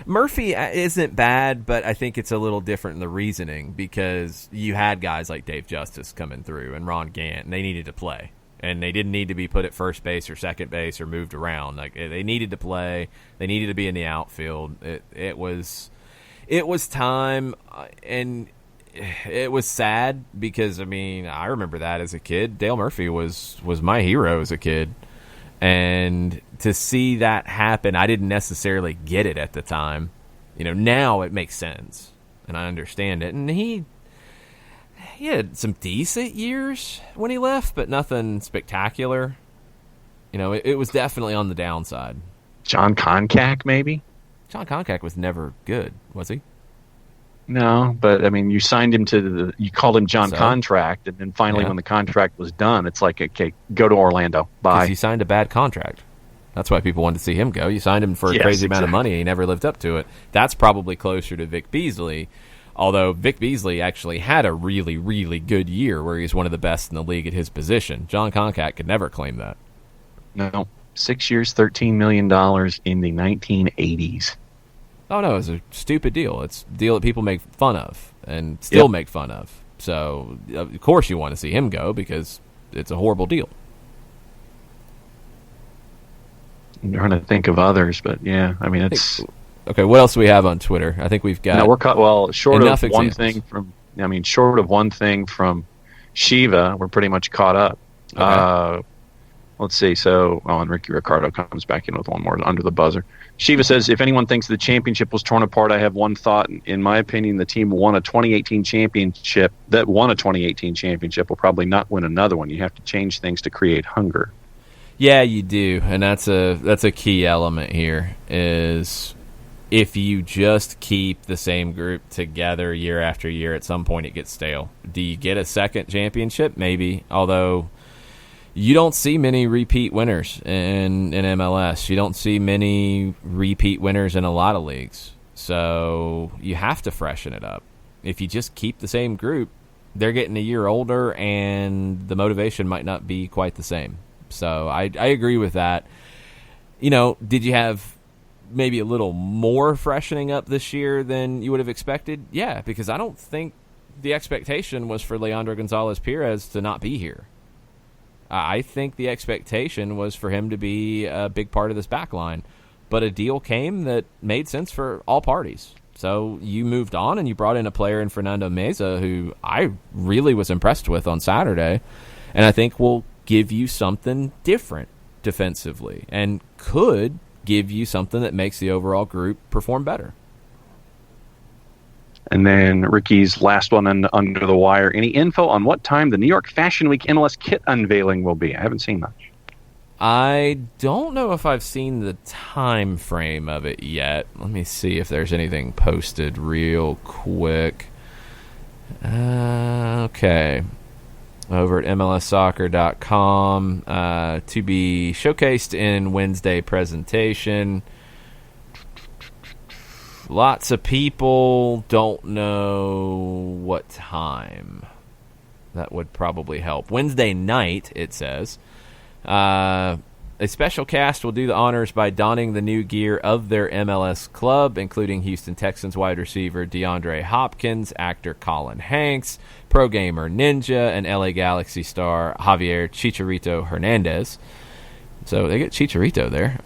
Murphy isn't bad, but I think it's a little different in the reasoning because you had guys like Dave Justice coming through and Ron Gant, and they needed to play. And they didn't need to be put at first base or second base or moved around. Like, they needed to play. They needed to be in the outfield. It was time, and it was sad because, I remember that as a kid. Dale Murphy was my hero as a kid. And to see that happen, I didn't necessarily get it at the time. Now it makes sense, and I understand it. And he had some decent years when he left, but nothing spectacular. It was definitely on the downside. John Koncak, maybe? John Koncak was never good, was he? No, but you signed him you called him John Contract, and then finally when the contract was done, it's like, okay, go to Orlando. Bye. Because you signed a bad contract. That's why people wanted to see him go. You signed him for a crazy amount of money, and he never lived up to it. That's probably closer to Vic Beasley. Although Vic Beasley actually had a really, really good year where he was one of the best in the league at his position. John Koncak could never claim that. No. 6 years, $13 million in the 1980s. Oh, no, it was a stupid deal. It's a deal that people make fun of and still make fun of. So, of course you want to see him go because it's a horrible deal. I'm trying to think of others, but yeah, it's... Okay, what else do we have on Twitter? I think we've got... No, we're short of examples. Short of one thing from Shiva, we're pretty much caught up. Okay. Let's see. And Ricky Ricardo comes back in with one more under the buzzer. Shiva says, if anyone thinks the championship was torn apart, I have one thought. In my opinion, the team won a 2018 championship will probably not win another one. You have to change things to create hunger. Yeah, you do. And that's a key element here is... If you just keep the same group together year after year, at some point it gets stale. Do you get a second championship? Maybe. Although you don't see many repeat winners in MLS. You don't see many repeat winners in a lot of leagues. So you have to freshen it up. If you just keep the same group, they're getting a year older and the motivation might not be quite the same. So I agree with that. Did you have maybe a little more freshening up this year than you would have expected? Yeah, because I don't think the expectation was for Leandro Gonzalez-Perez to not be here. I think the expectation was for him to be a big part of this back line. But a deal came that made sense for all parties. So you moved on and you brought in a player in Fernando Meza who I really was impressed with on Saturday. And I think will give you something different defensively and could give you something that makes the overall group perform better. And then Ricky's last one under the wire. Any info on what time the New York Fashion Week MLS kit unveiling will be? I haven't seen much. I don't know if I've seen the time frame of it yet. Let me see if there's anything posted real quick. Okay. over at MLSsoccer.com to be showcased in Wednesday presentation. Lots of people don't know what time. That would probably help. Wednesday night, it says. A special cast will do the honors by donning the new gear of their MLS club, including Houston Texans wide receiver DeAndre Hopkins, actor Colin Hanks, pro gamer Ninja, and LA Galaxy star Javier Chicharito Hernandez. So they get Chicharito there.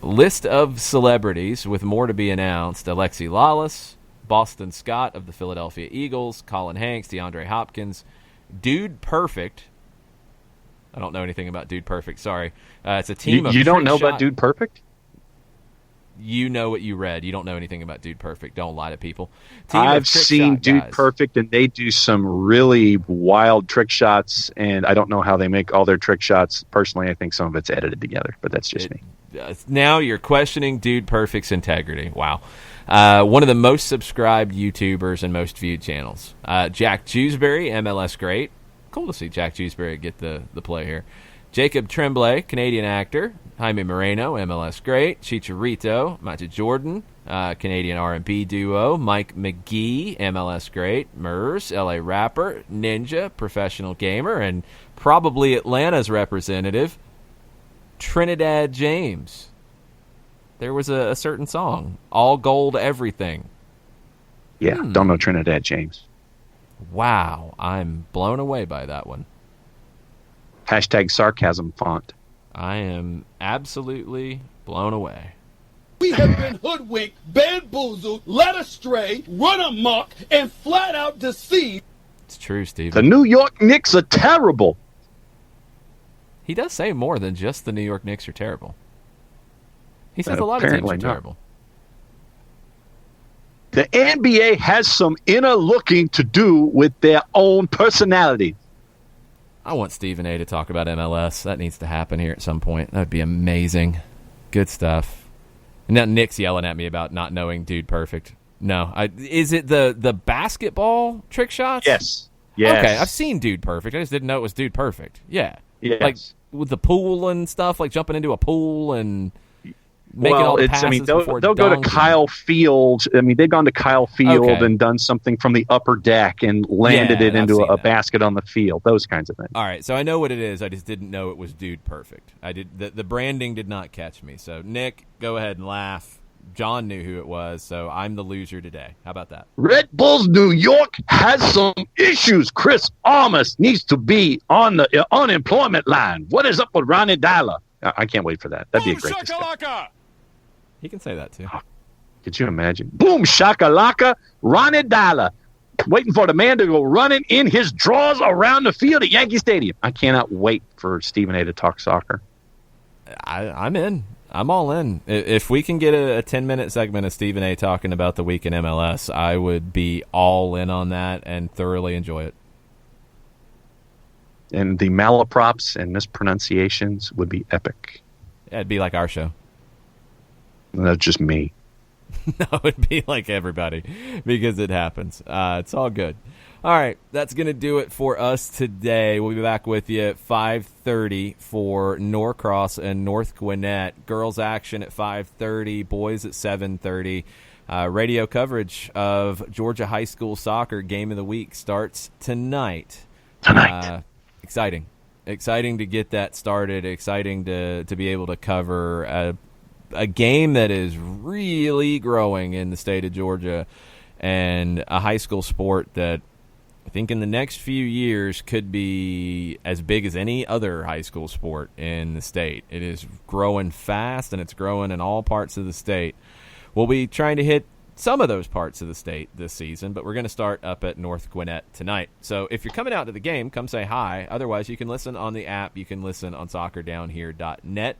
List of celebrities with more to be announced: Alexi Lawless, Boston Scott of the Philadelphia Eagles, Colin Hanks, DeAndre Hopkins, Dude Perfect. I don't know anything about Dude Perfect. Sorry. It's a team of... You don't know about Dude Perfect? You know what you read. You don't know anything about Dude Perfect. Don't lie to people. I've seen Dude Perfect, and they do some really wild trick shots, and I don't know how they make all their trick shots. Personally, I think some of it's edited together, but that's just me. Now you're questioning Dude Perfect's integrity. Wow. One of the most subscribed YouTubers and most viewed channels. Jack Jewsbury, MLS great. Cool to see Jack Jewsbury get the play here. Jacob Tremblay, Canadian actor. Jaime Moreno, MLS great. Chicharito, Michael Jordan, Canadian R&B duo. Mike McGee, MLS great. Murs, LA rapper. Ninja, professional gamer. And probably Atlanta's representative, Trinidad James. There was a certain song, All Gold Everything. Yeah, don't know Trinidad James. Wow, I'm blown away by that one. Hashtag sarcasm font. I am absolutely blown away. We have been hoodwinked, bamboozled, led astray, run amok, and flat out deceived. It's true, Steve. The New York Knicks are terrible. He does say more than just the New York Knicks are terrible. He says a lot of teams are terrible. The NBA has some inner looking to do with their own personality. I want Stephen A. to talk about MLS. That needs to happen here at some point. That would be amazing. Good stuff. And now Nick's yelling at me about not knowing Dude Perfect. No. Is it the basketball trick shots? Yes. Yes. Okay, I've seen Dude Perfect. I just didn't know it was Dude Perfect. Yeah. Yes. Like with the pool and stuff, like jumping into a pool and making all the passes they'll go to Kyle Field. I mean, they've gone to Kyle Field and done something from the upper deck and landed it into a basket on the field. Those kinds of things. All right, so I know what it is. I just didn't know it was Dude Perfect. I did the branding did not catch me. So Nick, go ahead and laugh. John knew who it was, so I'm the loser today. How about that? Red Bulls New York has some issues. Chris Armas needs to be on the unemployment line. What is up with Ronnie Dyla? I can't wait for that. That'd be a great discussion. He can say that, too. Could you imagine? Boom, shakalaka, Ronnie Dyla, waiting for the man to go running in his drawers around the field at Yankee Stadium. I cannot wait for Stephen A. to talk soccer. I'm in. I'm all in. If we can get a 10-minute segment of Stephen A. talking about the week in MLS, I would be all in on that and thoroughly enjoy it. And the malaprops and mispronunciations would be epic. Yeah, it'd be like our show. That's just me. No, it'd be like everybody because it happens. It's all good. All right, that's going to do it for us today. We'll be back with you at 5:30 for Norcross and North Gwinnett. Girls action at 5:30, boys at 7:30. Radio coverage of Georgia High School soccer game of the week starts tonight. Exciting to get that started. Exciting to be able to cover a game that is really growing in the state of Georgia and a high school sport that I think in the next few years could be as big as any other high school sport in the state. It is growing fast, and it's growing in all parts of the state. We'll be trying to hit some of those parts of the state this season, but we're going to start up at North Gwinnett tonight. So if you're coming out to the game, come say hi. Otherwise, you can listen on the app. You can listen on soccerdownhere.net.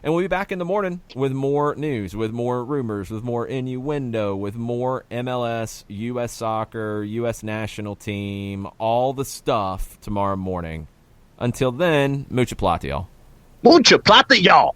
And we'll be back in the morning with more news, with more rumors, with more innuendo, with more MLS, U.S. soccer, U.S. national team, all the stuff tomorrow morning. Until then, mucha plata, y'all. Mucha plata, y'all.